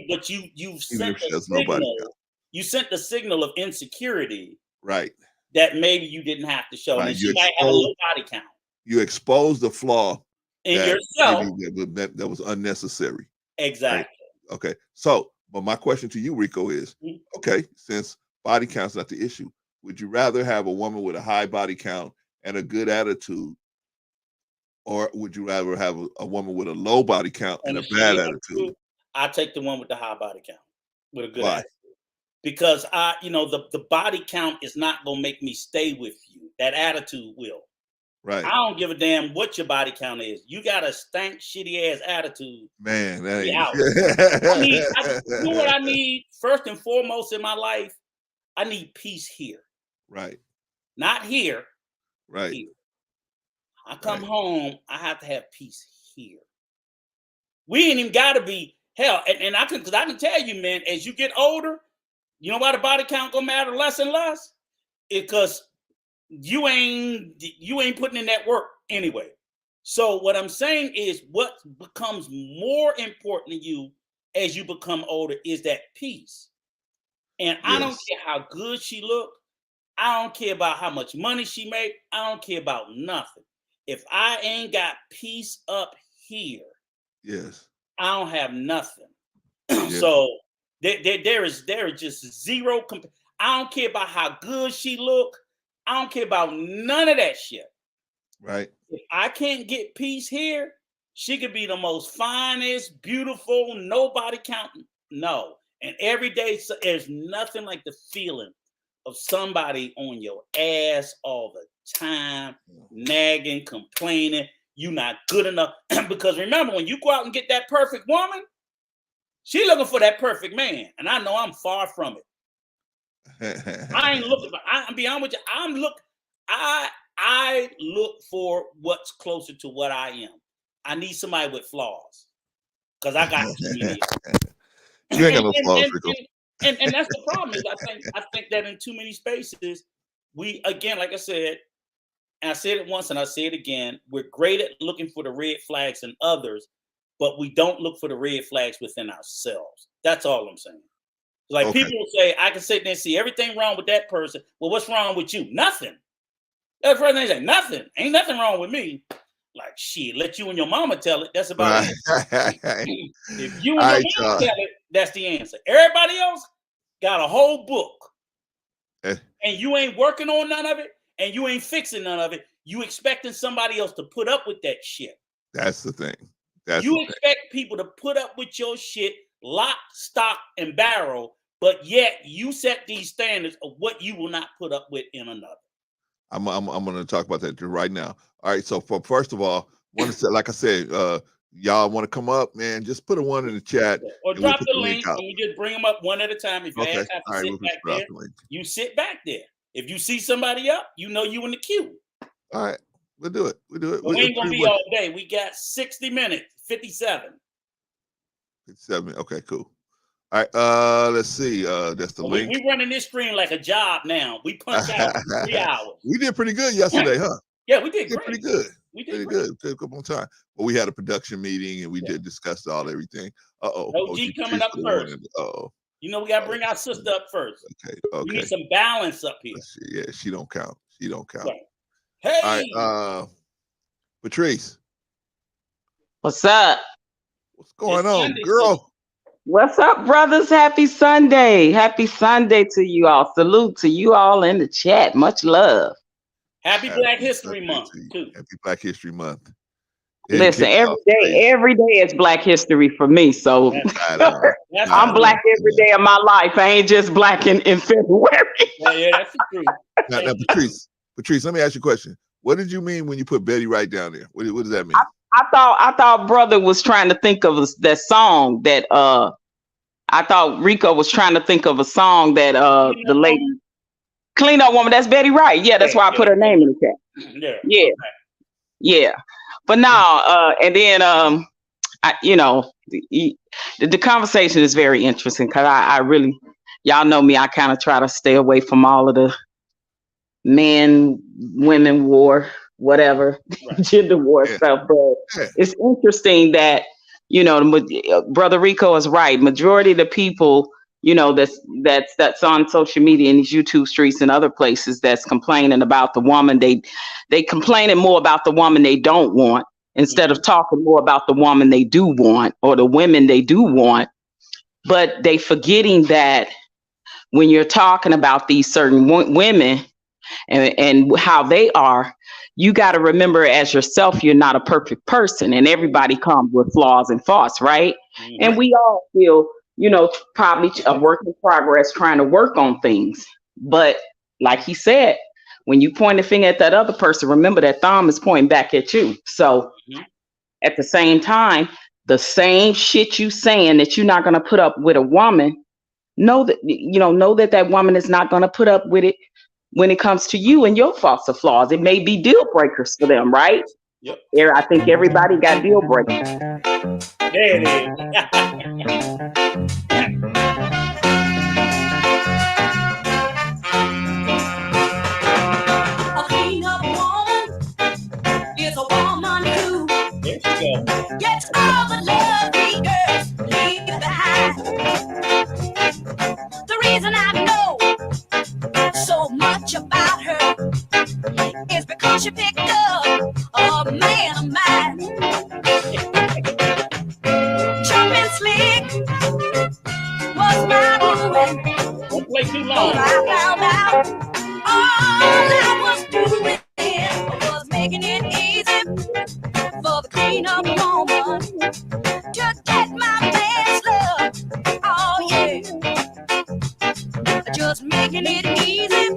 but you've sent the signal. You sent the signal of insecurity, right? That maybe you didn't have to show. Right. And she might have a low body count. You expose the flaw in yourself that was unnecessary. Exactly. Right? Okay. So, but my question to you, Rico, is okay, since body count's not the issue, would you rather have a woman with a high body count and a good attitude, or would you rather have a woman with a low body count and a bad attitude? I take the one with the high body count with a good attitude. Because the body count is not gonna make me stay with you. That attitude will. Right. I don't give a damn what your body count is. You got a stank, shitty ass attitude. Man, that ain't out. You know what I need first and foremost in my life? I need peace here. Right. Not here. Right. Here. I come home, I have to have peace here. We ain't even gotta be hell. And I can tell you, man, as you get older, you know why the body count gonna matter less and less? Because you ain't putting in that work anyway. So what I'm saying is what becomes more important to you as you become older is that peace. And I don't care how good she look. I don't care about how much money she make. I don't care about nothing. If I ain't got peace up here, I don't have nothing. So there is just zero. I don't care about how good she look. I don't care about none of that shit. Right. If I can't get peace here, she could be the most finest, beautiful, nobody counting. No. And every day, there's nothing like the feeling of somebody on your ass all the time, nagging, complaining, you're not good enough. Because remember, when you go out and get that perfect woman, she looking for that perfect man. And I know I'm far from it. I ain't looking, but I'll be honest with you. I look for what's closer to what I am. I need somebody with flaws. Because I got too many. You ain't got no flaws, Rico. And that's the problem is I think that in too many spaces, we, again, like I said, and I said it once and I say it again, we're great at looking for the red flags in others, but we don't look for the red flags within ourselves. That's all I'm saying. Like people will say, I can sit there and see everything wrong with that person. Well, what's wrong with you? Nothing. That's the first thing they say, nothing. Ain't nothing wrong with me. Like, shit, let you and your mama tell it. That's about it. If you and your mama tell it, that's the answer. Everybody else got a whole book. And you ain't working on none of it, and you ain't fixing none of it. You expecting somebody else to put up with that shit. That's the thing. You expect people to put up with your shit, lock, stock, and barrel, but yet you set these standards of what you will not put up with in another. I'm going to talk about that right now. All right. So first of all, want to say, like I said, y'all want to come up, man? Just put a one in the chat, or drop the link, and we just bring them up one at a time. If you have to sit back there, you sit back there. If you see somebody up, you know you in the queue. All right, we'll do it. We ain't gonna be all day. We got 60 minutes, 57. 57. Okay, cool. All right, let's see. That's the link. We running this stream like a job now. We punch out in 3 hours. We did pretty good yesterday, huh? Yeah, we did pretty good. We did pretty good. Took a couple of time. But we had a production meeting and we did discuss everything. OG coming up first. You know we gotta bring our sister up first. Okay. We need some balance up here. Yeah, she don't count. Right. Hey, all right, Patrice. What's up? What's going on, girl? What's up, brothers? Happy Sunday. Happy Sunday to you all. Salute to you all in the chat. Much love. Happy Black History Month, too. Happy Black History Month. Listen, every day is Black History for me. So I'm Black every day of my life. I ain't just Black in February. Yeah, that's the truth. Now, Patrice, let me ask you a question. What did you mean when you put Betty Wright down there? What does that mean? I thought brother was trying to think of that song that I thought Rico was trying to think of a song that the lady Clean Up Woman. That's Betty Wright. Yeah, that's why I put her name in the chat. Yeah. But now, and then the conversation is very interesting because I really, y'all know me, I kind of try to stay away from all of the men, women war, whatever, gender war stuff. But it's interesting that, Brother Rico is right. Majority of the people, that's on social media in these YouTube streets and other places that's complaining about the woman, they complaining more about the woman they don't want instead of talking more about the woman they do want or the women they do want. But they forgetting that when you're talking about these certain women and how they are, you got to remember as yourself, you're not a perfect person and everybody comes with flaws and faults, right? And we all feel, probably a work in progress trying to work on things. But like he said, when you point a finger at that other person, remember that thumb is pointing back at you. So at the same time, the same shit you saying that you're not going to put up with a woman, know that that woman is not going to put up with it when it comes to you and your faults or flaws. It may be deal breakers for them, right? Yep. I think everybody got deal breakers. There it is. A clean-up woman is a woman who gets all the love he girls leave behind. The reason I know so much about her is because she picked up a man of mine. Jumping slick was my ruin. Don't play too long. I found out all I was doing was making it easy for the clean-up woman to get my man's love. Oh yeah, just making it easy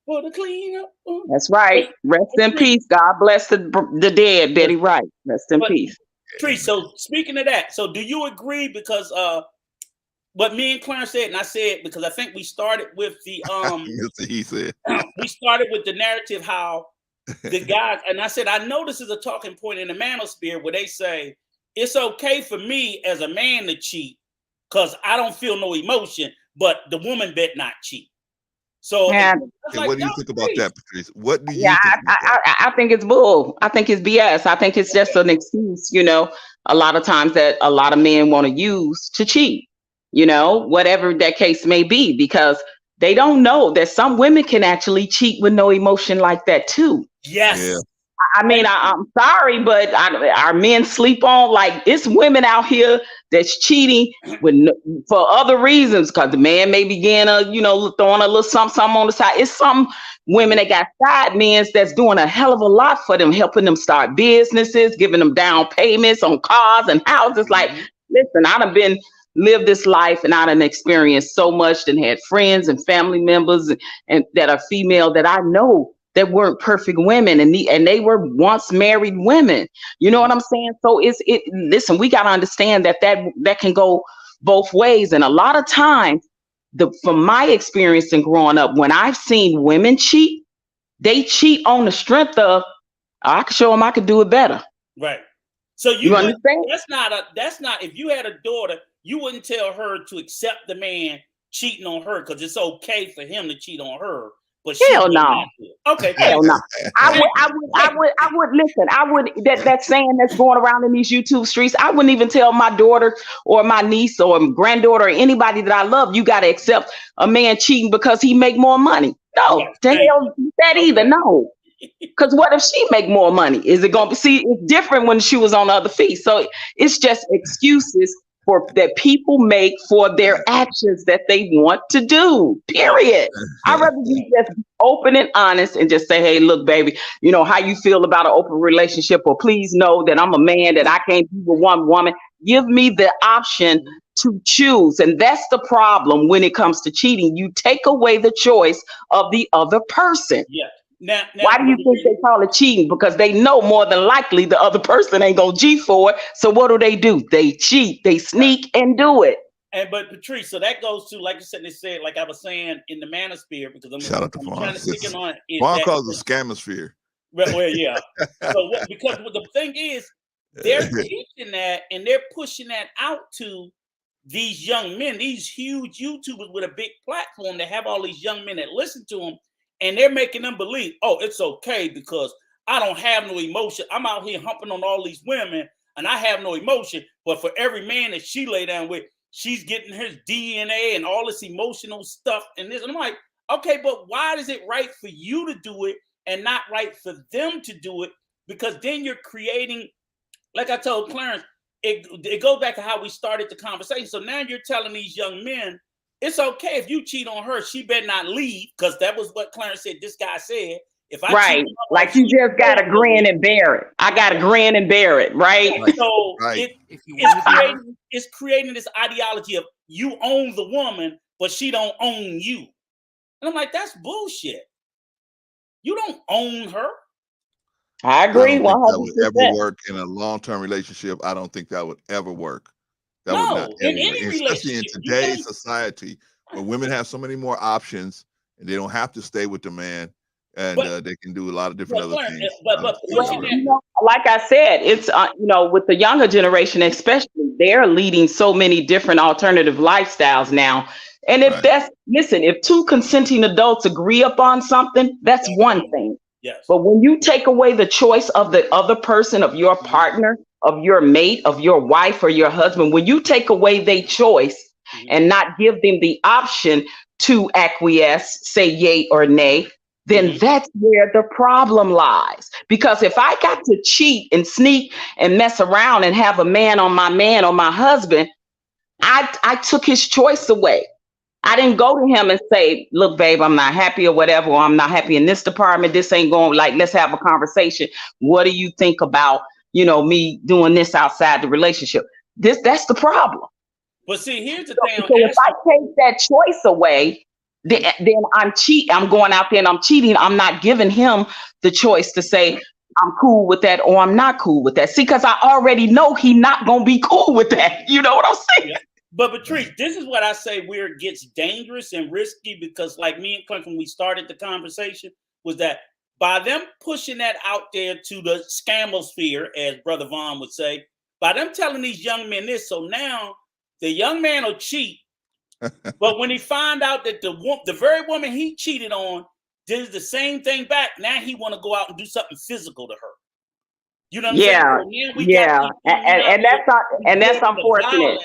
for the clean-up. That's right. Rest in peace. God bless the dead, Betty Wright. Rest in peace. Patrice, so speaking of that, so do you agree? Because what me and Clarence said, and I said because I think we started with the he said we started with the narrative how the guys, and I said I know this is a talking point in the manosphere where they say it's okay for me as a man to cheat because I don't feel no emotion, but the woman bet not cheat. So what do you think about that, Patrice? What do you think? I think it's bull. I think it's BS. I think it's just an excuse, a lot of times that a lot of men want to use to cheat, whatever that case may be, because they don't know that some women can actually cheat with no emotion like that too. Yes. Yeah. I mean, I'm sorry, but our men sleep on, like, it's women out here that's cheating for other reasons, because the man may begin throwing a little something on the side. It's some women that got side men that's doing a hell of a lot for them, helping them start businesses, giving them down payments on cars and houses. Like, listen, I done lived this life and I done experienced so much and had friends and family members and that are female that I know that weren't perfect women and they were once married women. You know what I'm saying? So listen, we got to understand that can go both ways. And a lot of times, from my experience in growing up, when I've seen women cheat, they cheat on the strength of, I can show them I could do it better. Right. So you understand? That's not, if you had a daughter, you wouldn't tell her to accept the man cheating on her because it's okay for him to cheat on her. But hell no. Okay. Hell no. I would listen. I would that saying that's going around in these YouTube streets. I wouldn't even tell my daughter or my niece or granddaughter or anybody that I love, you got to accept a man cheating because he make more money. No, hell that either. No. Because what if she make more money? Is it going to see? It's different when she was on the other feet. So it's just excuses that people make for their actions that they want to do. Period. I'd rather you just be open and honest and just say, hey, look, baby, you know how you feel about an open relationship, or please know that I'm a man, that I can't be with one woman. Give me the option to choose. And that's the problem when it comes to cheating. You take away the choice of the other person. Yeah. Now, why do you think they call it cheating? Because they know more than likely the other person ain't gonna G for it. So what do? They cheat, they sneak and do it. But Patrice, so that goes to, like you said, like I was saying, in the manosphere, because I'm trying to stick it on. Vaughn calls it scamosphere. Well, yeah. Because the thing is, they're teaching that and they're pushing that out to these young men, these huge YouTubers with a big platform that have all these young men that listen to them. And they're making them believe, oh, it's okay because I don't have no emotion. I'm out here humping on all these women and I have no emotion. But for every man that she lay down with, she's getting his DNA and all this emotional stuff and this. And I'm like, okay, but why is it right for you to do it and not right for them to do it? Because then you're creating, like I told Clarence, it goes back to how we started the conversation. So now you're telling these young men, it's okay if you cheat on her, she better not leave, because that was what Clarence said. This guy said, if I right, like you just gotta grin and bear it. I gotta grin and bear it, right? So it's creating this ideology of you own the woman, but she don't own you. And I'm like, that's bullshit. You don't own her. I agree. 100%. That would ever work in a long-term relationship. I don't think that would ever work. That would not ever work. Especially in today's society, where women have so many more options and they don't have to stay with the man, and they can do a lot of different other things. Like I said, it's with the younger generation, especially, they're leading so many different alternative lifestyles now. And if if two consenting adults agree upon something, that's one thing. Yes. But when you take away the choice of the other person, of your partner, of your mate, of your wife or your husband, when you take away their choice and not give them the option to acquiesce, say yay or nay, then that's where the problem lies. Because if I got to cheat and sneak and mess around and have a man on my husband, I took his choice away. I didn't go to him and say, look, babe, I'm not happy or whatever, or I'm not happy in this department. This ain't going, like, let's have a conversation. What do you think about, me doing this outside the relationship? That's the problem. But see, here's the thing. So if I take that choice away, then I'm going out there and I'm cheating. I'm not giving him the choice to say, I'm cool with that or I'm not cool with that. See, because I already know he's not going to be cool with that. You know what I'm saying? Yeah. But Patrice, this is what I say where it gets dangerous and risky, because like me and Clint, when we started the conversation, was that by them pushing that out there to the scamosphere, as Brother Vaughn would say, by them telling these young men this, so now the young man will cheat, but when he find out that the very woman he cheated on did the same thing back, now he want to go out and do something physical to her. You know what I'm saying? So and that's unfortunate.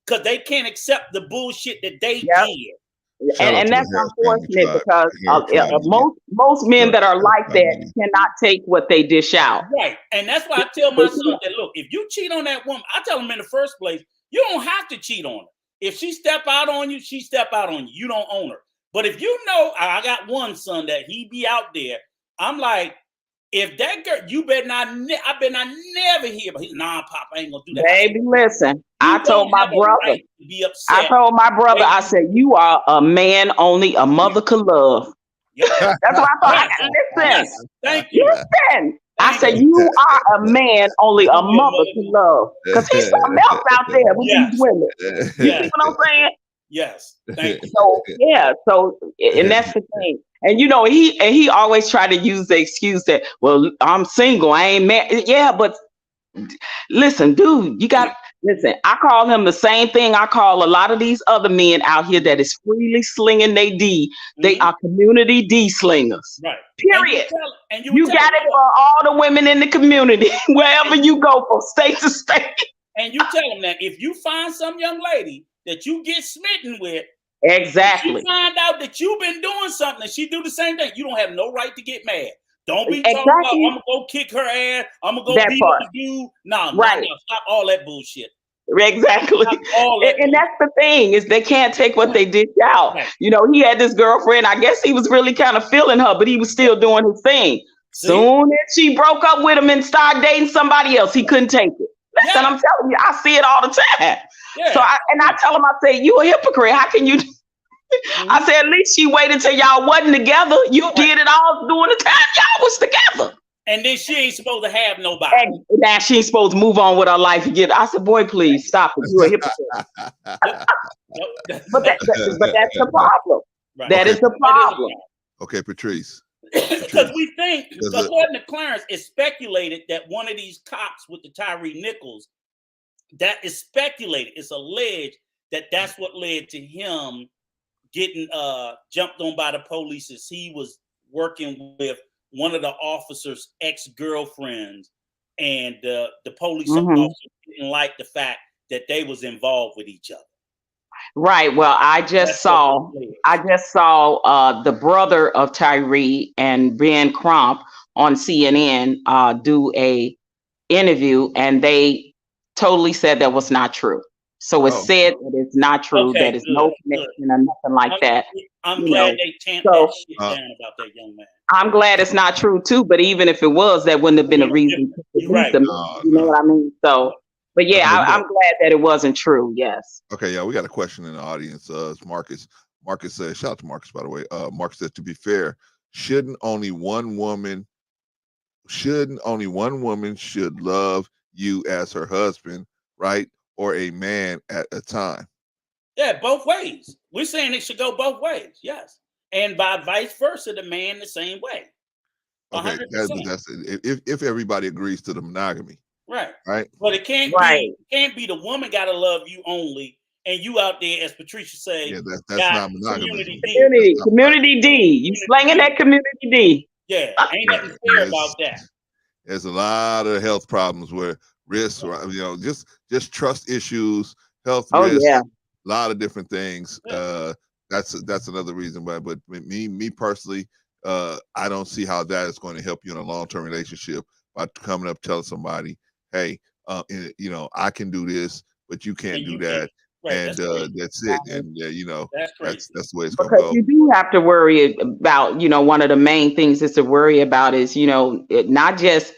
Because they can't accept the bullshit that they did. And that's unfortunate, because most men that are like that cannot take what they dish out. Right. And that's why I tell my son that, look, if you cheat on that woman, I tell him in the first place, you don't have to cheat on her. If she step out on you, she step out on you. You don't own her. But if you know, I got one son that he be out there, I'm like, if that girl, I better not never hear about it. Nah, Pop, I ain't gonna do that. Baby, listen, I told my brother, I said, you are a man only a mother could love. Yep. That's what I thought. Listen, yes. Thank you. Listen. I said, you are a man only a mother can love. Because he's something else out there with these women. You know what I'm saying? Yes. Thank you. So, and that's the thing. And he always tried to use the excuse that, well, I'm single, I ain't married. Yeah, but listen, dude, you got listen. I call him the same thing I call a lot of these other men out here that is freely slinging they D. They are community D slingers. Right. Period. And you got it for all the women in the community, wherever you go from state to state. And you tell them that if you find some young lady that you get smitten with, exactly, you find out that you've been doing something and she do the same thing, you don't have no right to get mad. Don't be talking about, I'm gonna go kick her ass, I'm gonna go beat up the dude. No, stop all that bullshit. Exactly. And that's the thing, is they can't take what they dish out. Right. You know, he had this girlfriend. I guess he was really kind of feeling her, but he was still doing his thing. See? Soon as she broke up with him and started dating somebody else, he couldn't take it. Listen, Yeah. I'm telling you, I see it all the time. Yeah. So I tell him, I say, you a hypocrite. How can you? I said, at least she waited till y'all wasn't together. You did it all during the time y'all was together. And then she ain't supposed to have nobody. And now she ain't supposed to move on with her life again. I said, boy, please stop it. You a hypocrite. But that's the problem. Right. That is the problem. Okay, Patrice. Because we think, according to Clarence, it's speculated that one of these cops with the Tyre Nichols, that is speculated, it's alleged that that's what led to him getting jumped on by the police, as he was working with one of the officer's ex-girlfriends, and the police officer didn't like the fact that they was involved with each other. Right. Well, I just saw the brother of Tyre and Ben Crump on CNN do a interview, and they totally said that was not true. So it's said that it's not true, Okay, that it's no connection or nothing like that. I'm glad they tamped that shit down about that young man. I'm glad it's not true too, but even if it was, that wouldn't have been a reason to release them. You know what I mean? So, but yeah, I'm glad that it wasn't true. Yes. Okay, yeah, we got a question in the audience. It's Marcus. Marcus says, shout out to Marcus, by the way. Marcus says, to be fair, shouldn't only one woman should love you as her husband, right? Or a man at a time. Yeah, both ways. We're saying it should go both ways. Yes. And by vice versa, the man the same way. 100%. Okay, that's if everybody agrees to the monogamy. Right. Right. But it can't be the woman gotta love you only, and you out there, as Patricia say, that's not monogamy. Community D. You slanging that community D. Yeah, ain't nothing fair about that. There's a lot of health problems where risks, just trust issues, health risks, a lot of different things. That's another reason. But me personally, I don't see how that is going to help you in a long-term relationship by coming up telling somebody, hey, I can do this, but you can't do that. Right, and that's it. And that's the way it's going to go. You do have to worry about, one of the main things is to worry about is, not just,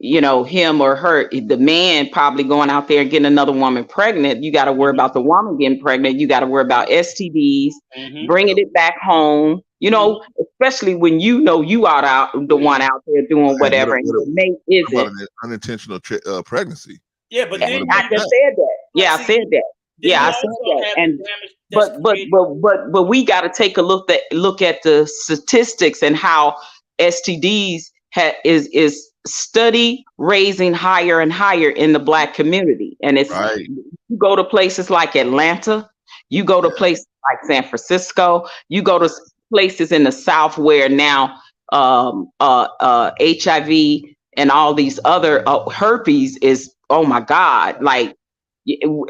him or her, the man probably going out there and getting another woman pregnant. You got to worry about the woman getting pregnant. You got to worry about STDs, bringing it back home, especially when you are out the one out there doing whatever. And your mate isn't. About an unintentional pregncy. Yeah, but then I just said that. Yeah, I said that. Yeah, I said that. And but we got to take a look at the statistics and how STDs is study raising higher and higher in the Black community. And it's you go to places like Atlanta, you go to places like San Francisco, you go to places in the South where now HIV and all these other herpes is, oh my God, like,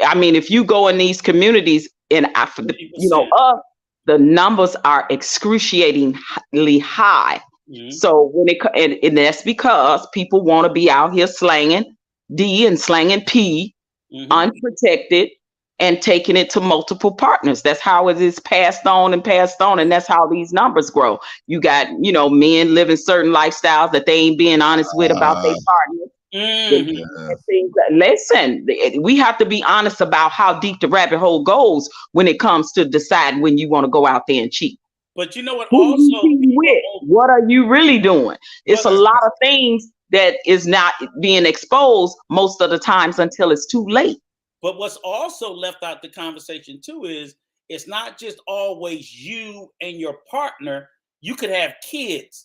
I mean, if you go in these communities and the numbers are excruciatingly high. So when and that's because people want to be out here slanging D and slanging P unprotected and taking it to multiple partners. That's how it is passed on, and that's how these numbers grow. You got, men living certain lifestyles that they ain't being honest with about their partners. Listen, we have to be honest about how deep the rabbit hole goes when it comes to decide when you want to go out there and cheat. But you know what? Who what are you really doing? It's a lot of things that is not being exposed most of the times until it's too late. But what's also left out the conversation too is it's not just always you and your partner. You could have kids.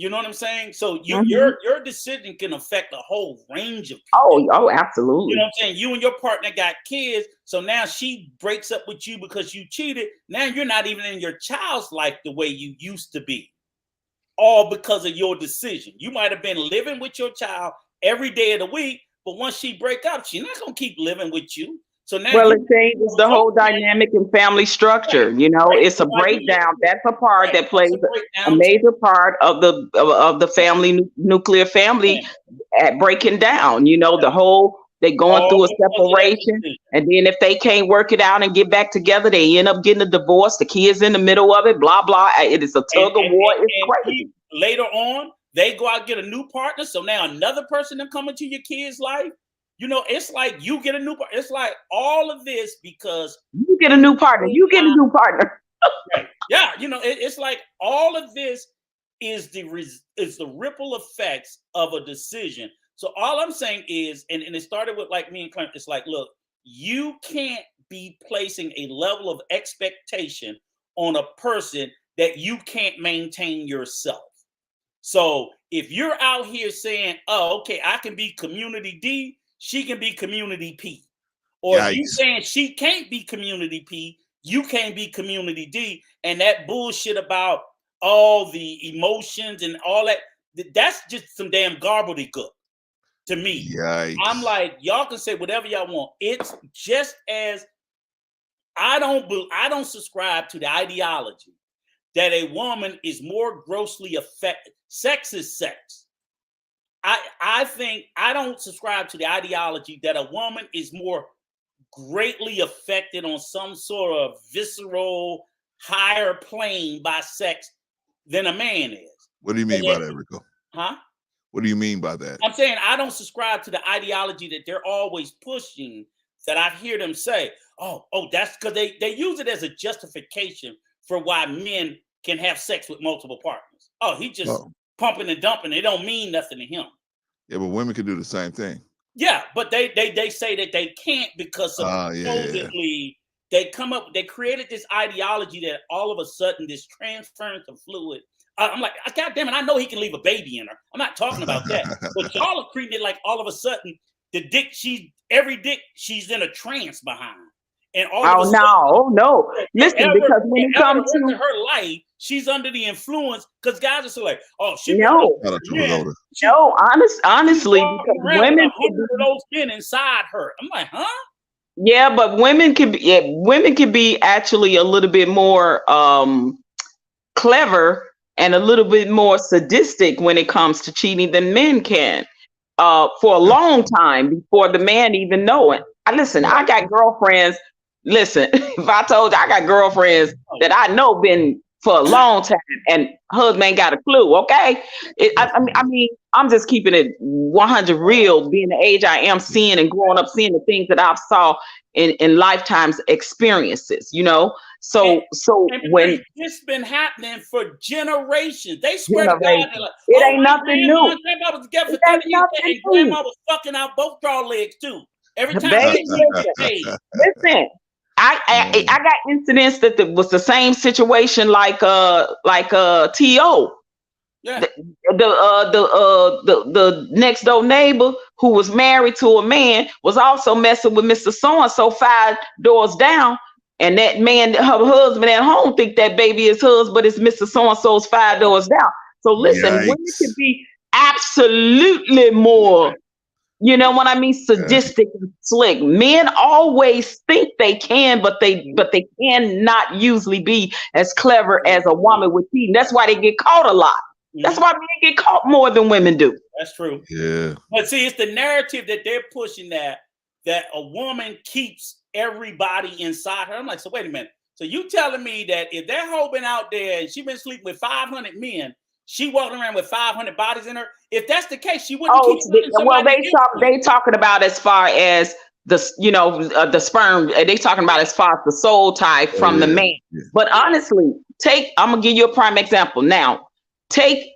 You know what I'm saying? So your decision can affect a whole range of people. Oh, absolutely. You know what I'm saying? You and your partner got kids. So now she breaks up with you because you cheated. Now you're not even in your child's life the way you used to be. All because of your decision. You might have been living with your child every day of the week, but once she break up, she's not going to keep living with you. So now it changes the whole dynamic and family structure. It's a breakdown. That's a part that plays a major part of the family nuclear family at breaking down. The whole They going through a All because of that separation, decision. and then if they can't work it out and get back together, they end up getting a divorce. The kids in the middle of it, blah blah. It is a tug of war. It's crazy. Later on, they go out and get a new partner. So now another person to come into your kid's life. You know, it's like you get a new partner. It's like all of this because you get a new partner. You get a new partner. Right. Yeah, you know, it's like all of this is the ripple effects of a decision. So all I'm saying is, and it started with like me and Clint, it's like, look, you can't be placing a level of expectation on a person that you can't maintain yourself. So if you're out here saying, oh, okay, I can be community D, she can be community P. Or if you saying she can't be community P, you can't be community D, and that bullshit about all the emotions and all that, that's just some damn gobbledygook to me. Yikes. I'm like, y'all can say whatever y'all want. It's just as I don't subscribe to the ideology that a woman is more grossly affected. Sex is sex. I think I don't subscribe to the ideology that a woman is more greatly affected on some sort of visceral higher plane by sex than a man is. What do you mean by that, Rico? Huh? What do you mean by that? I'm saying I don't subscribe to the ideology that they're always pushing, that I hear them say, oh, that's because they use it as a justification for why men can have sex with multiple partners. Oh, he just pumping and dumping. It don't mean nothing to him. Yeah, but women can do the same thing. Yeah, but they say that they can't because supposedly they created this ideology that all of a sudden this transference of fluid. I'm like, God damn it, I know he can leave a baby in her. I'm not talking about that. But y'all are treating it like all of a sudden every dick she's in a trance behind. And all of a sudden, no. Listen, because when it comes to her life, she's under the influence because guys are so like, oh, honestly, because women of those men inside her. I'm like, huh? Yeah, but women can be actually a little bit more clever and a little bit more sadistic when it comes to cheating than men can. For a long time before the man even know it. I got girlfriends. Listen, if I told you I got girlfriends that I know been for a long time and husband ain't got a clue, okay? I mean, I'm just keeping it 100 real, being the age I am, seeing and growing up, seeing the things that I've saw in lifetimes experiences, you know? So when it's been happening for generations, they swear to God, like, it ain't nothing new. Grandma was together for 30 years, and grandma was fucking out both draw legs too. Every time listen, I got incidents that was the same situation like T.O. Yeah. The next door neighbor who was married to a man was also messing with Mr. So-and-so 5 doors down. And that man, her husband at home, think that baby is hers, but it's Mr. So-and-so's 5 doors down. So listen, women can be absolutely more, you know what I mean, sadistic and slick. Men always think they can, but they cannot usually be as clever as a woman with cheating. That's why they get caught a lot. That's why men get caught more than women do. That's true. Yeah. But see, it's the narrative that they're pushing that a woman keeps everybody inside her. I'm like, so wait a minute. So you telling me that if that hoe been out there and she been sleeping with 500 men, she walking around with 500 bodies in her? If that's the case, she wouldn't keep they talking about as far as the the sperm. They talking about as far as the soul tie from the man. Yeah. But honestly, I'm gonna give you a prime example. Now, take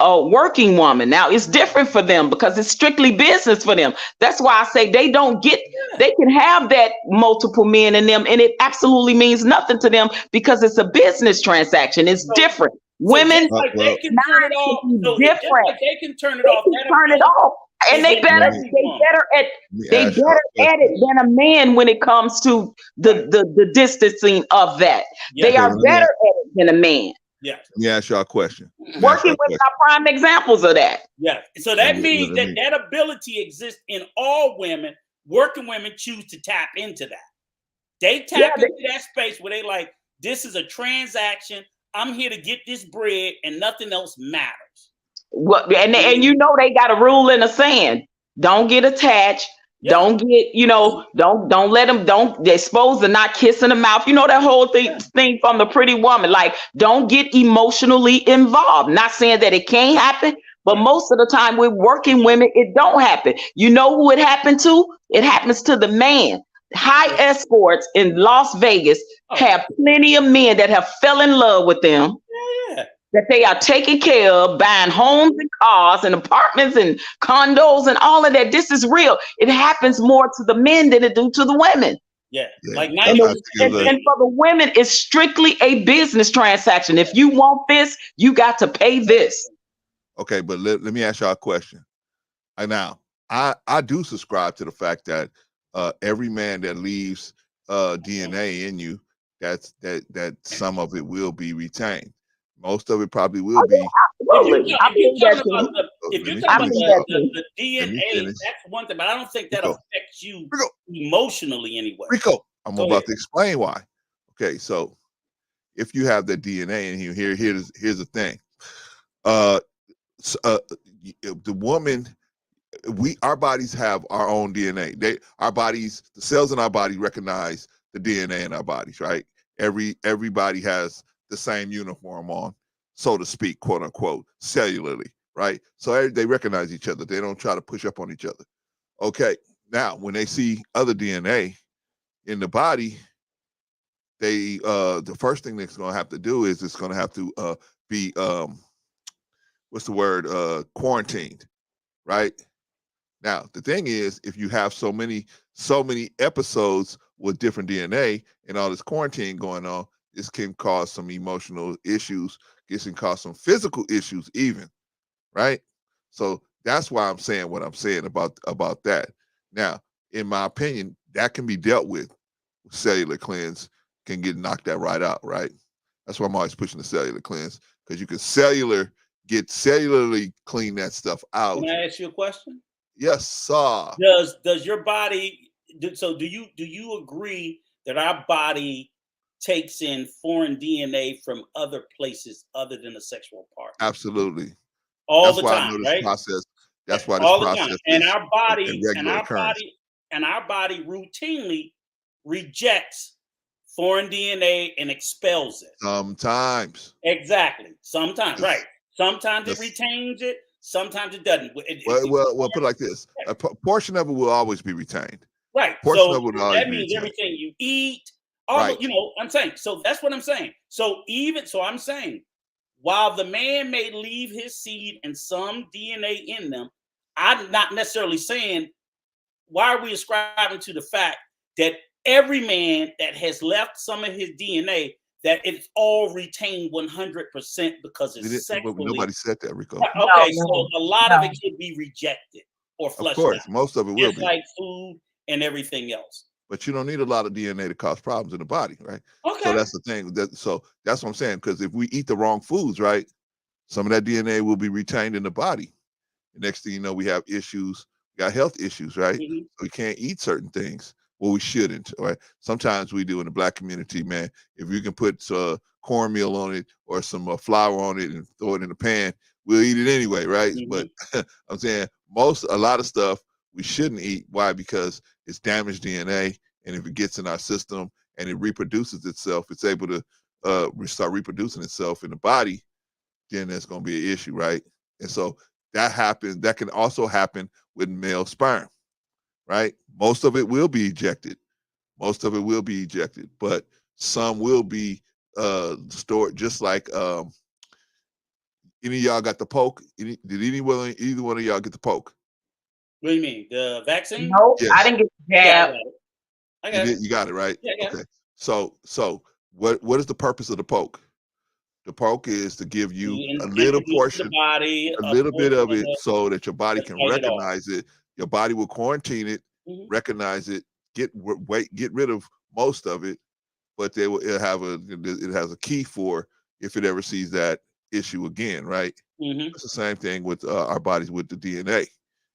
a working woman. Now it's different for them because it's strictly business for them. That's why I say they can have that multiple men in them, and it absolutely means nothing to them because it's a business transaction. It's different. Women, they can turn it off. Different. They can turn it off. Turn it off. And they better at it than a man when it comes to the distancing of that. Yeah. They are better at it than a man. Yeah. Let me ask y'all a question. Working with our prime examples of that. Yeah. So that means that ability exists in all women. Working women choose to tap into that. They tap into that space where they like, this is a transaction. I'm here to get this bread and nothing else matters. Well, and you know they got a rule in the sand. Don't get attached. Yeah. Don't get, don't let them, they're supposed to not kiss in the mouth. You know, that whole thing from the Pretty Woman. Like, don't get emotionally involved. Not saying that it can't happen, but most of the time with working women, it don't happen. You know who it happened to? It happens to the man. High escorts in Las Vegas have plenty of men that have fell in love with them. Yeah. That they are taking care of, buying homes and cars and apartments and condos and all of that. This is real. It happens more to the men than it do to the women. Yeah. Like And for the women, it's strictly a business transaction. If you want this, you got to pay this. Okay, but let me ask y'all a question. Now, I do subscribe to the fact that every man that leaves DNA in you, that some of it will be retained. Most of it probably will be. If you're talking about the DNA, that's one thing, but I don't think that affects you emotionally anyway. Rico, I'm about to explain why. Okay, so if you have the DNA in you, here's the thing. The woman, our bodies have our own DNA. The cells in our body recognize the DNA in our bodies, right? Everybody has the same uniform on, so to speak, quote unquote, cellularly, right? So they recognize each other. They don't try to push up on each other. Okay, now when they see other DNA in the body, the first thing that's going to have to do is it's going to have to be quarantined, right? Now the thing is, if you have so many episodes with different DNA and all this quarantine going on, this can cause some emotional issues. This can cause some physical issues even, right? So that's why I'm saying what I'm saying about that. Now, in my opinion, that can be dealt with. Cellular cleanse can knock that right out, right? That's why I'm always pushing the cellular cleanse, because you can cellularly clean that stuff out. Can I ask you a question? Yes, sir. Does your body? So do you agree that our body takes in foreign DNA from other places other than a sexual partner? Absolutely. All the time, right? That's why this all the process time. And is our body, a regular occurrence. our body routinely rejects foreign DNA and expels it. Sometimes. Exactly. Sometimes, right? Sometimes it retains it. Sometimes it doesn't. Well, put it like this: a portion of it will always be retained. Right. Portion So of it will always that be means retained. everything you eat, I'm saying. So that's what I'm saying. So I'm saying, while the man may leave his seed and some DNA in them, I'm not necessarily saying, why are we ascribing to the fact that every man that has left some of his DNA, that it's all retained 100% because it's sexually. Nobody said that, Rico. Okay, so a lot of it could be rejected or flushed out. Of course, most of it will be. Like food and everything else. But you don't need a lot of DNA to cause problems in the body, right? Okay. So that's the thing. So that's what I'm saying. Because if we eat the wrong foods, right, some of that DNA will be retained in the body. The next thing you know, we have issues. We got health issues, right? Mm-hmm. So we can't eat certain things. Well, we shouldn't, right? Sometimes we do in the Black community, man. If you can put cornmeal on it or some flour on it and throw it in the pan, we'll eat it anyway, right? Mm-hmm. But I'm saying a lot of stuff we shouldn't eat. Why? Because it's damaged DNA, and if it gets in our system and it reproduces itself, it's able to start reproducing itself in the body, then there's going to be an issue, right? And so that happens. That can also happen with male sperm, right? Most of it will be ejected. But some will be stored, just like any of y'all got the poke? Did either one of y'all get the poke? What do you mean? The vaccine? No, Yes. I didn't get the jab. I got it. You got it, right? Yeah, okay. So what is the purpose of the poke? The poke is to give you a little portion, body, a little bit of it, so that your body can recognize it. Your body will quarantine it, recognize it, get rid of most of it, but it has a key for if it ever sees that issue again, right? Mm-hmm. It's the same thing with our bodies with the DNA.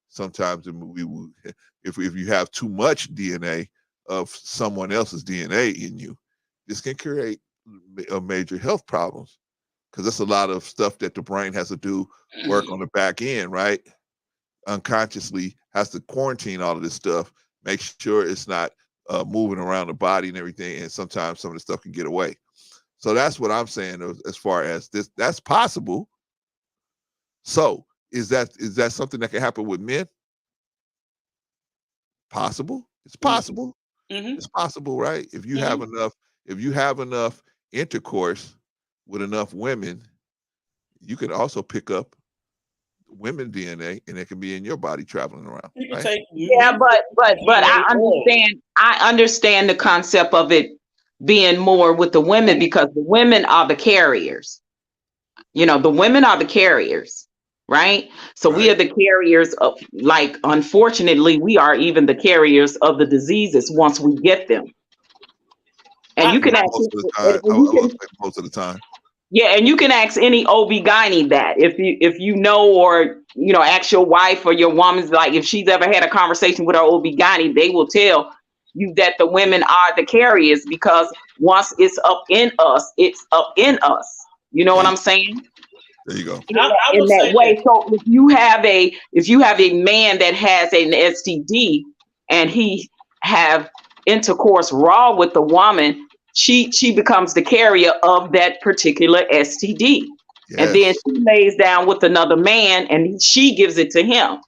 Sometimes if you have too much DNA of someone else's DNA in you, this can create major health problems, because that's a lot of stuff that the brain has to do work on the back end, right? Unconsciously has to quarantine all of this stuff, make sure it's not moving around the body and everything. And sometimes some of the stuff can get away. So that's what I'm saying as far as this. That's possible. So is that something that can happen with men? Possible. It's possible. Mm-hmm. It's possible, right? If you have enough intercourse with enough women, you can also pick up women DNA, and it can be in your body traveling around. Right? Yeah, but I understand the concept of it being more with the women, because the women are the carriers. You know, the women are the carriers, right? So we are the carriers of, like, unfortunately, we are even the carriers of the diseases once we get them. And you can most of the time. Yeah, and you can ask any OB-GYN that if you know, or ask your wife or your woman's, like, if she's ever had a conversation with her OB-GYN, they will tell you that the women are the carriers, because once it's up in us, it's up in us. You know what I'm saying? There you go. In that way. So if you have a man that has an STD and he have intercourse raw with the woman, she becomes the carrier of that particular STD. Yes. And then she lays down with another man and she gives it to him.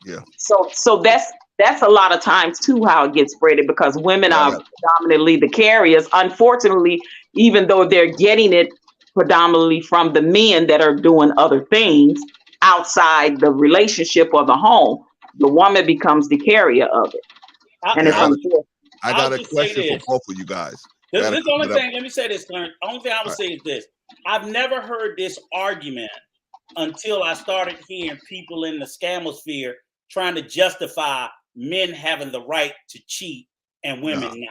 Yeah. So that's a lot of times too how it gets spread, because women are predominantly the carriers. Unfortunately, even though they're getting it predominantly from the men that are doing other things outside the relationship or the home, the woman becomes the carrier of it. I got a question for both of you guys. This is the only thing. Let me say this, Clarence. The only thing I would say is this: I've never heard this argument until I started hearing people in the scamosphere trying to justify men having the right to cheat and women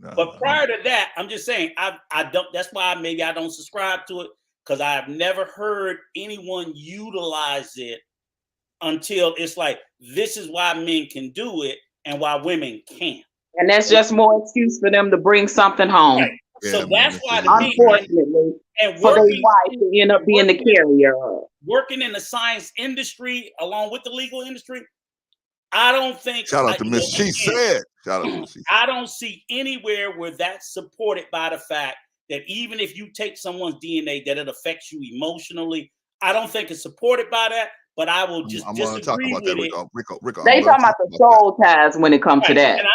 not. But prior to that, I'm just saying I don't. That's why maybe I don't subscribe to it, because I have never heard anyone utilize it until it's like, this is why men can do it and why women can't. And that's just more excuse for them to bring something home. Right. So that's why, unfortunately, for their wife to end up being the carrier. Working in the science industry along with the legal industry, I don't think. Shout out to Miss She Said. Shout out to Miss She. I don't see anywhere where that's supported by the fact that even if you take someone's DNA, that it affects you emotionally. I don't think it's supported by that. But I will just disagree with it. Rico, they talking about the soul ties when it comes to that. And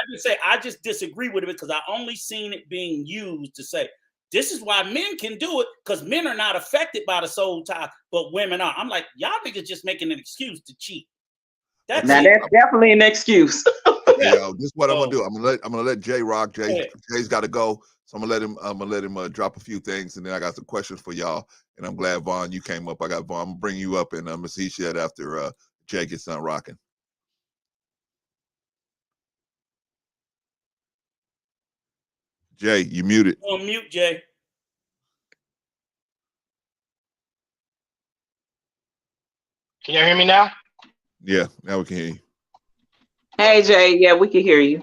I just disagree with it, because I only seen it being used to say, this is why men can do it, because men are not affected by the soul tie, but women are. I'm like, y'all niggas just making an excuse to cheat. That's definitely an excuse. Yeah, this is what I'm gonna do. I'm gonna let Jay rock. Jay's got to go, so I'm gonna let him drop a few things, and then I got some questions for y'all. And I'm glad, Vaughn, you came up. I got Vaughn. I'm gonna bring you up, and Miss He Said after Jay gets done rocking. Jay, you muted. On mute, Jay. Can you hear me now? Yeah, now we can hear you. Hey, Jay. Yeah, we can hear you.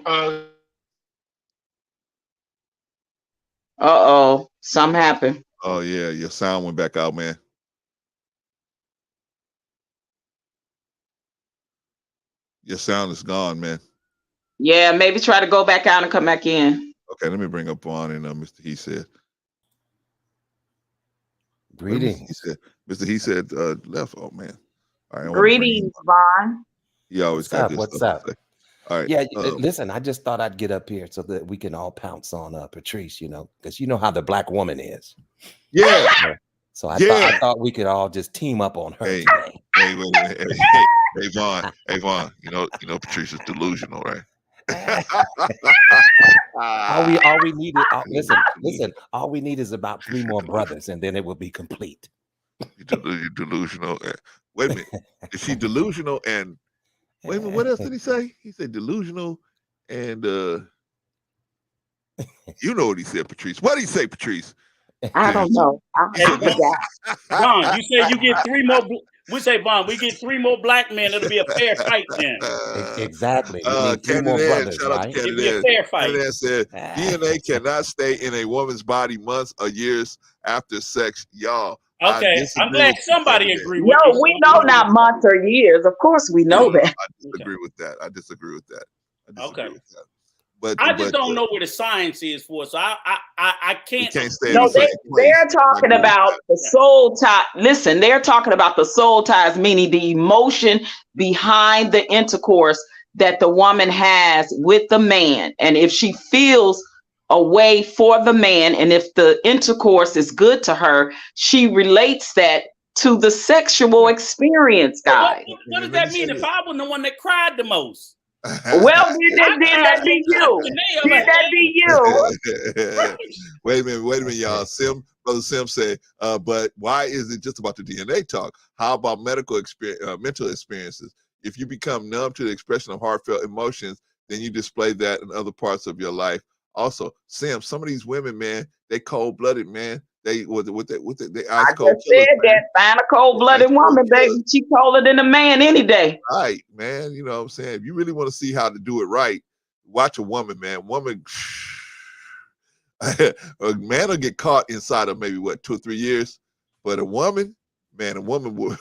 Something happened. Oh, yeah, your sound went back out, man. Your sound is gone, man. Yeah, maybe try to go back out and come back in. Okay, let me bring up Vaughn and Mr. He Said. Greetings. Mr. He Said left. Oh, man. All right, greetings, Vaughn. He always got this What's stuff up? to say. All right. Yeah, listen, I just thought I'd get up here so that we can all pounce on Patrice, because you know how the black woman is. Yeah. So I thought we could all just team up on her today. Hey, wait a minute. Hey, Vaughn. You know Patrice is delusional, right? all we need is listen. All we need is about 3 more brothers, and then it will be complete. You're delusional. Wait a minute. Is she delusional? And wait a minute. What else did he say? He said delusional, and you know what he said, Patrice. What did he say, Patrice? I don't know. Vaughn, you said you get 3 more. We say, Vaughn, we get 3 more black men. It'll be a fair fight then. Exactly. We need 3 more brothers, right? It'll be a fair fight. Canada said DNA cannot stay in a woman's body months or years after sex. Y'all, Okay, I'm glad somebody agree with No, me. we know not months or years. Of course, we know that. I disagree with that. I disagree with that. Okay. But I just don't know where the science is for it, so I can't. Can't stay in No, the same place. they're talking about the soul tie. Listen, they're talking about the soul ties, meaning the emotion behind the intercourse that the woman has with the man. And if she feels a way for the man, and if the intercourse is good to her, she relates that to the sexual experience, guys. What does that mean? If I was the one that cried the most? Well, did that be you? Did that be you? Wait a minute, y'all. Brother Sim said, but why is it just about the DNA talk? How about mental experiences? If you become numb to the expression of heartfelt emotions, then you display that in other parts of your life. Also, Sim, some of these women, man, they cold-blooded, man. They ice cold. I just said that. Find a cold-blooded woman, baby. She colder than a man any day. Right, man. You know what I'm saying? If you really want to see how to do it right, watch a woman, man. A man will get caught inside of maybe 2 or 3 years, but a woman, man, a woman will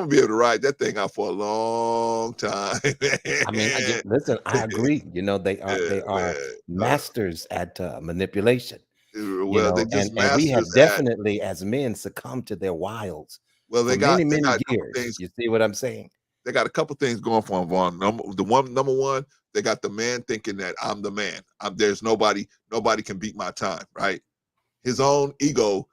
be able to ride that thing out for a long time. I mean, listen, I agree. You know, they are masters at manipulation. Well, they just and we have definitely, as men, succumbed to their wiles. Well, they for got many years. Things. You see what I'm saying? They got a couple things going for them, Vaughn. Number one, they got the man thinking that I'm the man. There's nobody can beat my time, right? His own ego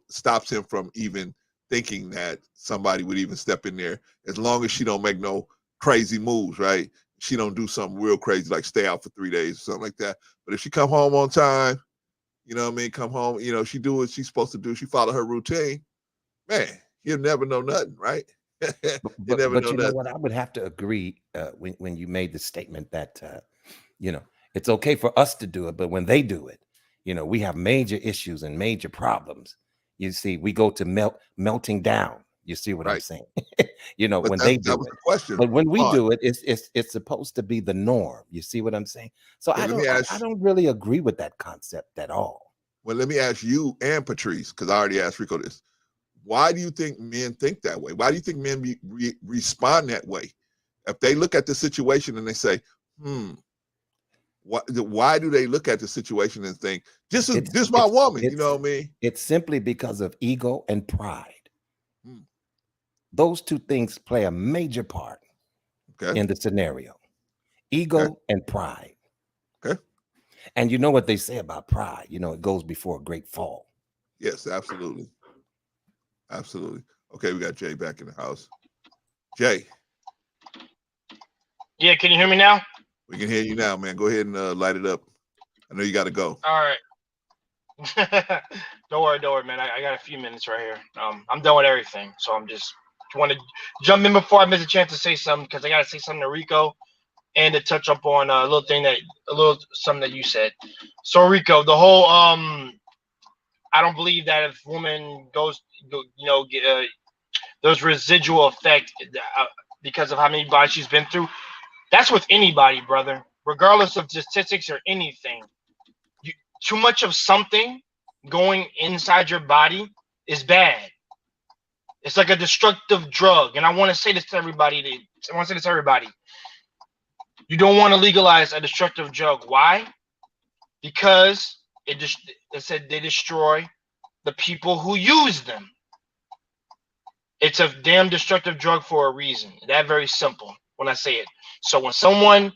stops him from even thinking that somebody would even step in there, as long as she don't make no crazy moves, right? She don't do something real crazy like stay out for 3 days or something like that. But if she come home on time, you know what I mean? Come home, she do what she's supposed to do. She follow her routine. Man, you'll never know nothing, right? But you know what? I would have to agree when you made the statement that, it's okay for us to do it, but when they do it, we have major issues and major problems. You see, we go to melting down. You see what I'm saying? But when they do that was it. the question. But when we do it, it's supposed to be the norm. You see what I'm saying? So I don't really agree with that concept at all. Well, let me ask you and Patrice, because I already asked Rico this. Why do you think men think that way? Why do you think men respond that way? If they look at the situation and they say, why do they look at the situation and think, this is my woman, you know what I mean? It's simply because of ego and pride. Those two things play a major part in the scenario. Ego and pride. Okay. And you know what they say about pride? It goes before a great fall. Yes, absolutely. Absolutely. Okay, we got Jay back in the house. Jay. Yeah, can you hear me now? We can hear you now, man. Go ahead and light it up. I know you got to go. All right. Don't worry, man. I got a few minutes right here. I'm done with everything, so I'm just want to jump in before I miss a chance to say something, because I got to say something to Rico and to touch up on something that you said. So Rico, the whole I don't believe that if woman there's residual effect because of how many bodies she's been through. That's with anybody, brother, regardless of statistics or anything. Too much of something going inside your body is bad. It's like a destructive drug. And I want to say this to everybody. You don't want to legalize a destructive drug. Why? Because it said they destroy the people who use them. It's a damn destructive drug for a reason. That very simple when I say it. So when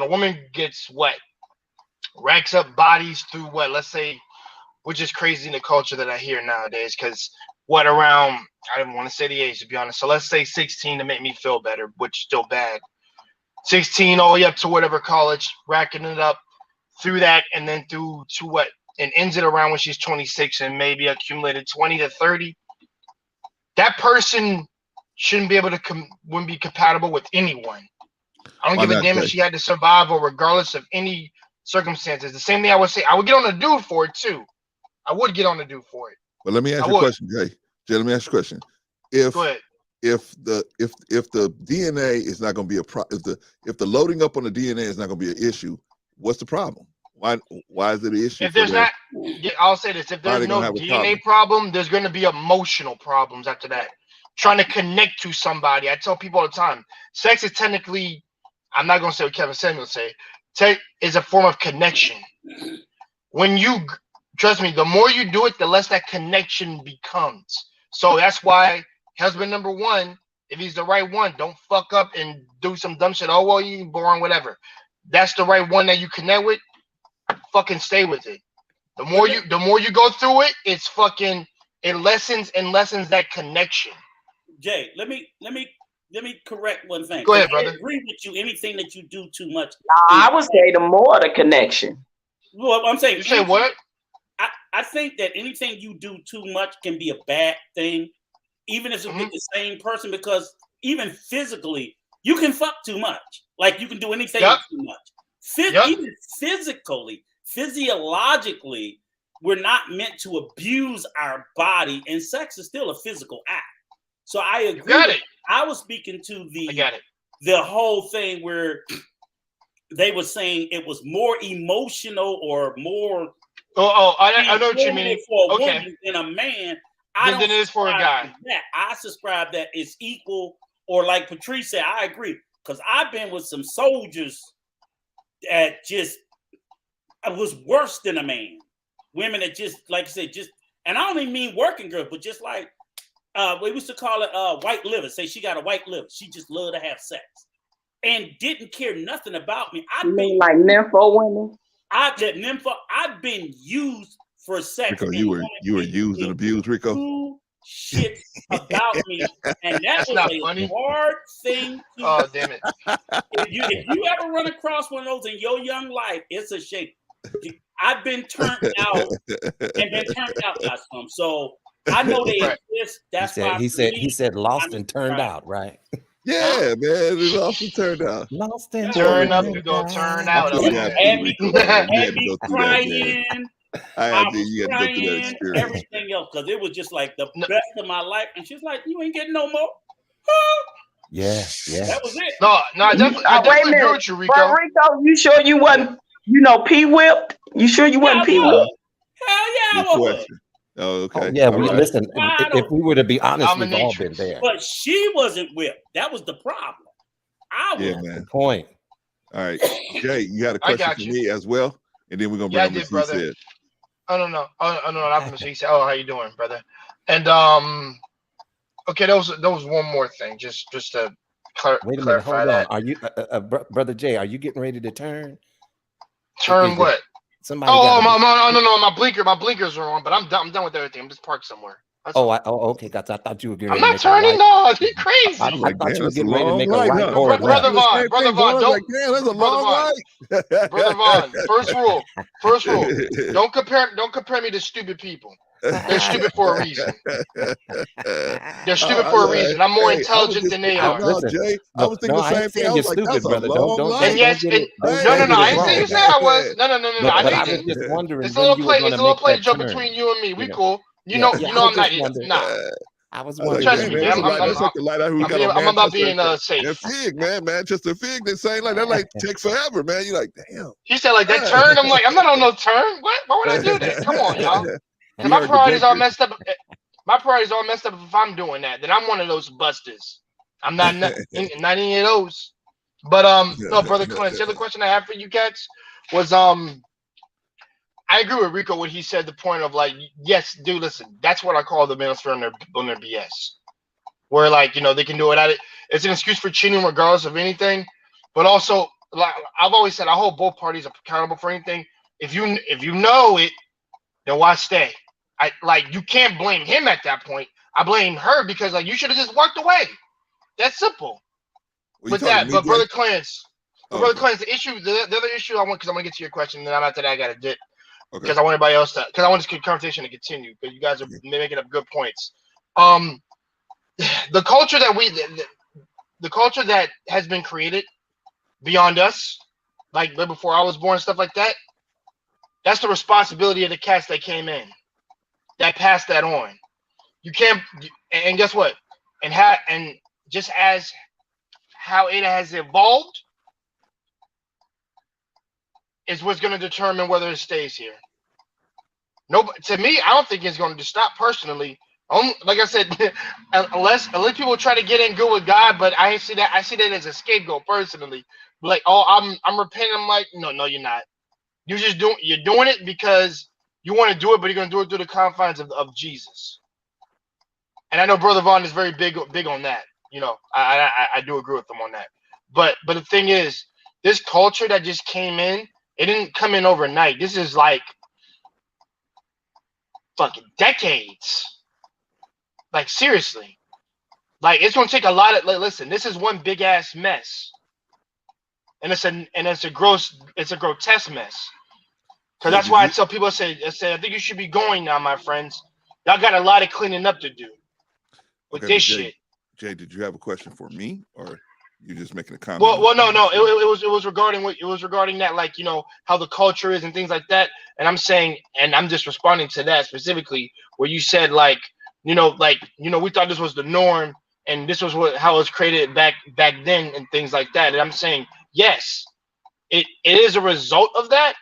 a woman gets racks up bodies through let's say, which is crazy in the culture that I hear nowadays, because around, I didn't want to say the age, to be honest. So let's say 16 to make me feel better, which is still bad. 16 all the way up to whatever college, racking it up through that, and then through to and ends it around when she's 26 and maybe accumulated 20 to 30. That person shouldn't be able to wouldn't be compatible with anyone. I don't give a damn if she had to survive or regardless of any circumstances. The same thing I would say, I would get on the dude for it too. I would get on the dude for it. Well, let me ask you a question, Jay. Jay, let me ask you a question. Go ahead. If the DNA is not going to be if the loading up on the DNA is not going to be an issue, what's the problem? Why is it an issue? If there's not, I'll say this: if there's no DNA problem, there's going to be emotional problems after that. Trying to connect to somebody. I tell people all the time, sex is technically, I'm not going to say what Kevin Samuel say, is a form of connection. When you, trust me, the more you do it, the less that connection becomes. So that's why husband number one, if he's the right one, don't fuck up and do some dumb shit. Oh, well, you boring, whatever. That's the right one that you connect with. Fucking stay with it. The more you go through it, it lessens that connection. Jay, let me correct one thing. Go ahead, brother. I agree with you. Anything that you do too much. I would say the more the connection. Well, I'm saying. You say what? I think that anything you do too much can be a bad thing, even if it's with the same person, because even physically, you can fuck too much. Like you can do anything too much. Even physically, physiologically, we're not meant to abuse our body, and sex is still a physical act. So I agree. I was speaking to the whole thing where they were saying it was more emotional or more. I know what you mean. For a woman than a man, than it is for a guy. I subscribe that it's equal, or like Patrice said, I agree, because I've been with some soldiers that was worse than a man. Women that just, like I said, and I don't even mean working girls, but just like. We used to call it white liver. Say she got a white liver. She just loved to have sex and didn't care nothing about me. You mean like nympho women? I've been used for sex. Rico, you were used and abused, Rico. Shit about me, and that was not a funny. hard thing. Oh, damn it! If you ever run across one of those in your young life, it's a shame. I've been turned out and been turned out by some. So. I know they exist. That's why he said lost and turned out, right? Yeah, man, it lost and turned out. Lost and turn up, you're gonna turn out. And me crying. I had to you had to go through that experience. Everything else, because it was just like the best of my life. And she's like, "You ain't getting no more." Huh? Yeah. That was it. No, I definitely agree with you, Rico. But Rico, you sure you wasn't, P-whipped? You sure you wasn't P-whipped? Hell yeah, I was. Oh, okay. Yeah, listen. If we were to be honest, we've all been there. But she wasn't whipped. That was the problem. I was. Yeah, man. Good point. All right, Jay, you had a question for me as well, and then we're gonna bring up what he said. Oh no, not from he said. Oh, how you doing, brother? And okay, that was one more thing, just to wait a minute, hold on. Are you, brother Jay? Are you getting ready to turn? Turn what? Somebody. No, my blinkers are on, but I'm done with everything. I'm just parked somewhere. Okay. I thought you were getting. I'm not turning. No, you're crazy. I thought you were getting ready to make a right or Brother Vaughn, don't. That's a long right. Brother Vaughn, first rule. Don't compare me to stupid people. They're stupid for a reason. They're stupid for a reason. I'm more intelligent than they are. No, Jay, I was thinking the same thing. I was like, that's brother. a long life. And yes, no. I didn't say you said I was. No. I was just wondering. It's a little play joke between you and me. We cool. You know I'm not. Nah. I was wondering. Trust me, man. I'm about being safe. A fig, man. Just a fig. That same like that like takes forever, man. You're like, damn. He said like that turn. I'm like, I'm not on no turn. What? Why would I do that? Come on, y'all. And my priorities all messed up. My priorities all messed up if I'm doing that. Then I'm one of those busters. I'm not any of those. But no, brother Clint. The other question I have for you cats was I agree with Rico when he said the point of like, yes, dude, listen, that's what I call the manosphere on their BS. Where like, they can do it at it. It's an excuse for cheating regardless of anything. But also, like I've always said, I hold both parties accountable for anything. If you know it, then why stay? You can't blame him at that point. I blame her because like you should have just walked away. That's simple. But Brother Clarence, the other issue I want, because I'm gonna get to your question, and then after that I gotta dip. Because I want everybody else to, because I want this conversation to continue. Because you guys are making up good points. The culture that has been created beyond us, like before I was born, stuff like that. That's the responsibility of the cats that came in, that passed that on. You can't, and guess what? And just as how it has evolved, is what's going to determine whether it stays here. No, to me, I don't think it's going to stop personally. Like I said, unless people try to get in good with God, but I see that as a scapegoat personally. Like, oh, I'm repenting. I'm like, no, you're not. You're doing it because you want to do it, but you're going to do it through the confines of Jesus. And I know Brother Vaughn is very big on that. You know, I do agree with him on that. But the thing is, this culture that just came in, it didn't come in overnight. This is like fucking decades. Like, seriously. Like, it's gonna take a lot of, like, listen, this is one big ass mess. And it's a grotesque mess. Because that's why I tell people, I say, I think you should be going now, my friends. Y'all got a lot of cleaning up to do with this shit. Jay, did you have a question for me, or you just making a comment? Well, no. It was regarding that, like, you know, how the culture is and things like that. And I'm saying, and I'm just responding to that specifically, where you said, like, we thought this was the norm, and this was how it was created back then, and things like that. And I'm saying, yes, it is a result of that,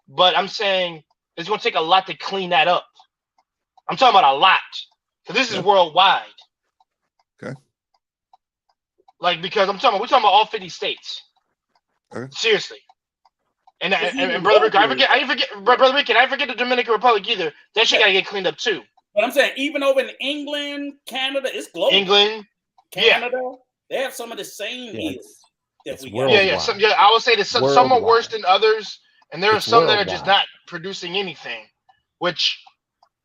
but I'm saying it's going to take a lot to clean that up. I'm talking about a lot, because this is worldwide. Okay. Like, because we're talking about all 50 states. Okay. Seriously. And Brother Rick, I forget the Dominican Republic either. That shit gotta get cleaned up too. But I'm saying, even over in England, Canada, it's global. England, Canada, they have some of the same ills that we got. I would say that some are worse than others, and there are some that are just not producing anything. Which,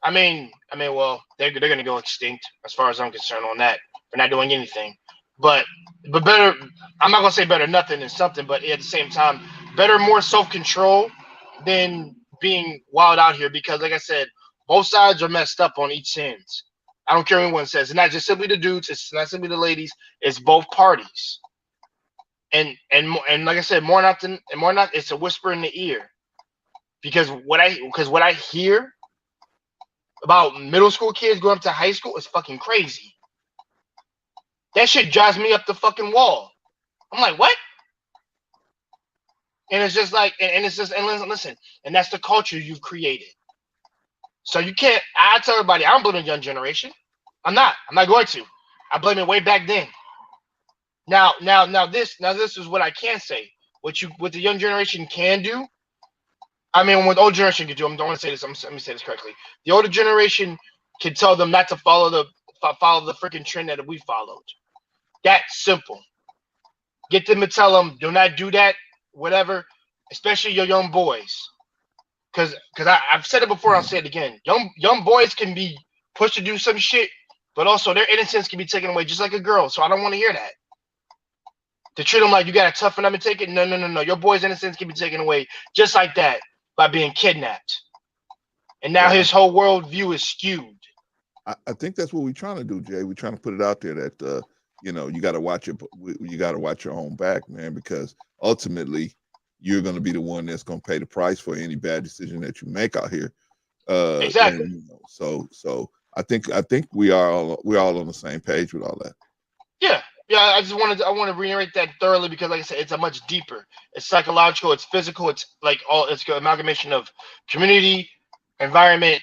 I mean, well, they're gonna go extinct as far as I'm concerned on that. They're not doing anything. But better, I'm not gonna say better nothing than something, but at the same time, better, more self-control than being wild out here, because like I said, both sides are messed up on each end. I don't care what anyone says. It's not just simply the dudes, it's not simply the ladies, it's both parties. And like I said, more not, it's a whisper in the ear. Because what I hear about middle school kids going up to high school is fucking crazy. That shit drives me up the fucking wall. I'm like, what? And it's just like, and listen, and that's the culture you've created. So you can't, I tell everybody, I don't blame the young generation. I'm not going to. I blame it way back then. Now this is what I can say. What the young generation can do, I mean, what the old generation can do, I don't want to say this, let me say this correctly. The older generation can tell them not to follow the freaking trend that we followed. That's simple. Get them to tell them, do not do that, whatever, especially your young boys. Because I've said it before, I'll say it again. Young boys can be pushed to do some shit, but also their innocence can be taken away just like a girl. So I don't want to hear that. To treat them like you got to toughen up and take it. No. Your boy's innocence can be taken away just like that by being kidnapped. And now his whole worldview is skewed. I think that's what we're trying to do, Jay. We're trying to put it out there that you got to watch your own back, man, because ultimately you're going to be the one that's going to pay the price for any bad decision that you make out here. Exactly. And, so I think we are all on the same page with all that. Yeah. I want to reiterate that thoroughly, because like I said, it's a much deeper. It's psychological, it's physical, it's an amalgamation of community, environment,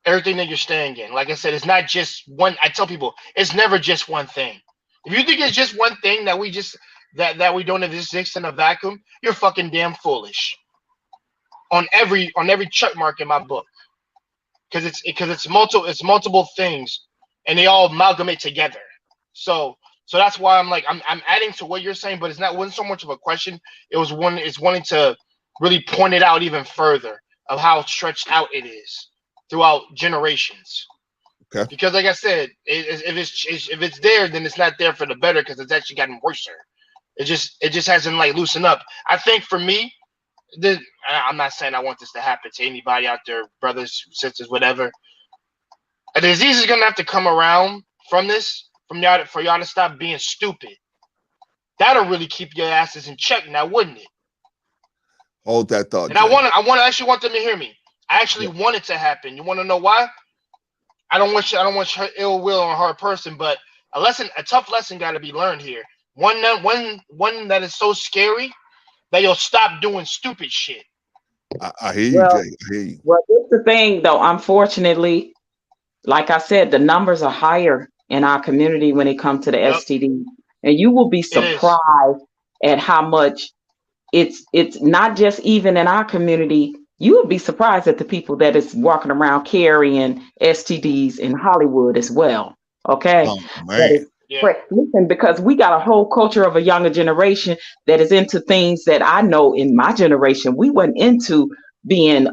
everything that you're staying in. Like I said, it's not just one. I tell people, it's never just one thing. If you think it's just one thing that we don't exist in a vacuum, you're fucking damn foolish. On every check mark in my book, because it's multiple things, and they all amalgamate together. So that's why I'm adding to what you're saying, but wasn't so much of a question. It's wanting to really point it out even further of how stretched out it is throughout generations. Okay. Because like I said, if it's there, then it's not there for the better, because it's actually gotten worse. It just hasn't loosened up. I think for me, I'm not saying I want this to happen to anybody out there, brothers, sisters, whatever. A disease is gonna have to come around from this, for y'all to stop being stupid. That'll really keep your asses in check now, wouldn't it? Hold that thought. And I actually want them to hear me. I actually want it to happen. You want to know why? I don't want your ill will on a hard person, but a tough lesson got to be learned here. One that is so scary that you'll stop doing stupid shit. I hear you, Well, Jay. I hear you. well, it's the thing though. Unfortunately, like I said, the numbers are higher in our community when it comes to the Yep, STD, and you will be it is. surprised at how much it's not just even in our community. You would be surprised at the people that is walking around carrying STDs in Hollywood as well. Okay, Oh that man. is listen, because we got a whole culture of a younger generation that is into things that I know in my generation we went into being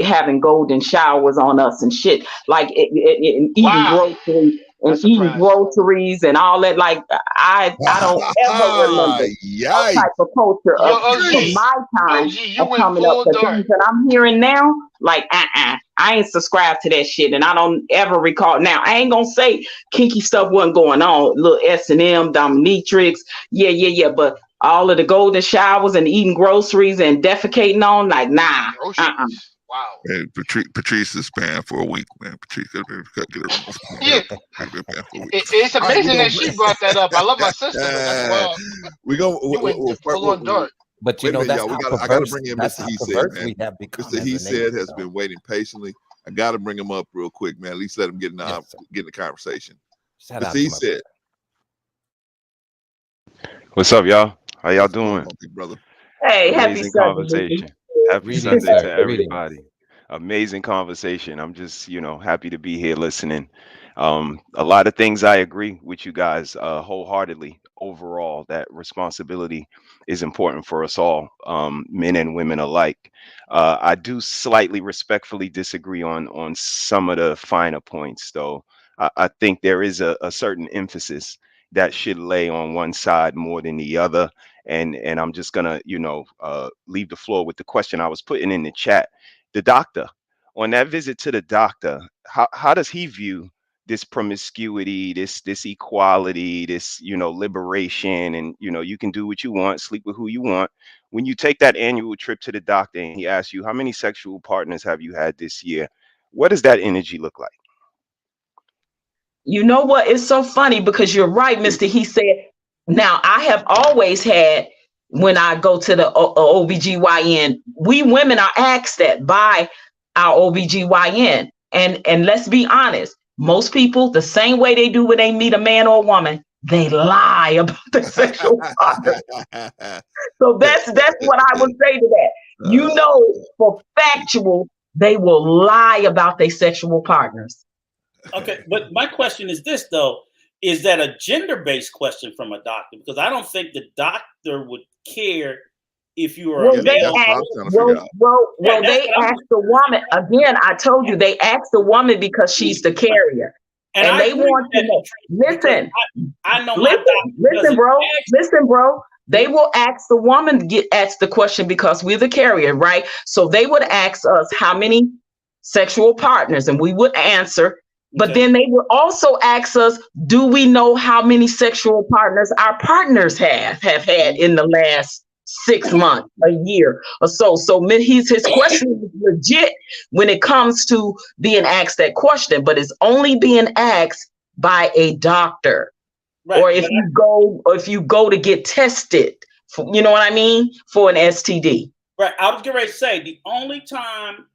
having golden showers on us and shit like eating Wow, groceries and that's eating surprise. groceries and all that. Like I don't ever remember that Yikes. type of culture Yo, of from OG, my time OG, you of went coming up. full The dark. things that I'm hearing now, like I ain't subscribed to that shit, and I don't ever recall. Now I ain't gonna say kinky stuff wasn't going on, little S&M, dominatrix, yeah, but all of the golden showers and eating groceries and defecating on, like nah. Groceries. Wow. Man, Patrice is banned for a week, man. Patrice, get her removed. Yeah, Banned for a week. it's All right, amazing that she brought that up. I love my sister, but that's wild. we go. You went full on dark. But you Wait a know, minute, that's y'all. how I gotta perverse. bring in That's Mr. how He Said, perverse man. we have become Mr. as He a Said nation. has So, been waiting patiently. I gotta bring him up real quick, man. At least let him get in the yes, sir. get in the conversation. Shout Mr. out He to my Said, What's up, y'all? How y'all what's going doing? on, big brother? Hey, happy Amazing Sunday, Mickey. conversation. Happy Greetings, Sunday to sir. Greetings. everybody. Amazing conversation. I'm just, happy to be here listening. A lot of things I agree with you guys wholeheartedly. Overall, that responsibility is important for us all, men and women alike. I do slightly respectfully disagree on some of the finer points, though. I think there is a certain emphasis that should lay on one side more than the other. And I'm just gonna, leave the floor with the question I was putting in the chat. The doctor, on that visit to the doctor, how does he view this promiscuity, this equality, this liberation, and you can do what you want, sleep with who you want? When you take that annual trip to the doctor and he asks you how many sexual partners have you had this year, what does that energy look like? You know what? It's so funny because you're right, Mr. He Said. Now, I have always had, when I go to the OBGYN, we women are asked that by our OBGYN. And let's be honest, most people, the same way they do when they meet a man or a woman, they lie about their sexual partner. So that's what I would say to that. For factual, they will lie about their sexual partners. Okay, but my question is this though: is that a gender-based question from a doctor? Because I don't think the doctor would care if you are. Well, they ask the woman again. I told you they ask the woman because she's the carrier, and they want to know. Listen, I know. Listen, bro. They will ask the woman to ask the question because we're the carrier, right? So they would ask us how many sexual partners, and we would answer. But then they would also ask us, do we know how many sexual partners our partners have had in the last 6 months, a year or so? So his question is legit when it comes to being asked that question, but it's only being asked by a doctor. Right. Or if you go to get tested, you know what I mean, for an STD. Right. I was getting ready to say the only time,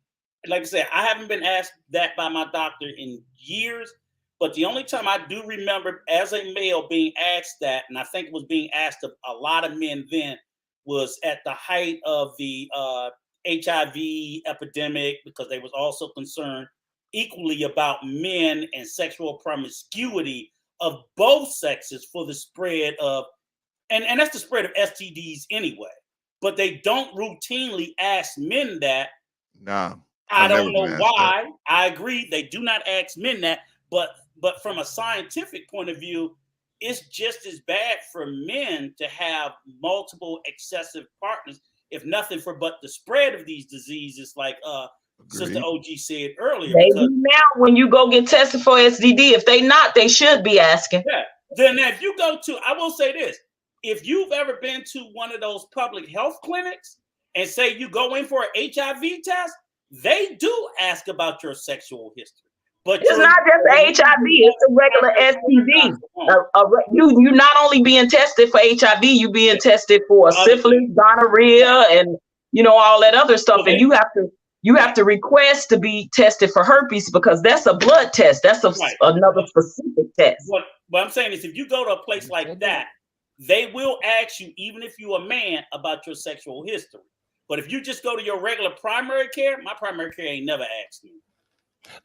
like I said, I haven't been asked that by my doctor in years, but the only time I do remember as a male being asked that, and I think it was being asked of a lot of men then, was at the height of the HIV epidemic, because they was also concerned equally about men and sexual promiscuity of both sexes for the spread of, and that's the spread of STDs anyway, but they don't routinely ask men that. Nah. I don't know why. That. I agree. They do not ask men that, but from a scientific point of view, it's just as bad for men to have multiple excessive partners, if nothing for but the spread of these diseases, like Sister OG said earlier. They do now when you go get tested for STD. If they not, they should be asking. Yeah. Then if you go to, I will say this, if you've ever been to one of those public health clinics and say you go in for an HIV test, they do ask about your sexual history. But it's not just HIV, it's a regular STD. You not only being tested for HIV, you being tested for syphilis, gonorrhea, and all that other stuff, and you have to request to be tested for herpes because that's a blood test. That's another specific test. What I'm saying is, if you go to a place like that, they will ask you, even if you're a man, about your sexual history. But if you just go to your regular primary care, my primary care ain't never asked me.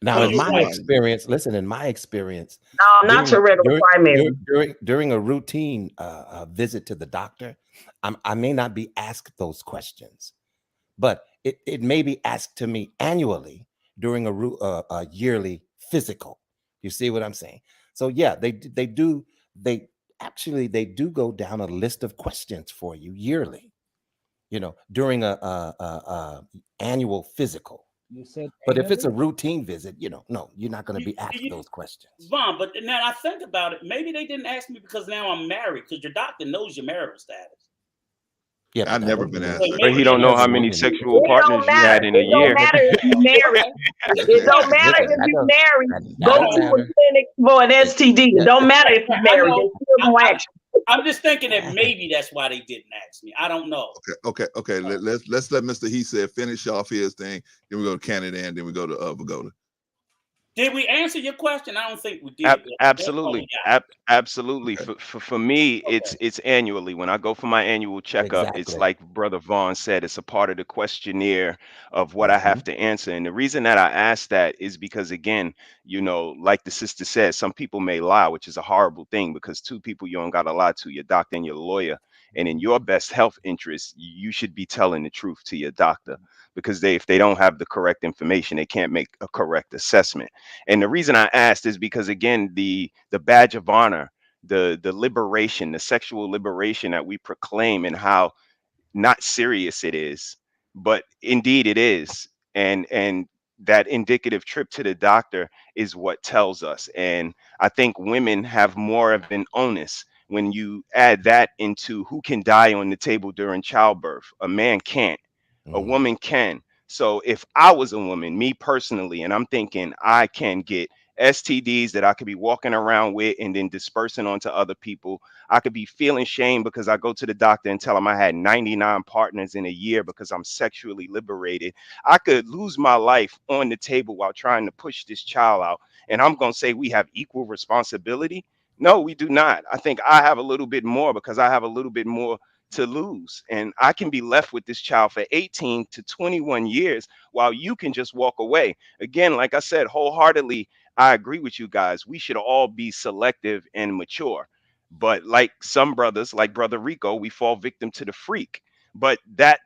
Now, in my experience, no, not your regular primary. During a routine visit to the doctor, I may not be asked those questions, but it may be asked to me annually during a yearly physical. You see what I'm saying? So yeah, they do go down a list of questions for you yearly, during a annual physical. You said, but if it's a routine visit, no, you're not going to be asked those questions. Vaughn, but now I think about it, maybe they didn't ask me because now I'm married, because your doctor knows your marital status. Yeah, I've never been asked. But he don't know how many sexual partners you had in a year. It don't matter if you're married. It don't matter if you're married. Go to a clinic for an STD. It don't matter if you're married. They still gonna ask you. I'm just thinking that maybe that's why they didn't ask me. I don't know. Okay. Let's let Mr. He said finish off his thing. Then we go to Canada, and then we go to Vagoda. Did we answer your question? I don't think we did. Absolutely. Absolutely. For me, it's annually. When I go for my annual checkup, it's like Brother Vaughn said, it's a part of the questionnaire of what I have to answer. And the reason that I ask that is because, again, like the sister said, some people may lie, which is a horrible thing, because two people you don't got to lie to, your doctor and your lawyer. And in your best health interest, you should be telling the truth to your doctor, because if they don't have the correct information, they can't make a correct assessment. And the reason I asked is because, again, the badge of honor, the liberation, the sexual liberation that we proclaim, and how not serious it is, but indeed it is. And that indicative trip to the doctor is what tells us. And I think women have more of an onus when you add that into who can die on the table during childbirth. A man can't, a woman can. So if I was a woman, me personally, and I'm thinking I can get STDs that I could be walking around with and then dispersing onto other people. I could be feeling shame because I go to the doctor and tell them I had 99 partners in a year because I'm sexually liberated. I could lose my life on the table while trying to push this child out. And I'm going to say we have equal responsibility. No, we do not. I think I have a little bit more because I have a little bit more to lose, and I can be left with this child for 18 to 21 years while you can just walk away. Again, like I said, wholeheartedly, I agree with you guys. We should all be selective and mature. But like some brothers, like Brother Rico, we fall victim to the freak. But that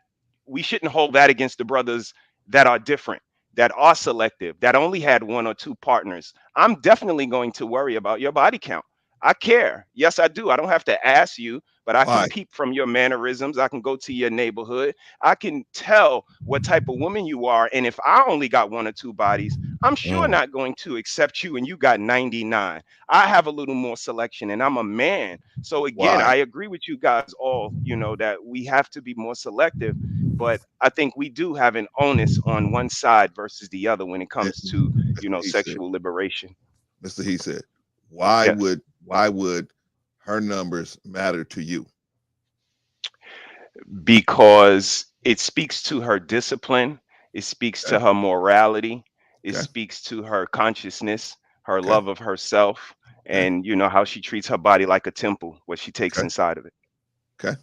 we shouldn't hold that against the brothers that are different, that are selective, that only had one or two partners. I'm definitely going to worry about your body count. I care. Yes, I do. I don't have to ask you, but I can peep from your mannerisms. I can go to your neighborhood. I can tell what type of woman you are. And if I only got one or two bodies, I'm sure not going to accept you and you got 99. I have a little more selection and I'm a man. So again, I agree with you guys all, that we have to be more selective. But I think we do have an onus on one side versus the other when it comes to, sexual liberation. Mr. He said, why would her numbers matter to you? Because it speaks to her discipline. It speaks to her morality. It speaks to her consciousness, her love of herself, and how she treats her body like a temple, what she takes inside of it. Okay.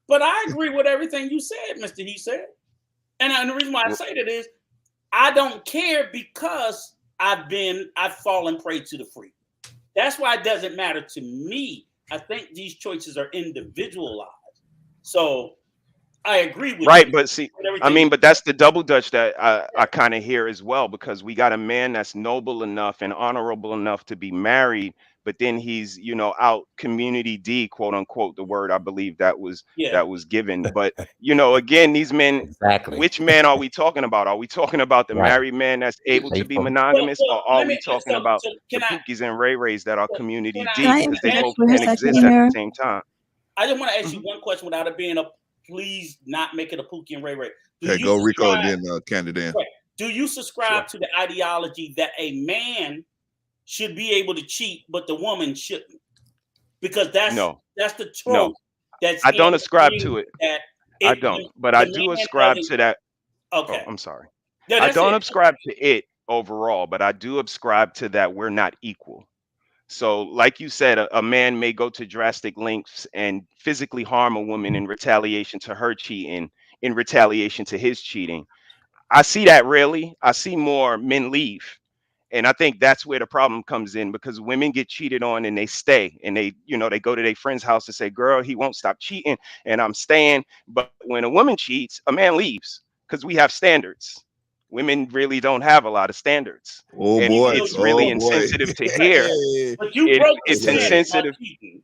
But I agree with everything you said, Mr. He said. And the reason why I say that is I don't care because I've fallen prey to the freak. That's why it doesn't matter to me. I think these choices are individualized. So I agree with you. But see, but that's the double dutch that I kind of hear as well, because we got a man that's noble enough and honorable enough to be married, but then he's, out community D, quote unquote, the word I believe that was given. But, again, these men, which man are we talking about? Are we talking about the married man that's able to be monogamous, or are we talking about the Pookies and Ray Rays that are community D, because they both can exist at the same time? I just want to ask you one question without it being please not make it a Pookie and Ray Ray. Okay, go Rico and then Canada. Do you subscribe to the ideology that a man should be able to cheat, but the woman shouldn't? Because that's the trope. I don't ascribe to it. I It don't, but I the do man ascribe doesn't. to that. Oh, Okay, I'm sorry. no, I that's don't it. subscribe to it overall, but I do subscribe to that we're not equal. So, like you said, a man may go to drastic lengths and physically harm a woman in retaliation to her cheating, in retaliation to his cheating. I see that rarely. I see more men leave. And I think that's where the problem comes in because women get cheated on and they stay and they, they go to their friend's house and say, girl, he won't stop cheating and I'm staying. But when a woman cheats, a man leaves because we have standards. Women really don't have a lot of standards. Oh And boy. No, it's you really Oh broke the boy. insensitive to right. hear. But you It, broke the it's Okay. standard by insensitive. cheating.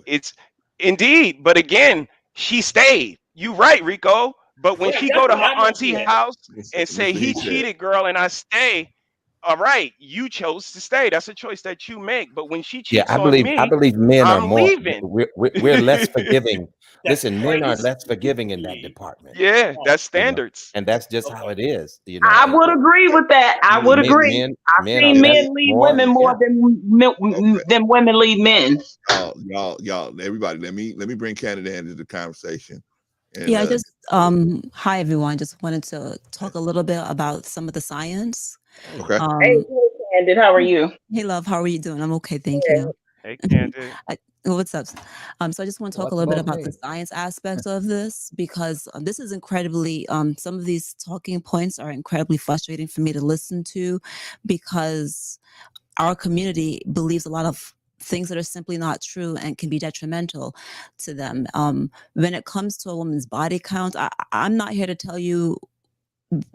It's indeed. But again, she stayed. You right, Rico. But when Right, she that's go to what her I'm auntie looking at. house Listen, and say listen, he he said. cheated, girl, and I stay, all right, you chose to stay. That's a choice that you make. But when she Yeah, cheats on I me, believe men are I'm more. leaving. We're less forgiving. That's Listen, men are crazy less forgiving to in that me. department. Yeah, Oh, that's You know, standards. and that's just how okay. it is. I would agree with that. I would Men, agree. men, I've men are seen less Yeah. men leave more. women Yeah, more Okay. than women leave men. Y'all, everybody, let me bring Canada into the conversation. And Yeah, I just hi everyone. Just wanted to talk a little bit about some of the science. okay. Hey, Um, Candid, how are you? hey love, how are you doing? I'm okay, thank you. Hey, Candid. What's up? So I just want to talk a what's little bit about about the me? science aspect of this because this is incredibly some of these talking points are incredibly frustrating for me to listen to because our community believes a lot of things that are simply not true and can be detrimental to them. When it comes to a woman's body count, I'm not here to tell you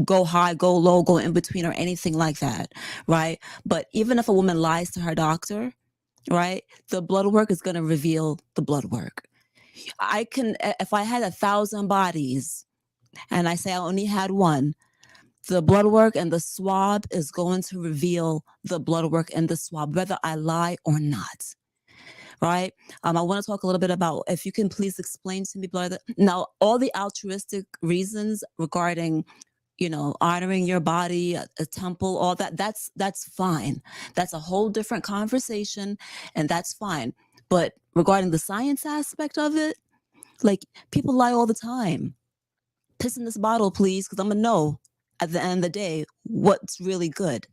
go high, go low, go in between, or anything like that, right? But even if a woman lies to her doctor, right, the blood work is going to reveal the blood work. I can, if I had 1,000 bodies and I say I only had one, the blood work and the swab is going to reveal the blood work and the swab, whether I lie or not. Right. I want to talk a little bit about if you can please explain to me, brother. Now, all the altruistic reasons regarding, honoring your body, a temple, all that, that's fine. That's a whole different conversation, and that's fine. But regarding the science aspect of it, like people lie all the time. Piss in this bottle, please, because I'm gonna know at the end of the day what's really good.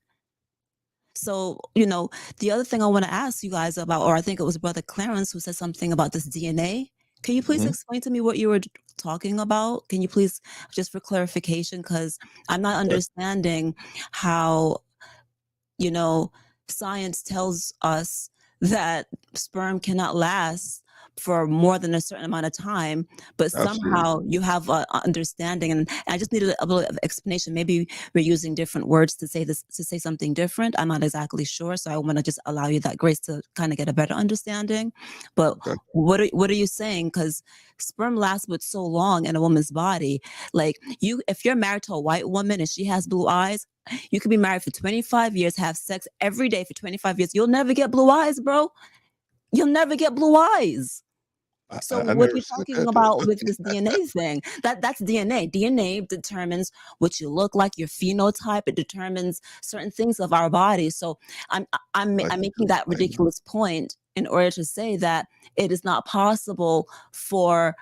So, the other thing I want to ask you guys about, or I think it was Brother Clarence who said something about this DNA. Can you please explain to me what you were talking about? Can you please, just for clarification, because I'm not understanding how, science tells us that sperm cannot last for more than a certain amount of time, but Absolutely. somehow you have an understanding, and I just needed a little explanation. Maybe we're using different words to say this, to say something different. I'm not exactly sure, so I want to just allow you that grace to kind of get a better understanding. But Okay. what are you saying? Because sperm lasts with so long in a woman's body. Like if you're married to a white woman and she has blue eyes, you could be married for 25 years, have sex every day for 25 years. You'll never get blue eyes, bro. You'll never get blue eyes. So I what are never you said talking that. about with this DNA thing? That's DNA. DNA determines what you look like, your phenotype. It determines certain things of our body. So I'm Like you making to that explain. ridiculous point in order to say that it is not possible for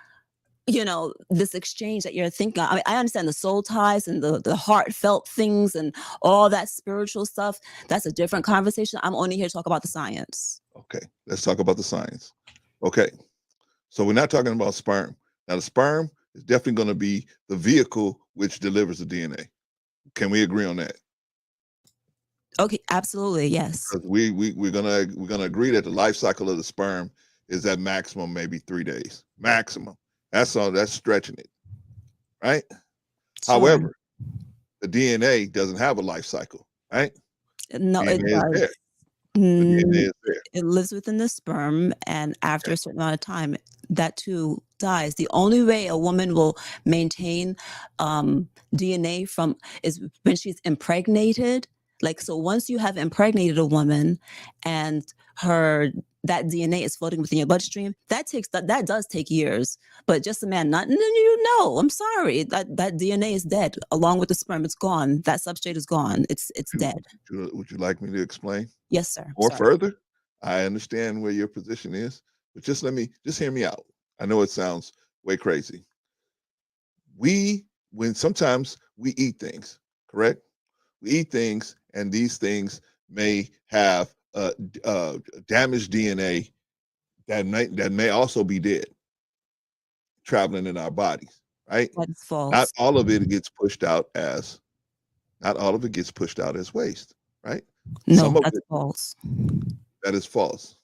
this exchange that you're thinking. I mean, I understand the soul ties and the heartfelt things and all that spiritual stuff. That's a different conversation. I'm only here to talk about the science. Okay, let's talk about the science. Okay, so we're not talking about sperm. Now, the sperm is definitely going to be the vehicle which delivers the DNA. Can we agree on that? Okay, absolutely, yes. Because we're gonna agree that the life cycle of the sperm is at maximum maybe 3 days. Maximum. That's all. That's stretching it, right? Sure. However, the DNA doesn't have a life cycle, right? No, it DNA is does. there. The DNA is there. It lives within the sperm, and after a certain amount of time, that too dies. The only way a woman will maintain DNA from is when she's impregnated. Like, so once you have impregnated a woman and that DNA is floating within your bloodstream, that does take years. But just a man, not I'm sorry, that DNA is dead along with the sperm. It's gone. That substrate is gone. It's dead. Would you like me to explain Yes, sir. more Sorry. further? I understand where your position is, but just hear me out. I know it sounds way crazy. when sometimes we eat things, correct? We eat things, and these things may have damaged DNA that may also be dead, traveling in our bodies, right? That's false. Not all of it gets pushed out as waste, right? No, Some of that's it, false. that is false.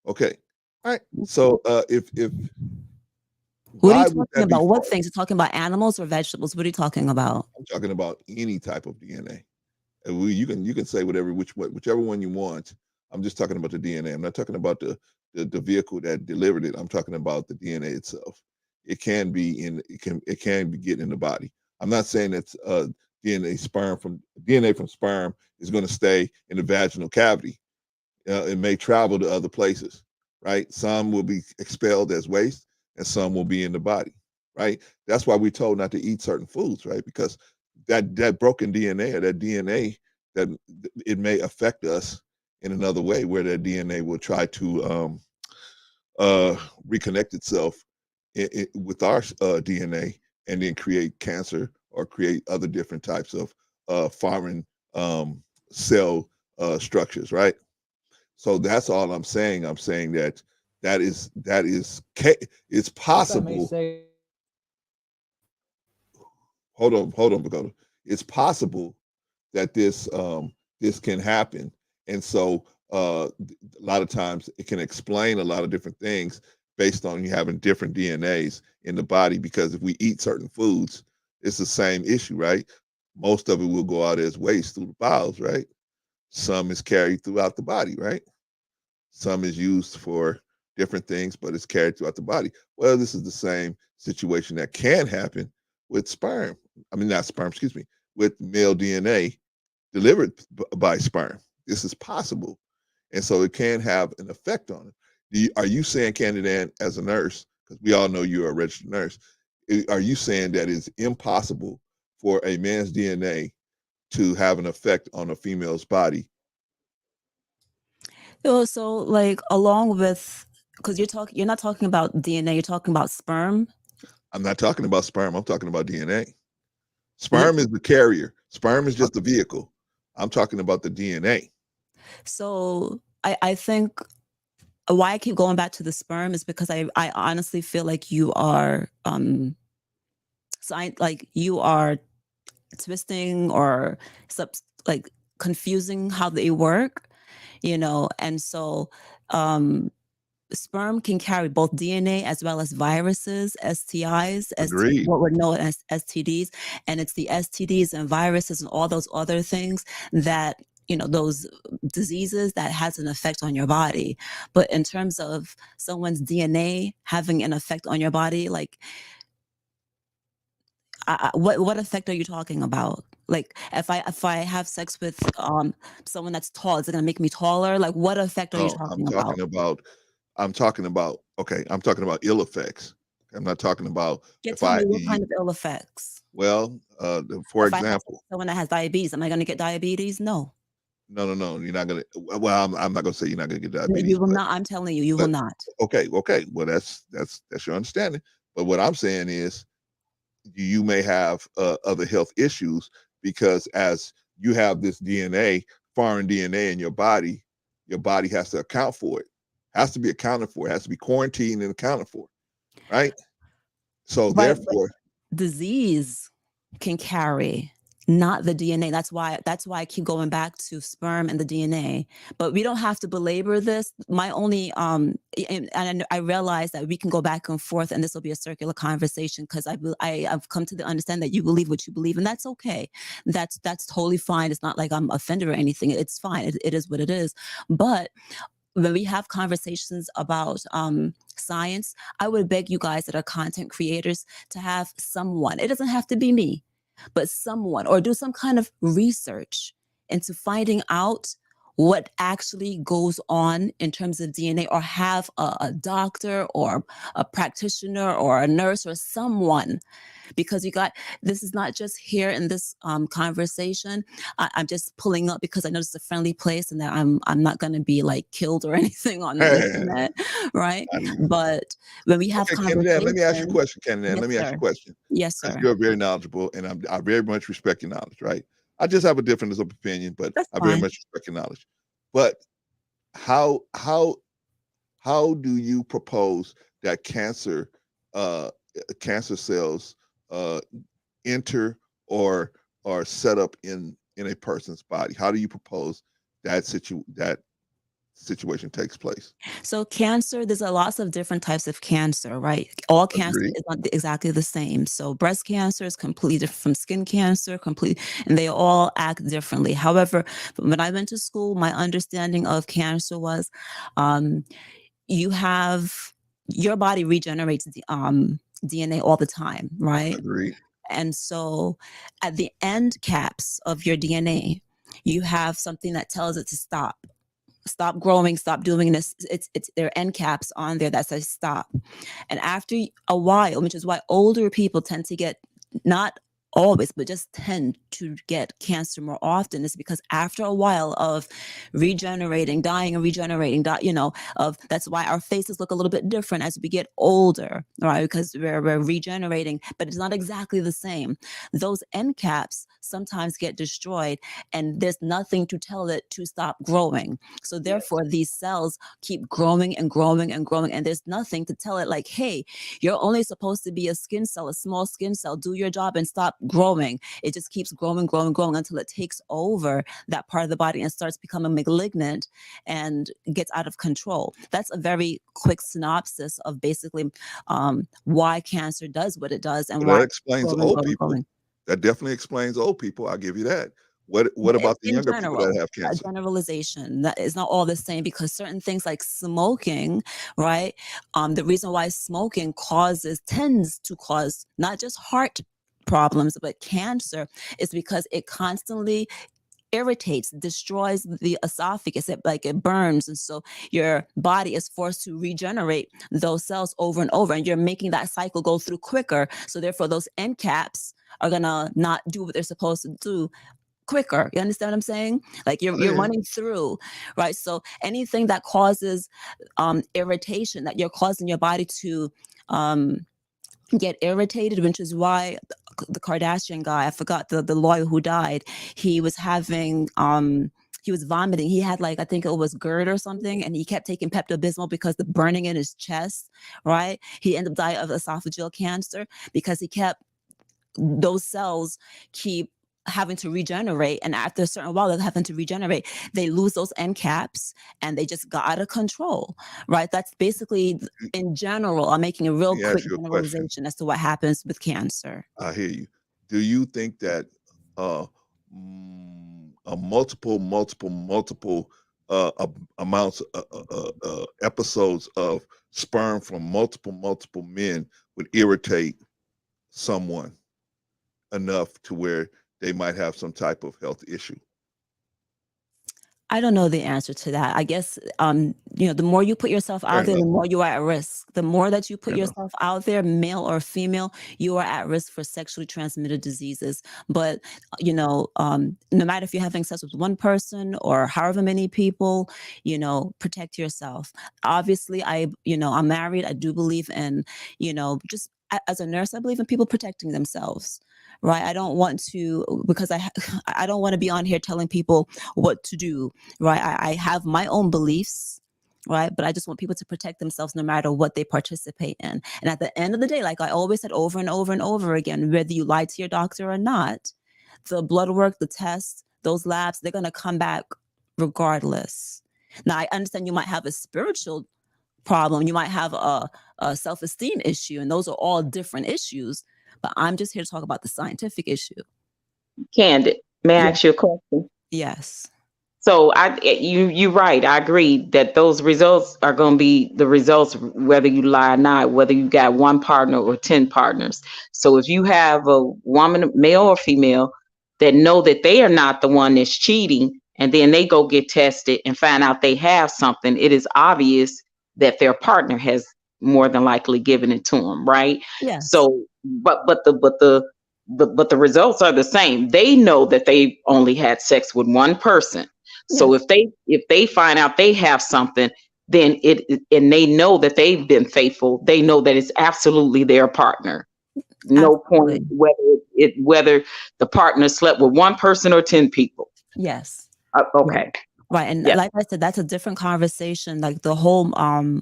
Okay. All right. So if What are why you would talking that be about? What false? things? You're talking about animals or vegetables? What are you talking about? I'm talking about any type of DNA. And you can say whichever one you want. I'm just talking about the DNA. I'm not talking about the vehicle that delivered it. I'm talking about the DNA itself. It can be get in the body. I'm not saying that DNA from sperm is going to stay in the vaginal cavity. It may travel to other places, right? Some will be expelled as waste, and some will be in the body, right? That's why we're told not to eat certain foods, right? Because that broken DNA or that DNA, that it may affect us in another way, where that DNA will try to reconnect itself with our DNA, and then create cancer or create other different types of foreign cell structures, right? So that's all I'm saying. I'm saying that it's possible. Hold on, Dakota. It's possible that this can happen, and so a lot of times it can explain a lot of different things based on you having different DNAs in the body. Because if we eat certain foods, it's the same issue, right? Most of it will go out as waste through the bowels, right? Some is carried throughout the body, right? Some is used for different things, but it's carried throughout the body. Well, this is the same situation that can happen with sperm. I mean, not sperm, excuse me, with male DNA delivered by sperm. This is possible. And so it can have an effect on it. Are you saying, Candid Ann, as a nurse, because we all know you're a registered nurse, are you saying that it's impossible for a man's DNA to have an effect on a female's body? So like along with, because you're not talking about DNA, you're talking about sperm. I'm not talking about sperm. I'm talking about DNA. Sperm is the carrier. Sperm is just the vehicle. I'm talking about the DNA. So I think why I keep going back to the sperm is because I honestly feel like you are you are twisting or like confusing how they work, and so sperm can carry both DNA as well as viruses, STIs, Agreed. what we're known as STDs. And it's the STDs and viruses and all those other things that, those diseases that has an effect on your body. But in terms of someone's DNA having an effect on your body, like, what effect are you talking about? Like, if I have sex with someone that's tall, is it gonna make me taller? Like, what effect are you No, I'm talking about? talking about I'm talking about ill effects. I'm not talking about Tell me what kind of ill effects. Well, for If I have example, someone that has diabetes, am I gonna get diabetes? No. no, you're not gonna. Well, I'm not gonna say you're not gonna get diabetes. You will not. I'm telling you, you will not. Okay. Well, that's your understanding. But what I'm saying is, you may have other health issues, because as you have this DNA, foreign DNA in your body has to account for it. Has to be accounted for. It has to be quarantined and accounted for, right? So But therefore, disease can carry, not the DNA. That's why I keep going back to sperm and the DNA. But we don't have to belabor this. My only and I realize that we can go back and forth, and this will be a circular conversation, because I've come to the understand that you believe what you believe, and that's okay. That's totally fine. It's not like I'm offended or anything. It's fine. It is what it is. But when we have conversations about science, I would beg you guys that are content creators to have someone, it doesn't have to be me, but someone, or do some kind of research into finding out what actually goes on in terms of DNA, or have a doctor or a practitioner or a nurse or someone, because this is not just here in this conversation. I'm just pulling up because I know it's a friendly place and that I'm not going to be like killed or anything on the internet, right? But when we have Okay, conversations, let me ask you a question, Candy. Yes, Let me ask you sir. a question. Yes, Because sir. you're very knowledgeable, and I very much respect your knowledge, right? I just have a difference of opinion, but That's I very fine. much respect your knowledge. But how do you propose that cancer cells enter or are set up in a person's body? How do you propose that situation takes place? So cancer, there's lots of different types of cancer, right? All cancer Agreed. is not exactly the same. So breast cancer is completely different from skin cancer, and they all act differently. However, when I went to school, my understanding of cancer was your body regenerates the DNA all the time, right? Agreed. And so at the end caps of your DNA, you have something that tells it to stop growing, stop doing this. It's there are end caps on there that says stop. And after a while, which is why older people tend to get, not always, but just tend to get cancer more often, is because after a while of regenerating, dying and regenerating, that's why our faces look a little bit different as we get older, right? Because we're regenerating, but it's not exactly the same. Those end caps sometimes get destroyed, and there's nothing to tell it to stop growing. So therefore, these cells keep growing and growing and growing, and there's nothing to tell it like, hey, you're only supposed to be a skin cell, a small skin cell. Do your job and stop growing. It just keeps growing, growing, growing until it takes over that part of the body and starts becoming malignant and gets out of control. That's a very quick synopsis of basically why cancer does what it does and Well, why that explains growing, old growing, people. growing. That definitely explains old people. I'll give you that. What about the In younger people general, that have a cancer? generalization that is not all the same, because certain things like smoking, right? The reason why smoking tends to cause not just heart problems, but cancer, is because it constantly irritates, destroys the esophagus. It burns, and so your body is forced to regenerate those cells over and over, and you're making that cycle go through quicker. So therefore, those end caps are gonna not do what they're supposed to do quicker. You understand what I'm saying? Like you're running through, right? So anything that causes irritation, that you're causing your body to get irritated, which is why the Kardashian guy, I forgot the lawyer who died, he was having he was vomiting. He had, like, I think it was GERD or something, and he kept taking Pepto-Bismol because the burning in his chest, right? He ended up dying of esophageal cancer because those cells keep having to regenerate, and after a certain while they're having to regenerate, they lose those end caps and they just got out of control, right? That's basically, in general, I'm making a real Let me quick ask you a question. generalization as to what happens with cancer. I hear you. Do you think that multiple amounts episodes of sperm from multiple men would irritate someone enough to where they might have some type of health issue? I don't know the answer to that. I guess, the more you put yourself out there, the more you are at risk. The more that you put yourself out there, male or female, you are at risk for sexually transmitted diseases. But, no matter if you're having sex with one person or however many people, protect yourself. Obviously, I'm married. I do believe in, just as a nurse, I believe in people protecting themselves. Right. I don't want to, because I don't want to be on here telling people what to do. Right. I have my own beliefs. Right. But I just want people to protect themselves no matter what they participate in. And at the end of the day, like I always said over and over and over again, whether you lie to your doctor or not, the blood work, the tests, those labs, they're going to come back regardless. Now, I understand you might have a spiritual problem. You might have a self-esteem issue, and those are all different issues. But I'm just here to talk about the scientific issue. Candid, may I ask you a question? Yes. So you're right. I agree that those results are going to be the results, whether you lie or not, whether you got one partner or 10 partners. So if you have a woman, male or female, that know that they are not the one that's cheating, and then they go get tested and find out they have something, it is obvious that their partner has more than likely given it to them, right? Yes. So, but the results are the same. They know that they only had sex with one person. So Yes. if they find out they have something, then and they know that they've been faithful, they know that it's absolutely their partner. No Absolutely. point whether the partner slept with one person or 10 people. Yes. Okay. Right. And Yeah. like I said, that's a different conversation. Like the whole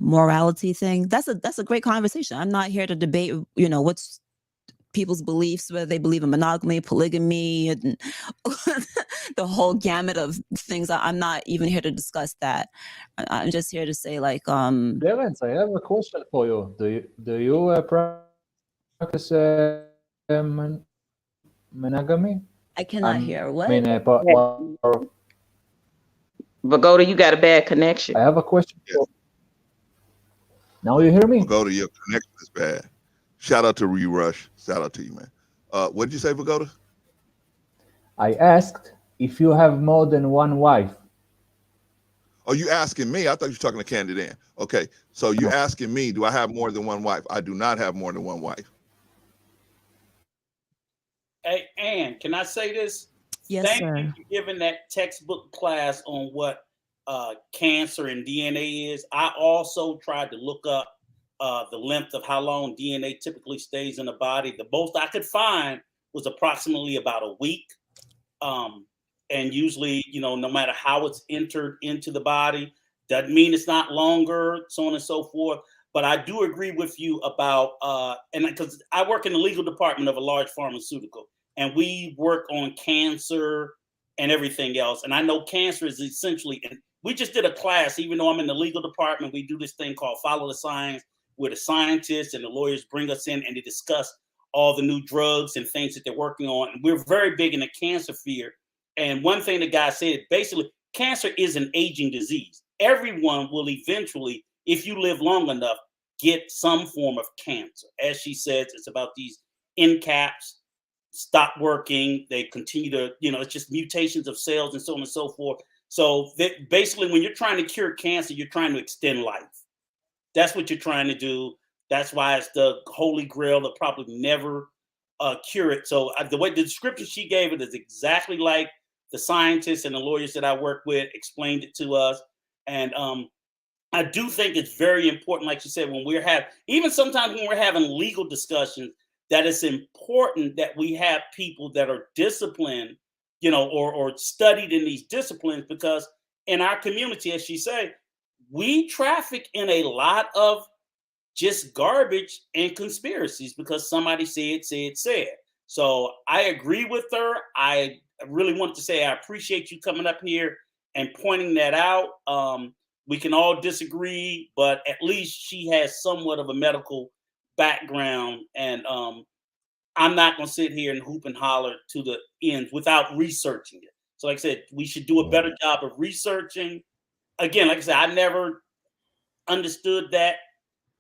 morality thing. That's a great conversation. I'm not here to debate, what's people's beliefs, whether they believe in monogamy, polygamy, and the whole gamut of things. I'm not even here to discuss that. I'm just here to say, like, Clarence, I have a question for you. Do you practice monogamy? I cannot hear what. Vagoda, you got a bad connection. I have a question. Now you hear me? Vagoda, your connection is bad. Shout out to Rush. Shout out to you, man. What did you say, Vagoda? I asked if you have more than one wife. Oh, you asking me? I thought you were talking to Candid Ann. Okay, so you asking me, do I have more than one wife? I do not have more than one wife. Hey, Ann, can I say this? Yes, Thank sir. you for giving that textbook class on what cancer and DNA is. I also tried to look up the length of how long DNA typically stays in the body. The most I could find was approximately about a week. And usually, no matter how it's entered into the body, doesn't mean it's not longer, so on and so forth. But I do agree with you about, and because I work in the legal department of a large pharmaceutical, and we work on cancer and everything else. And I know cancer is essentially, and we just did a class, even though I'm in the legal department, we do this thing called Follow the Science, where the scientists and the lawyers bring us in and they discuss all the new drugs and things that they're working on. And we're very big in the cancer field. And one thing the guy said, basically, cancer is an aging disease. Everyone will eventually, if you live long enough, get some form of cancer. As she says, it's about these end caps stop working. They continue to, it's just mutations of cells and so on and so forth. So basically, when you're trying to cure cancer, you're trying to extend life. That's what you're trying to do. That's why it's the holy grail that probably never cure it. So the way the description she gave it is exactly like the scientists and the lawyers that I work with explained it to us. And I do think it's very important, like you said, when we're having, even sometimes when we're having legal discussions, that it's important that we have people that are disciplined, or studied in these disciplines, because in our community, as she said, we traffic in a lot of just garbage and conspiracies because somebody said. So I agree with her. I really want to say I appreciate you coming up here and pointing that out. We can all disagree, but at least she has somewhat of a medical background. And I'm not going to sit here and hoop and holler to the end without researching it. So like I said, we should do a better job of researching. Again, like I said, I never understood that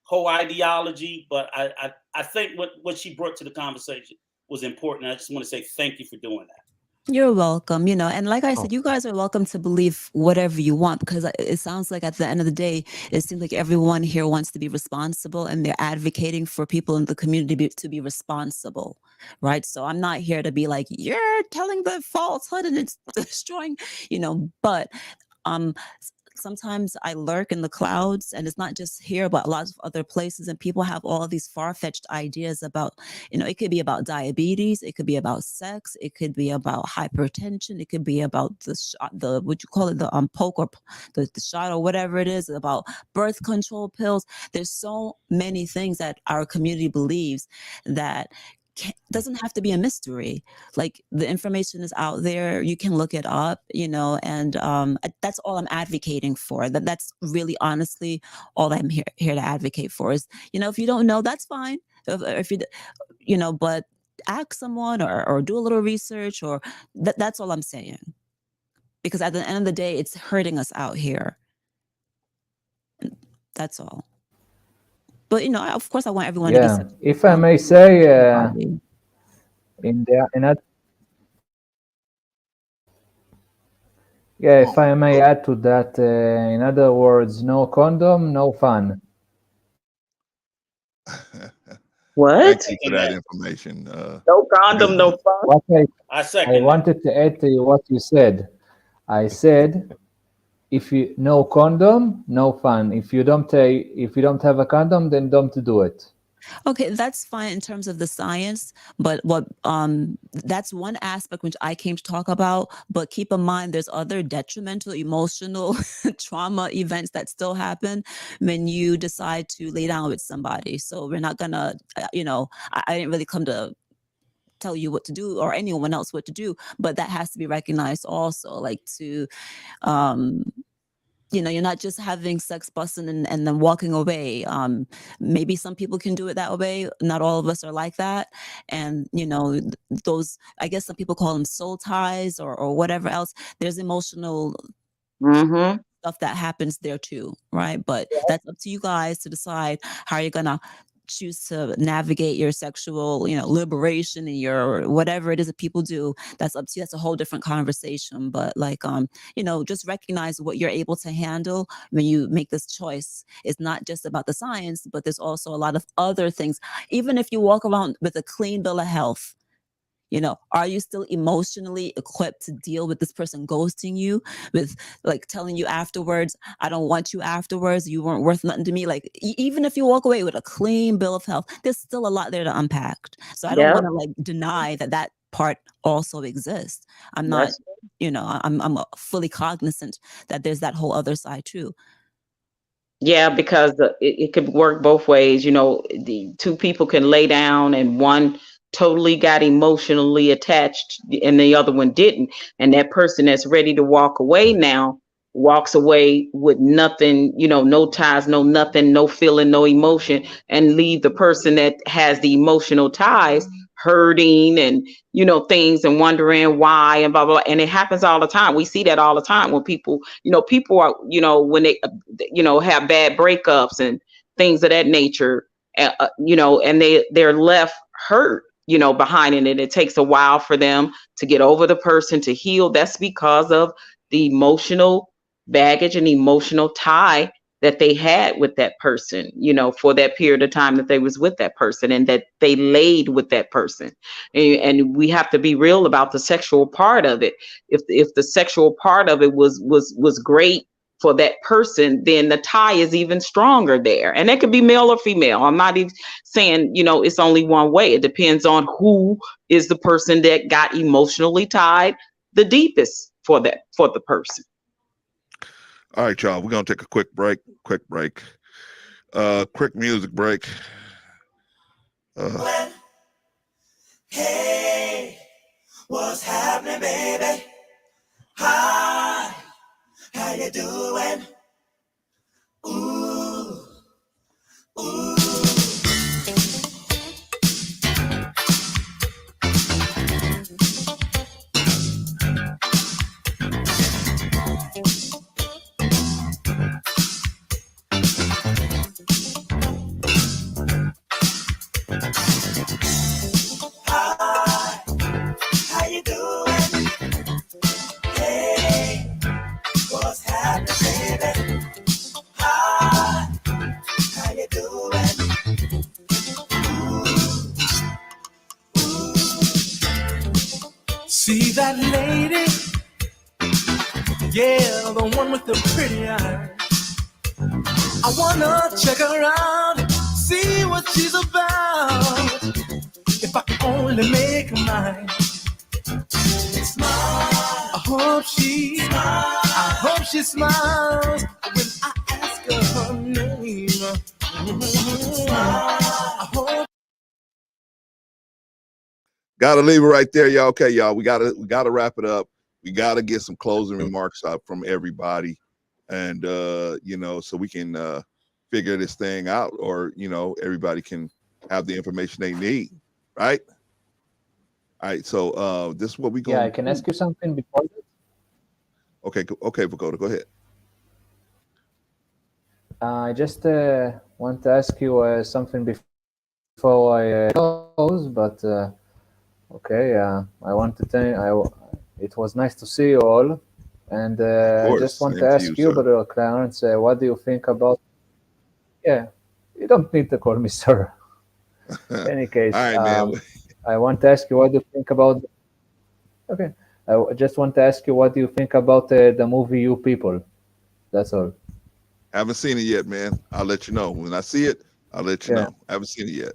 whole ideology, but I think what she brought to the conversation was important. I just want to say thank you for doing that. You're welcome, and like I said, you guys are welcome to believe whatever you want, because it sounds like at the end of the day, it seems like everyone here wants to be responsible and they're advocating for people in the community to be responsible, right? So I'm not here to be like, you're telling the falsehood and it's destroying, but sometimes I lurk in the clouds, and it's not just here, but a lot of other places. And people have all of these far-fetched ideas about, it could be about diabetes, it could be about sex, it could be about hypertension, it could be about the what you call it, the poke or the shot or whatever it is, about birth control pills. There's so many things that our community believes that doesn't have to be a mystery. Like, the information is out there, you can look it up, and that's all I'm advocating for. That's really honestly all I'm here to advocate for is, if you don't know, that's fine. If you but ask someone or do a little research, or that's all I'm saying, because at the end of the day, it's hurting us out here. That's all. But of course, I want everyone to be. If I may say, Yeah, if I may add to that, in other words, no condom, no fun. What? Thank you for that information. No condom, no fun. What I I second that. wanted to add to what you said. I said, if you no condom, no fun. If you don't have a condom, then don't do it. Okay, that's fine in terms of the science, but what that's one aspect which I came to talk about. But keep in mind, there's other detrimental, emotional trauma events that still happen when you decide to lay down with somebody. So we're not gonna, I didn't really come to tell you what to do or anyone else what to do, but that has to be recognized also, like to you're not just having sex busting and then walking away. Maybe some people can do it that way. Not all of us are like that. And, those, I guess some people call them soul ties or whatever else. There's emotional stuff that happens there too, right? But that's up to you guys to decide how you're going to choose to navigate your sexual, liberation and your whatever it is that people do. That's up to you. That's a whole different conversation. But just recognize what you're able to handle when you make this choice. It's not just about the science, but there's also a lot of other things. Even if you walk around with a clean bill of health, are you still emotionally equipped to deal with this person ghosting you, with like telling you afterwards, I don't want you afterwards, you weren't worth nothing to me? Like, even if you walk away with a clean bill of health, there's still a lot there to unpack. So I don't want to deny that part also exists. I'm not, I'm fully cognizant that there's that whole other side too. Yeah, because it could work both ways. The two people can lay down and one totally got emotionally attached and the other one didn't. And that person that's ready to walk away now walks away with nothing, no ties, no nothing, no feeling, no emotion, and leave the person that has the emotional ties hurting and things and wondering why and blah blah. And it happens all the time. We see that all the time when people are when they have bad breakups and things of that nature, and they're left hurt behind it, and it takes a while for them to get over the person, to heal. That's because of the emotional baggage and emotional tie that they had with that person, for that period of time that they was with that person and that they laid with that person. And we have to be real about the sexual part of it. If the sexual part of it was great for that person, then the tie is even stronger there. And that could be male or female. I'm not even saying, it's only one way. It depends on who is the person that got emotionally tied the deepest for the person. All right, y'all. We're gonna take a quick break. Quick music break. Hey, what's happening, baby? Hi, how you doing? Ooh, ooh. Hi, how you doing? Hey, what's happening, baby? Hi, how you doing? See that lady? Yeah, the one with the pretty eyes. I wanna check her out, see what she's about. If I can only make her mine. Smile. I hope she smiles when I ask her her name. I hope. Gotta leave it right there, y'all. Okay, y'all. We gotta wrap it up. We gotta get some closing remarks out from everybody, and so we can figure this thing out, or everybody can have the information they need, right? All right. So this is what we going. Yeah, I can ask you something before that. Okay, Pagoda, go ahead. I just want to ask you something before I close, but okay. I want to tell you, it was nice to see you all, And Of I course. just want Same to to ask you, you, sir. Brother Clarence, what do you think about? Yeah, you don't need to call me sir. In any All case, right, man. I want to ask you what do you think about. Okay, just want to ask you what do you think about the movie You People. That's all. Haven't seen it yet, man. I'll let you know. When I see it, I'll let you Yeah. know. Haven't seen it yet.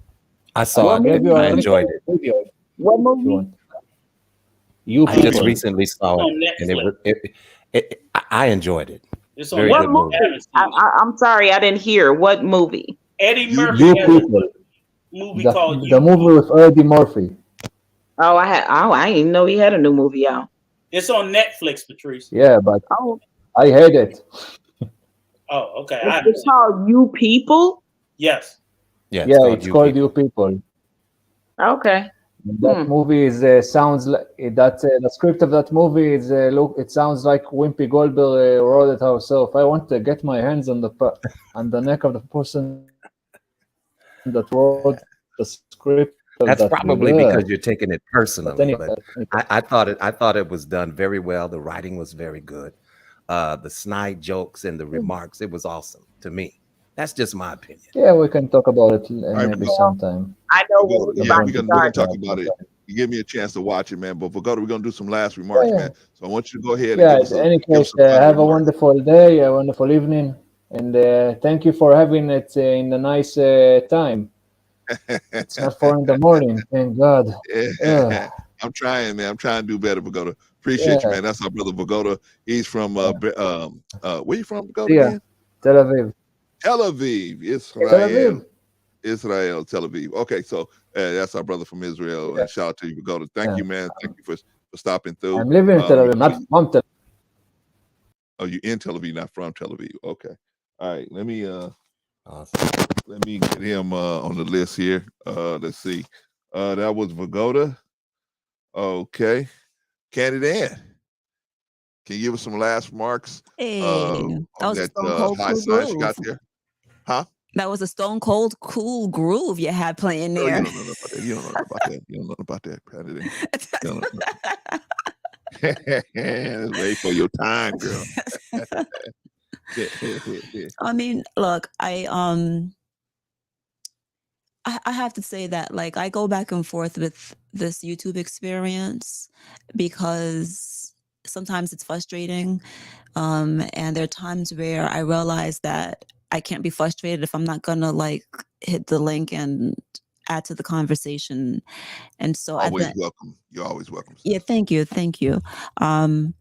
I I saw it. gave you I a link enjoyed to it. the video What if you movie? want. You I just People. recently saw it, on and Netflix. I enjoyed it. It's on Very What good Netflix. movie. I movie? haven't seen it. I'm sorry, I didn't hear. What movie? Eddie You Murphy You has a People. movie called The You movie People. with Eddie Murphy. Oh, I didn't even know he had a new movie out. It's on Netflix, Patrice. Yeah, but Oh, I hate it. Oh, okay. I haven't it's seen it. called You People. Yes. Yeah, it's Yeah, called it's You called People. You People. Okay. That movie is sounds like that. The script of that movie is look. It sounds like Wimpy Goldberg wrote it herself. I want to get my hands on the neck of the person that wrote the script of That's that probably movie. because you're taking it But personally, anyway, but I thought it was done very well. The writing was very good. The snide jokes and the remarks, it was awesome to me. That's just my opinion. yeah, we can talk about it All right, maybe Pagoda. sometime. I know Pagoda. what we're Yeah, about we're to gonna start. talk about it. You give me a chance to watch it, man. But Pagoda, we're gonna do some last Yeah, remarks, yeah. man. So I want you to go ahead and Yeah, give in any us case, some final have a remarks. wonderful day, a wonderful evening, and thank you for having it in a nice time. It's not 4 in the morning, thank God. Yeah. I'm trying, man. I'm trying to do better, Pagoda. Appreciate you, Yeah, man. That's our brother Pagoda. He's from where you from, Pagoda, yeah, again? Tel Aviv. Tel Aviv, Tel Aviv. Israel, Tel Aviv. Okay, so that's our brother from Israel. Yeah, And shout out to you, Pagoda. Thank yeah. you, man. Thank you for stopping through. I'm living in Tel Aviv, not from Tel Oh, you in Tel Aviv, not from Tel Aviv. Okay. All right. Let me Awesome. get him on the list here. Let's see. That was Pagoda. Okay. Candy Ann, can you give us some last remarks Hey, on that was a that stone cold high cool science you got groove. there? Huh? That was a stone cold cool groove you had playing Oh, you there. don't know about that. You don't know about that. You don't know about that, Candy Ann. You don't know. Let's wait for your time, girl. I mean, look, I have to say that like I go back and forth with this YouTube experience because sometimes it's frustrating. And there are times where I realize that I can't be frustrated if I'm not gonna like hit the link and add to the conversation. And so Always welcome. You're always welcome. yeah, thank you. And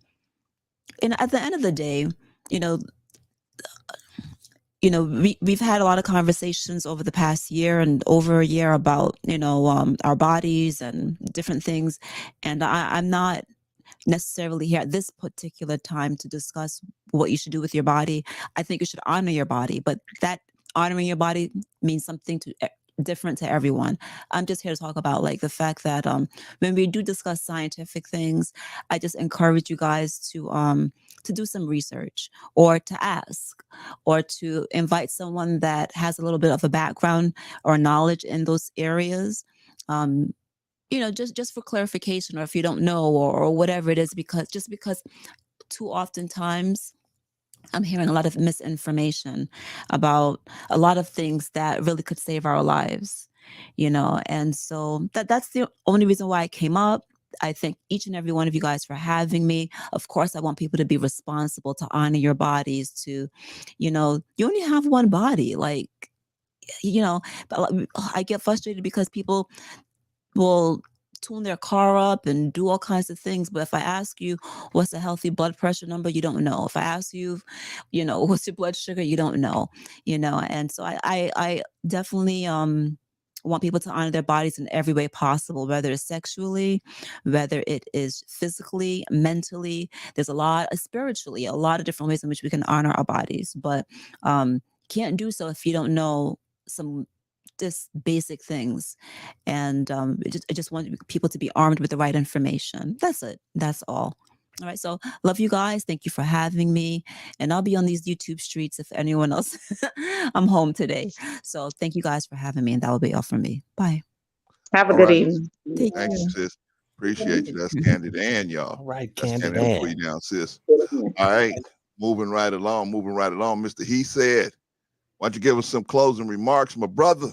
at the end of the day, you know, we've had a lot of conversations over the past year and over a year about, our bodies and different things. And I'm not necessarily here at this particular time to discuss what you should do with your body. I think you should honor your body, but that honoring your body means something different to everyone. I'm just here to talk about like the fact that when we do discuss scientific things, I just encourage you guys to do some research or to ask or to invite someone that has a little bit of a background or knowledge in those areas. Just for clarification, or if you don't know, or whatever it is, because too often times I'm hearing a lot of misinformation about a lot of things that really could save our lives, and so that's the only reason why I came up. I thank each and every one of you guys for having me. Of course, I want people to be responsible, to honor your bodies, to, you only have one body, like, but I get frustrated because people will tune their car up and do all kinds of things. But if I ask you what's a healthy blood pressure number, you don't know. If I ask you, what's your blood sugar, you don't know. And so I definitely want people to honor their bodies in every way possible, whether it's sexually, whether it is physically, mentally. There's spiritually, a lot of different ways in which we can honor our bodies, but can't do so if you don't know some just basic things. And I just want people to be armed with the right information. That's it. That's all. All right. So love you guys. Thank you for having me. And I'll be on these YouTube streets if anyone else. I'm home today. So thank you guys for having me. And that will be all from me. Bye. Have a All good right. evening. Thank Thank you, you. sis. Appreciate you. That's Candid Ann, y'all. All right, That's Candid Candid Ann. for you down, sis. All right. Moving right along. Mr. He said, why don't you give us some closing remarks, my brother?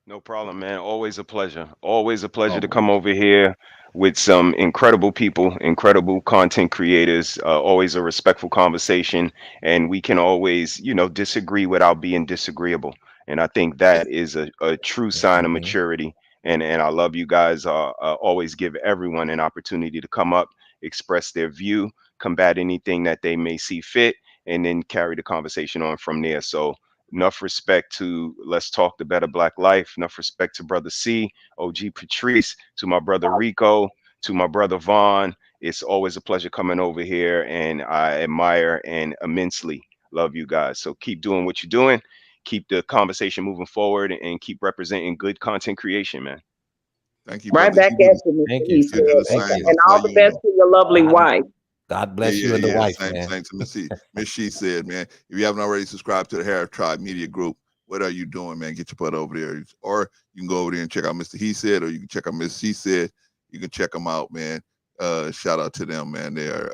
No problem, man. Always a pleasure. Always a pleasure to come over here with some incredible people, incredible content creators. Always a respectful conversation, and we can always, disagree without being disagreeable. And I think that is a true sign of maturity. And I love you guys. Always give everyone an opportunity to come up, express their view, combat anything that they may see fit, and then carry the conversation on from there. So enough respect to Let's Talk the Better Black Life. Enough respect to Brother C, OG Patrice, to my brother Rico, to my brother Vaughn. It's always a pleasure coming over here, and I admire and immensely love you guys. So keep doing what you're doing. Keep the conversation moving forward, and keep representing good content creation, man. Thank you, Right brother. back at you, Mr. He said. And all the best to your lovely wife. God bless you and the wife, same, man. Same to Miss She said, man, if you haven't already subscribed to the Hair Tribe Media Group, what are you doing, man? Get your butt over there. Or you can go over there and check out Mr. He said, or you can check out Miss She said. You can check them out, man. Shout out to them, man. They are,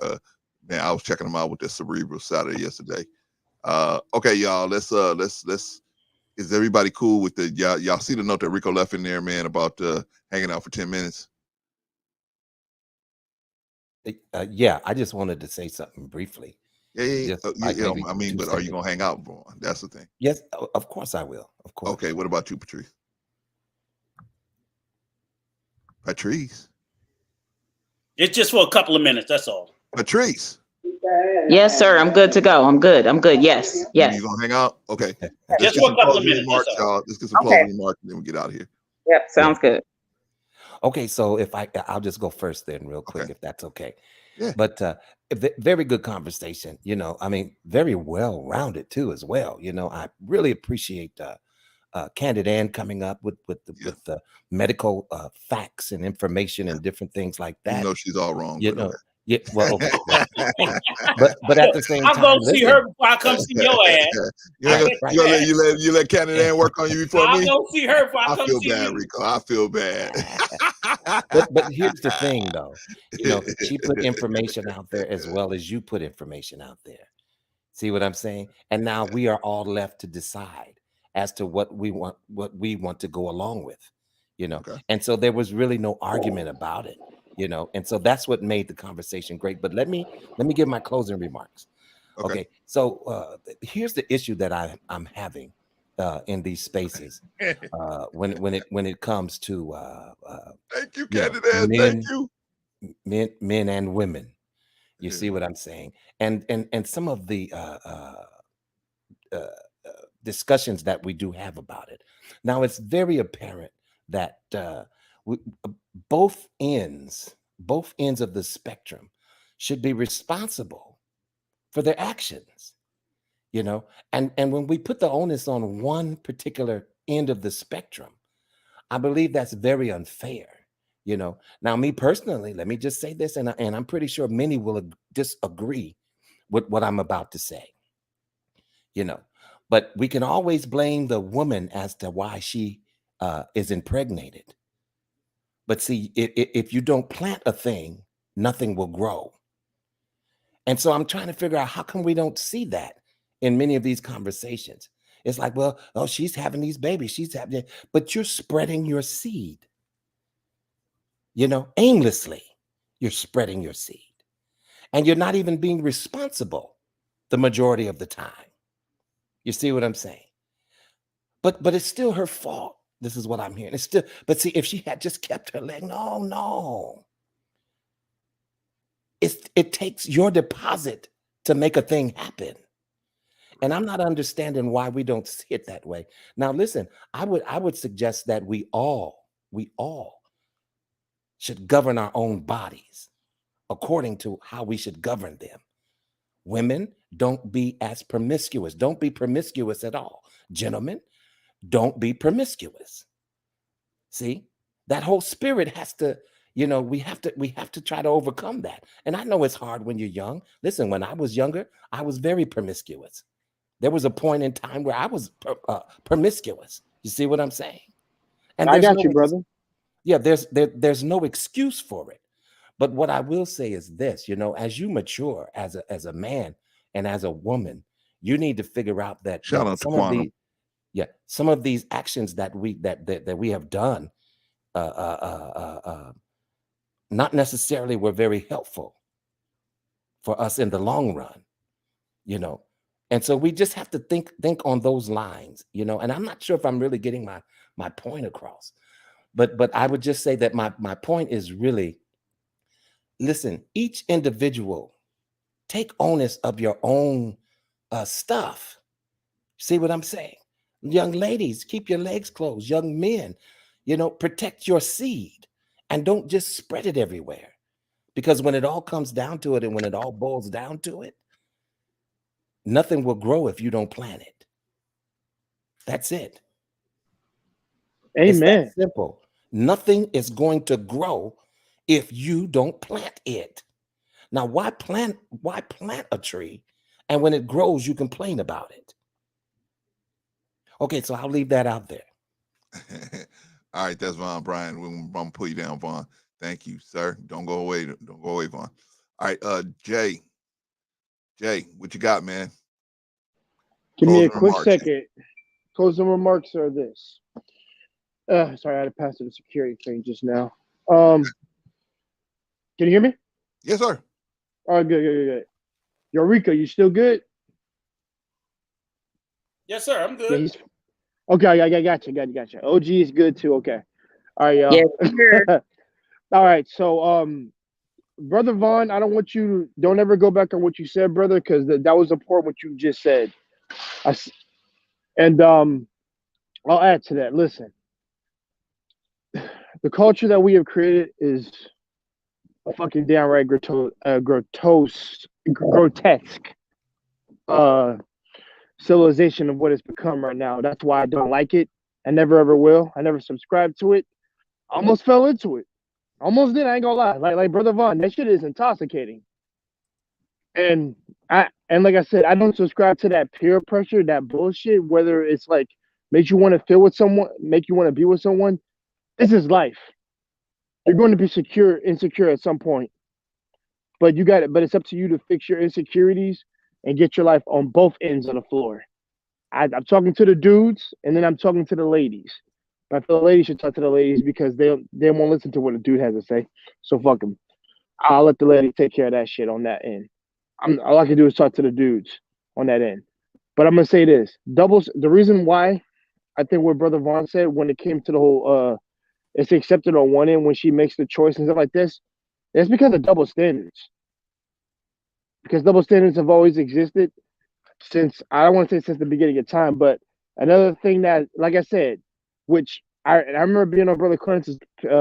man, I was checking them out with the Cerebral Saturday yesterday. Okay, y'all, let's, is everybody cool with the, y'all see the note that Rico left in there, man, about hanging out for 10 minutes? Yeah, I just wanted to say something briefly. Yeah. Like I mean, but are you gonna hang out, Vaughn? That's the thing. Yes, of course I will. Of course. Okay, what about you, Patrice? Patrice? It's just for a couple of minutes. That's all. Patrice? Yes, sir. I'm good to go. I'm good. Yes. You gonna hang out? Okay. Just for a couple of minutes. Remarks, y'all. Let's get some closing remarks, and then we get out of here. Yep, sounds good. Okay, so if I'll just go first then real quick, if that's okay. Yeah. But very good conversation, I mean, very well-rounded too as well. I really appreciate Candid Ann coming up with the medical facts and information and different things like that. You know she's all wrong. Yeah, well, okay. but at the same time, I'll go see her before I come see your ass. You let Candid Ann work on you before I'll me? go see her before I come feel see bad, you. Rico. I feel bad. but here's the thing, though. She put information out there as well as you put information out there. See what I'm saying? And now we are all left to decide as to what we want to go along with. Okay. And so there was really no argument about it. And so that's what made the conversation great. But let me give my closing remarks. Okay. So here's the issue that I'm having in these spaces when it comes to thank you, Candid Ann. Thank you. Men and women. You see what I'm saying? And some of the discussions that we do have about it. Now it's very apparent that both ends of the spectrum should be responsible for their actions, and when we put the onus on one particular end of the spectrum, I believe that's very unfair. Now me personally, let me just say this, and I'm pretty sure many will disagree with what I'm about to say, but we can always blame the woman as to why she is impregnated. But see, if you don't plant a thing, nothing will grow. And so I'm trying to figure out how come we don't see that in many of these conversations. It's like, well, oh, she's having these babies, but you're spreading your seed. Aimlessly, you're spreading your seed. And you're not even being responsible the majority of the time. You see what I'm saying? But it's still her fault. This is what I'm hearing. It's still, but see, if she had just kept her leg, no. It takes your deposit to make a thing happen. And I'm not understanding why we don't see it that way. Now, listen, I would suggest that we all should govern our own bodies according to how we should govern them. Women, don't be as promiscuous. Don't be promiscuous at all. Gentlemen, don't be promiscuous. See, that whole spirit has to, we have to try to overcome that. And I know it's hard when you're young. Listen, when I was younger, I was very promiscuous. There was a point in time where I was promiscuous. You see what I'm saying? And I got you, brother. Yeah, there's no excuse for it. But what I will say is this, you know, as you mature as a man and as a woman, you need to figure out that, Shout out to Quantum. Some of these actions that we have done not necessarily were very helpful for us in the long run, you know. And so we just have to think on those lines, you know. And I'm not sure if I'm really getting my point across, but I would just say that my point is really, listen, each individual, take onus of your own stuff. See what I'm saying? Young ladies, keep your legs closed. Young men, you know, protect your seed and don't just spread it everywhere. Because when it all comes down to it and when it all boils down to it, nothing will grow if you don't plant it. That's it. Amen. It's that simple. Nothing is going to grow if you don't plant it. Now, why plant a tree and when it grows, you complain about it? Okay, so I'll leave that out there. All right, that's Von Brian. I'm gonna pull you down, Von. Thank you, sir. Don't go away. Don't go away, Von. All right, Jay. Jay, what you got, man? Give me a quick second. Closing remarks are this. Sorry, I had to pass through the security thing just now. Can you hear me? Yes, sir. All right, good. Eureka, you still good? Yes, sir. I'm good. Yeah, okay, I got you. OG is good too. Okay. All right, y'all. Yes, all right, so Brother Vaughn, I don't ever go back on what you said, brother, because that was important what you just said. I'll add to that. Listen, the culture that we have created is a fucking downright grotesque civilization of what it's become right now. That's why I don't like it. I never ever will. I never subscribed to it. Almost fell into it. Almost did. I ain't gonna lie. Like Brother Vaughn, that shit is intoxicating. And like I said, I don't subscribe to that peer pressure, that bullshit. Whether it's like makes you want to feel with someone, make you want to be with someone. This is life. You're going to be insecure at some point. But you got it. But it's up to you to fix your insecurities and get your life on both ends of the floor. I'm talking to the dudes, and then I'm talking to the ladies. But I feel the ladies should talk to the ladies because they won't listen to what the dude has to say. So fuck them. I'll let the lady take care of that shit on that end. All I can do is talk to the dudes on that end. But I'm gonna say this: the reason why I think what Brother Vaughn said when it came to the whole it's accepted on one end when she makes the choice and stuff like this, it's because of double standards. Because double standards have always existed since, I don't want to say since the beginning of time, but another thing that, like I said, which I remember being on Brother Clarence's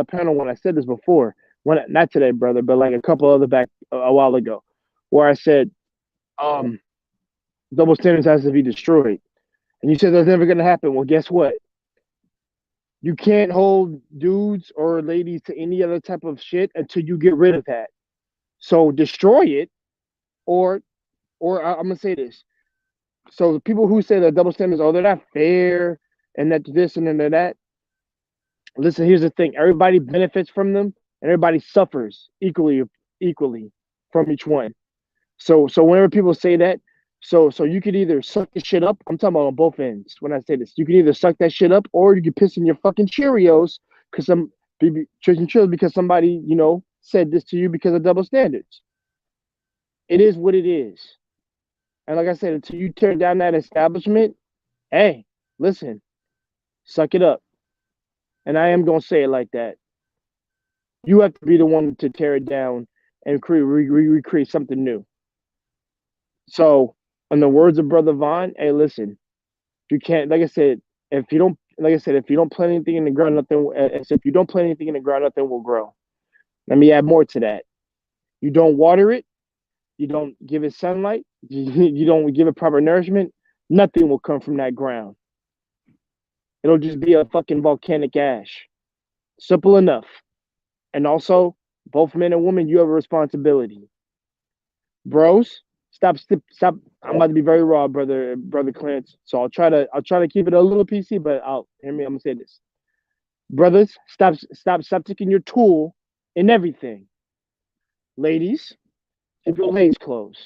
panel when I said this before, not today, brother, but like a couple other back a while ago, where I said, double standards has to be destroyed. And you said that's never going to happen. Well, guess what? You can't hold dudes or ladies to any other type of shit until you get rid of that. So destroy it, or I'm gonna say this. So the people who say that double standards, they're not fair, and that this and then that. Listen, here's the thing: everybody benefits from them, and everybody suffers equally from each one. So whenever people say that, so you could either suck the shit up. I'm talking about on both ends when I say this. You can either suck that shit up, or you can piss in your fucking Cheerios because somebody said this to you because of double standards. It is what it is. And like I said, until you tear down that establishment, hey, listen, suck it up. And I am gonna say it like that. You have to be the one to tear it down and recreate something new. So, in the words of Brother Vaughn, hey, listen, you can't. Like I said, if you don't plant anything in the ground, nothing. If you don't plant anything in the ground, nothing will grow. Let me add more to that. You don't water it. You don't give it sunlight. You don't give it proper nourishment. Nothing will come from that ground. It'll just be a fucking volcanic ash. Simple enough. And also, both men and women, you have a responsibility. Bros, stop. I'm about to be very raw, brother Clarence. So I'll try to keep it a little PC, but I'm gonna say this. Brothers, stop sticking your tool in everything. Ladies, keep your legs closed.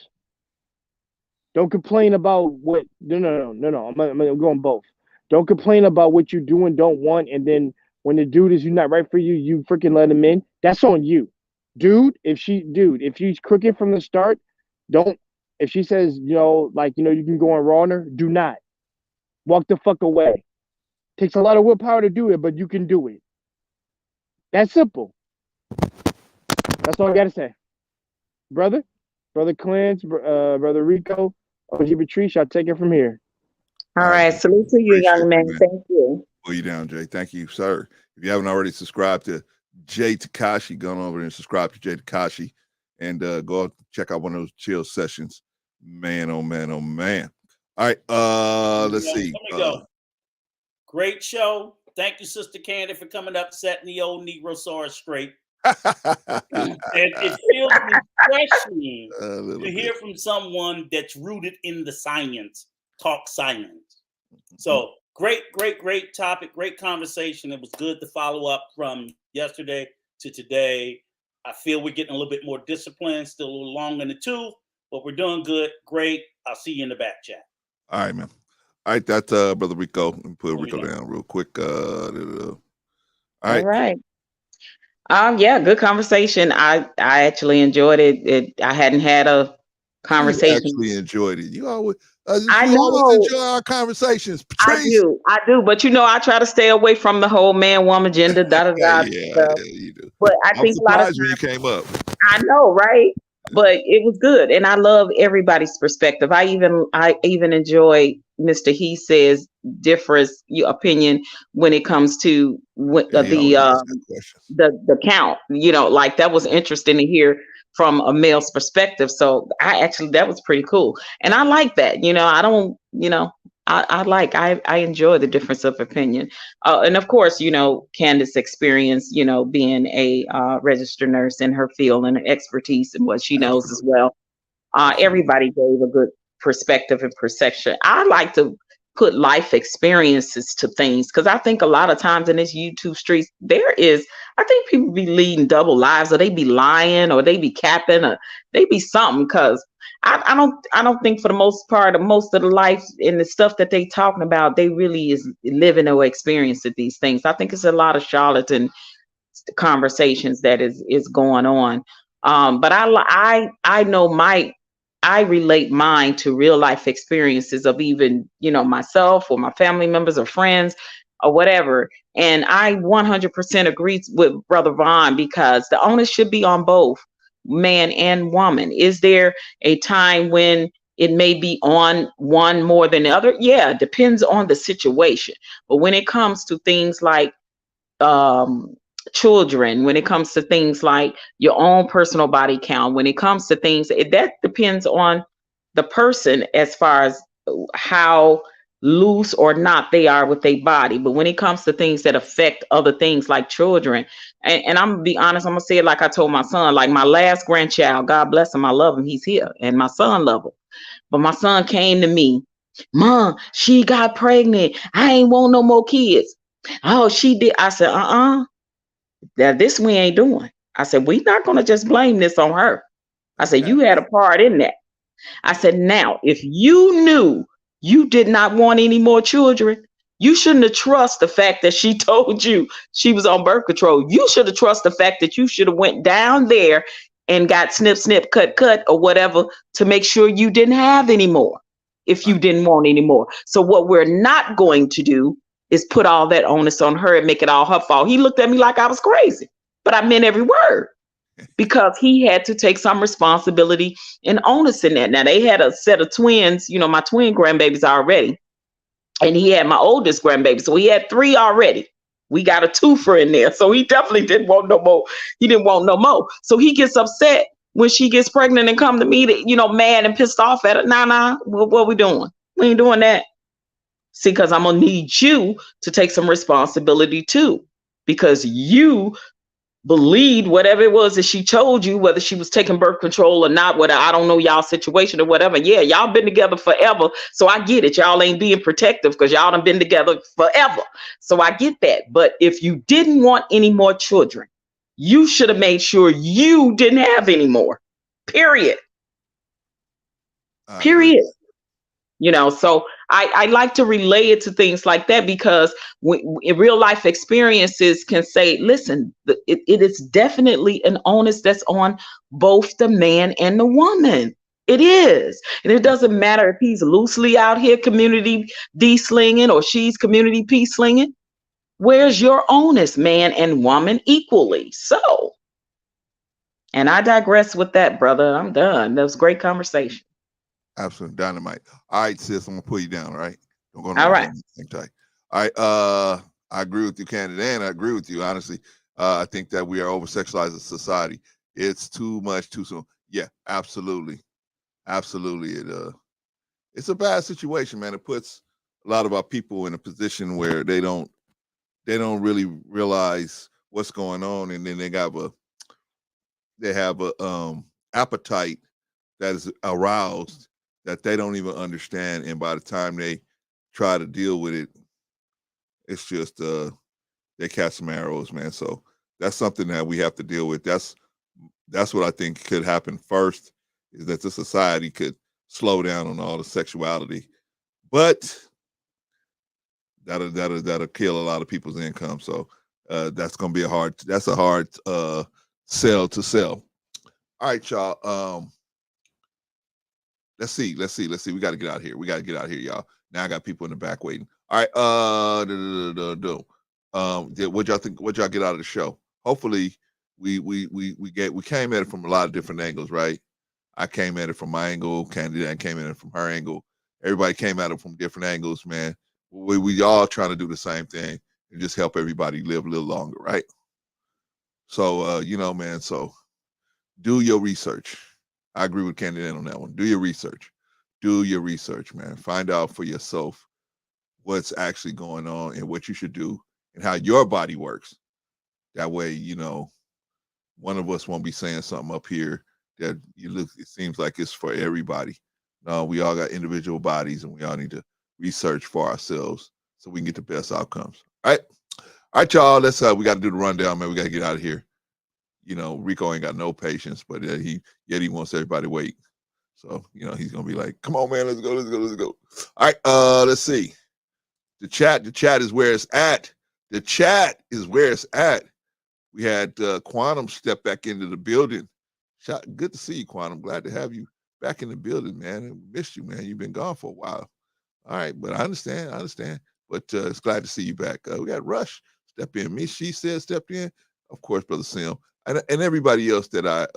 Don't complain about what. No. I'm going both. Don't complain about what you do and don't want, and then when the dude is not right for you, you freaking let him in. That's on you, dude. If she's crooked from the start, don't. If she says, you can go on Raw on her, do not. Walk the fuck away. Takes a lot of willpower to do it, but you can do it. That's simple. That's all I gotta say, brother Clarence, brother Rico, OG Patrice. I'll take it from here. All right, salute to you, young man. Thank you. Pull you down, Jay. Thank you, sir. If you haven't already subscribed to Jay Takashi, go on over and subscribe to Jay Takashi and go check out one of those chill sessions. Man, oh man, oh man. All right, let's see. Let me go. Great show. Thank you, Sister Candy, for coming up, setting the old Negrosaurus straight. It feels refreshing to hear from someone that's rooted in the science, talk science. So great topic, great conversation. It was good to follow up from yesterday to today. I feel we're getting a little bit more disciplined, still a little long in the tooth, but we're doing good. Great. I'll see you in the back chat. All right, man. All right, that's Brother Rico. Let me put Rico down real quick. All right. Yeah, good conversation. I actually enjoyed it. I hadn't had a conversation. You actually enjoyed it. You always always enjoy our conversations, Patrice. I do. But I try to stay away from the whole man, woman, gender, Yeah, you do. But I think a lot of times when you came up. I know, right? But it was good, and I love everybody's perspective. I even enjoy Mr. He says difference opinion when it comes to the count. Like that was interesting to hear from a male's perspective. So that was pretty cool, and I like that. I enjoy the difference of opinion, and of course, Candace's experience, being a registered nurse in her field and her expertise and what she knows as well. Everybody gave a good perspective and perception. I like to put life experiences to things because I think a lot of times in this YouTube streets, I think people be leading double lives, or they be lying, or they be capping, or they be something. Because I don't think for the most part, most of the life and the stuff that they talking about, they really is living or experiencing these things. I think it's a lot of charlatan conversations that is going on. But I know I relate mine to real life experiences of even, myself or my family members or friends or whatever. And I 100% agree with Brother Vaughn, because the onus should be on both man and woman. Is there a time when it may be on one more than the other? Yeah, it depends on the situation. But when it comes to things like children, when it comes to things like your own personal body count, when it comes to things that depends on the person as far as how loose or not they are with their body. But when it comes to things that affect other things like children, and I'm gonna be honest, I'm gonna say it like I told my son, like my last grandchild, God bless him, I love him, he's here, and my son love him. But my son came to me, Mom, she got pregnant, I ain't want no more kids. Oh, she did. I said, that this we ain't doing. I said, we're not going to just blame this on her. I said, you had a part in that. I said, now, if you knew you did not want any more children, you shouldn't have trusted the fact that she told you she was on birth control. You should have trusted the fact that you should have went down there and got snip, cut, or whatever to make sure you didn't have any more if you didn't want any more. So what we're not going to do is put all that onus on her and make it all her fault. He looked at me like I was crazy, but I meant every word, because he had to take some responsibility and onus in that. Now they had a set of twins, my twin grandbabies already, and he had my oldest grandbaby. So he had 3 already. We got a twofer in there. So he definitely didn't want no more. He didn't want no more. So he gets upset when she gets pregnant and come to me, mad and pissed off at her. Nah, what we doing? We ain't doing that. See, because I'm going to need you to take some responsibility too, because you believed whatever it was that she told you, whether she was taking birth control or not, whether I don't know y'all situation or whatever. Yeah, y'all been together forever. So I get it. Y'all ain't being protective because y'all done been together forever. So I get that. But if you didn't want any more children, you should have made sure you didn't have any more. Period. Period. You know, so I like to relay it to things like that because in real life experiences can say, listen, it is definitely an onus that's on both the man and the woman. It is. And it doesn't matter if he's loosely out here community D-slinging or she's community P-slinging. Where's your onus, man and woman, equally? So, and I digress with that, brother. I'm done. That was a great conversation. Absolute dynamite. All right, sis, I'm gonna pull you down. All right, don't go all right. Tight. All right. I agree with you, Candace, and I agree with you. Honestly, I think that we are over sexualized as a society. It's too much too soon. Yeah, absolutely. It's a bad situation, man. It puts a lot of our people in a position where they don't really realize what's going on, and then they have a appetite that is aroused that they don't even understand, and by the time they try to deal with it, it's just they catch some arrows, man. So that's something that we have to deal with. That's what I think could happen first, is that the society could slow down on all the sexuality, but that'll kill a lot of people's income. So that's gonna be a hard sell to sell. All right, y'all. Let's see. We got to get out here. Y'all. Now I got people in the back waiting. All right. What y'all think? What y'all get out of the show? Hopefully, we came at it from a lot of different angles, right? I came at it from my angle. Candida came at it from her angle. Everybody came at it from different angles, man. We all trying to do the same thing and just help everybody live a little longer, right? So man. So do your research. I agree with Candidate on that one. Do your research. Man. Find out for yourself what's actually going on and what you should do and how your body works. That way, one of us won't be saying something up here that it seems like it's for everybody. No, we all got individual bodies and we all need to research for ourselves so we can get the best outcomes. All right, y'all. Let's we got to do the rundown, man. We got to get out of here. Rico ain't got no patience, but he wants everybody to wait. So, he's going to be like, come on, man, let's go. All right, let's see. The chat is where it's at. We had Quantum step back into the building. Good to see you, Quantum. Glad to have you back in the building, man. I missed you, man. You've been gone for a while. All right, but I understand. But it's glad to see you back. We got Rush step in. She said stepped in. Of course, Brother Sim. And everybody else that I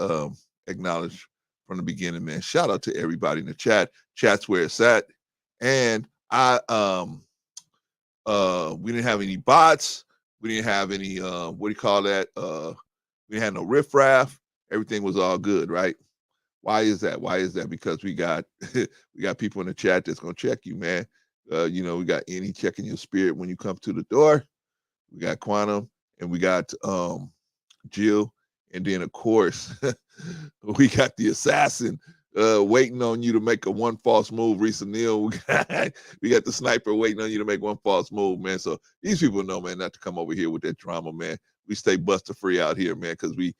acknowledge from the beginning, man. Shout out to everybody in the chat. Chat's where it's at. And we didn't have any bots. We didn't have any we didn't have no riffraff. Everything was all good, right? Why is that? Because we got people in the chat that's gonna check you, man. We got Annie checking your spirit when you come to the door. We got Quantum and we got Jill. And then, of course, we got the assassin waiting on you to make a one false move, Risa Neal. We got the sniper waiting on you to make one false move, man. So these people know, man, not to come over here with that drama, man. We stay buster free out here, man, because we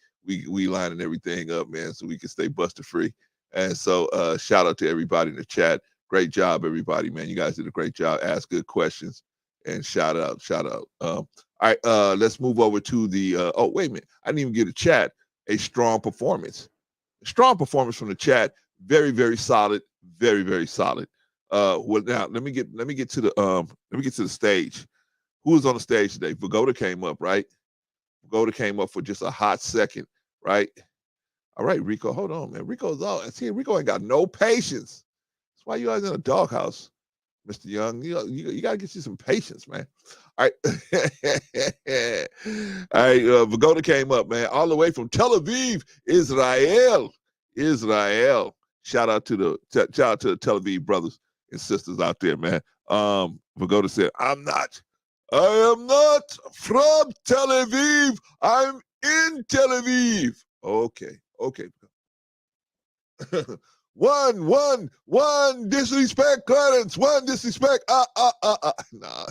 lining everything up, man, so we can stay buster free. And so shout out to everybody in the chat. Great job, everybody, man. You guys did a great job. Ask good questions. And shout out. All right, let's move over to the wait a minute. I didn't even get a chat. A strong performance from the chat. Very, very solid. Very, very solid. Well, now let me get to the stage. Who was on the stage today? Vagoda came up, right? Vagoda came up for just a hot second, right? All right, Rico, hold on, man. Rico ain't got no patience. That's why you guys in a doghouse. Mr. Young, you got to get you some patience, man. All right. All right, Vagoda came up, man, all the way from Tel Aviv, Israel. Shout out to the Tel Aviv brothers and sisters out there, man. Vagoda said, I am not from Tel Aviv. I'm in Tel Aviv. Okay. One disrespect, Clarence. One disrespect. No.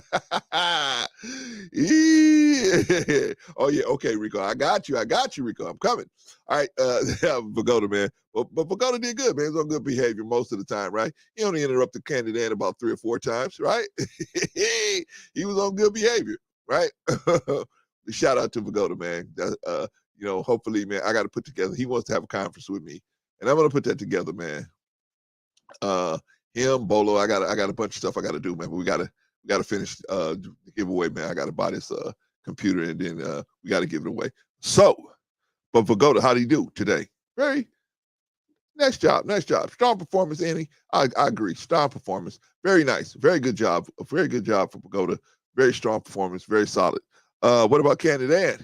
Oh yeah, okay, Rico. I got you, Rico. I'm coming. All right, Pagoda, man. But Pagoda did good, man. He's on good behavior most of the time, right? He only interrupted candidate about 3 or 4 times, right? He was on good behavior, right? Shout out to Pagoda, man. Hopefully, man, I got to put together. He wants to have a conference with me. And I'm gonna put that together, man. Him, Bolo, I got a bunch of stuff I gotta do, man. But we gotta finish the giveaway, man. I gotta buy this computer and then we gotta give it away. So, but Pagoda, how do you do today? Very nice job. Strong performance, Annie. I agree. Strong performance. Very nice. Very good job. A very good job for Pagoda. Very strong performance. Very solid. What about Candidan?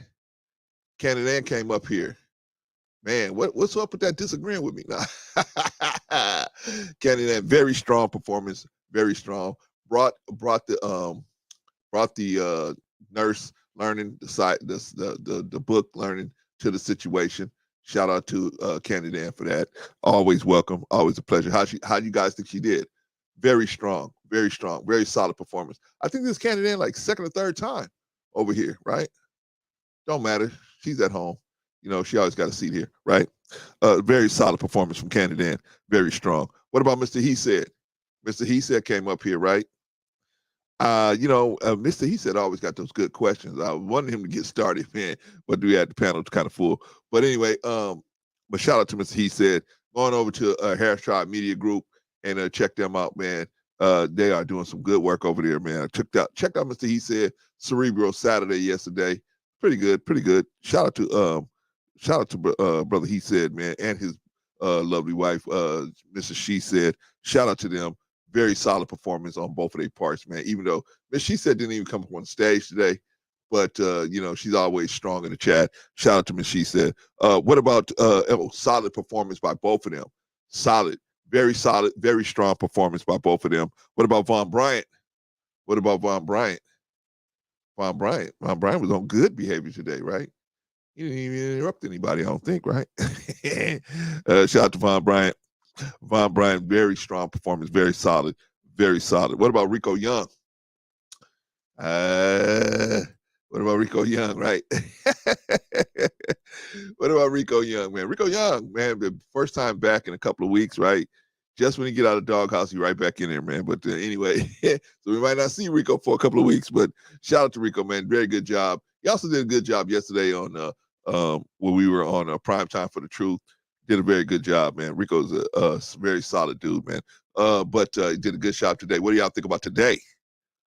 Candidan came up here. Man, what's up with that disagreeing with me now? Candidan, very strong performance, very strong. Brought the nurse learning the book learning to the situation. Shout out to Candidan for that. Always welcome, always a pleasure. How you guys think she did? Very strong, very solid performance. I think this Candidan like second or third time over here, right? Don't matter. She's at home. She always got a seat here, right? Very solid performance from Candidan. Very strong. What about Mr. He Said? Mr. He Said came up here, right? Mr. He Said always got those good questions. I wanted him to get started, man, but we had the panel kind of full. But anyway, but shout out to Mr. He Said. Going over to Harris Tribe Media Group and check them out, man. They are doing some good work over there, man. I checked out Mr. He Said Cerebral Saturday yesterday. Pretty good. Shout out to brother He Said, man, and his lovely wife, Mrs. She Said. Shout out to them. Very solid performance on both of their parts, man. Even though Miss She Said didn't even come up on stage today, but she's always strong in the chat. Shout out to Miss She Said. What about solid performance by both of them? Solid, very strong performance by both of them. What about Von Bryant? Von Bryant was on good behavior today, right? He didn't even interrupt anybody, I don't think, right? Shout out to Von Bryant. Von Bryant, very strong performance, very solid. What about Rico Young? What about Rico Young, right? What about Rico Young, man? Rico Young, man, the first time back in a couple of weeks, right? Just when you get out of the doghouse, you're right back in there, man. But anyway, so we might not see Rico for a couple of weeks, but shout out to Rico, man. Very good job. He also did a good job yesterday on when we were on Prime Time for the Truth. Did a very good job, man. Rico's a very solid dude, man. But he did a good job today. What do y'all think about today?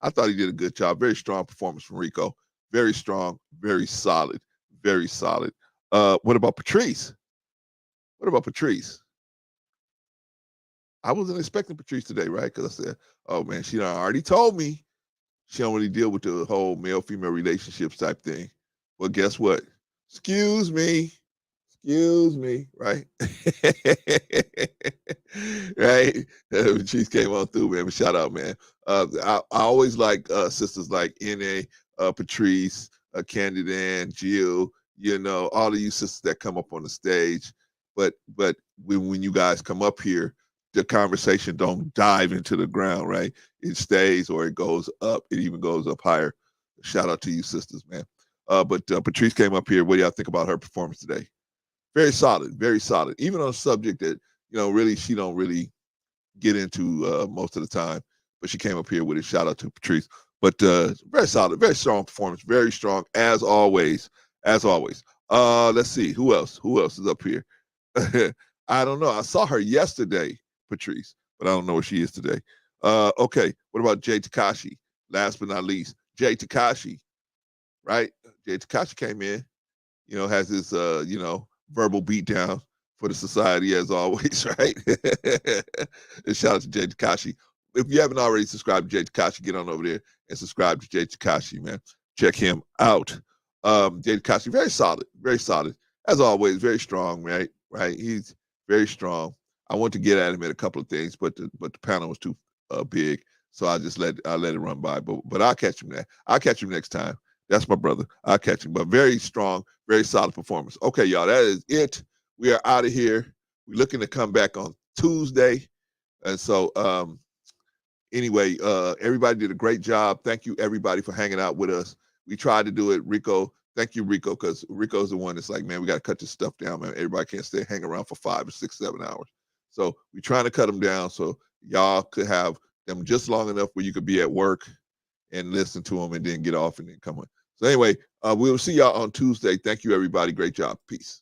I thought he did a good job. Very strong performance from Rico. Very strong, very solid. What about Patrice? I wasn't expecting Patrice today, right? Because I said, oh, man, she already told me she don't really deal with the whole male-female relationships type thing. Well, guess what? Excuse me, right? Right? Patrice came on through, man. But shout out, man. I always like sisters like N.A., Patrice, Candidan, Jill, all of you sisters that come up on the stage. But when you guys come up here, the conversation don't dive into the ground, right? It stays or it goes up. It even goes up higher. Shout out to you sisters, man. But Patrice came up here. What do y'all think about her performance today? Very solid. Even on a subject that, really she don't really get into most of the time. But she came up here with it. Shout out to Patrice. But very solid, very strong performance. Very strong, as always. Let's see. Who else is up here? I don't know. I saw her yesterday, Patrice, but I don't know where she is today. Okay. What about Jay Takashi? Last but not least, Jay Takashi, right? Jay Takashi came in, has his, verbal beatdown for the society as always, right? And shout out to Jay Takashi. If you haven't already subscribed to Jay Takashi, get on over there and subscribe to Jay Takashi, man. Check him out. Jay Takashi, very solid. As always, very strong, right? He's very strong. I want to get at him at a couple of things, but the panel was too big, so I let it run by. But I'll catch him there. I'll catch him next time. That's my brother. I'll catch him. But very strong Very solid performance. Okay, y'all, that is it. We are out of here. We're looking to come back on Tuesday. And so anyway, everybody did a great job. Thank you, everybody, for hanging out with us. We tried to do it. Rico, thank you, Rico, because Rico's the one that's like, man, we got to cut this stuff down, man. Everybody can't stay hang around for 5 or 6, 7 hours. So we're trying to cut them down so y'all could have them just long enough where you could be at work and listen to them and then get off and then come on. So anyway, we will see y'all on Tuesday. Thank you, everybody. Great job. Peace.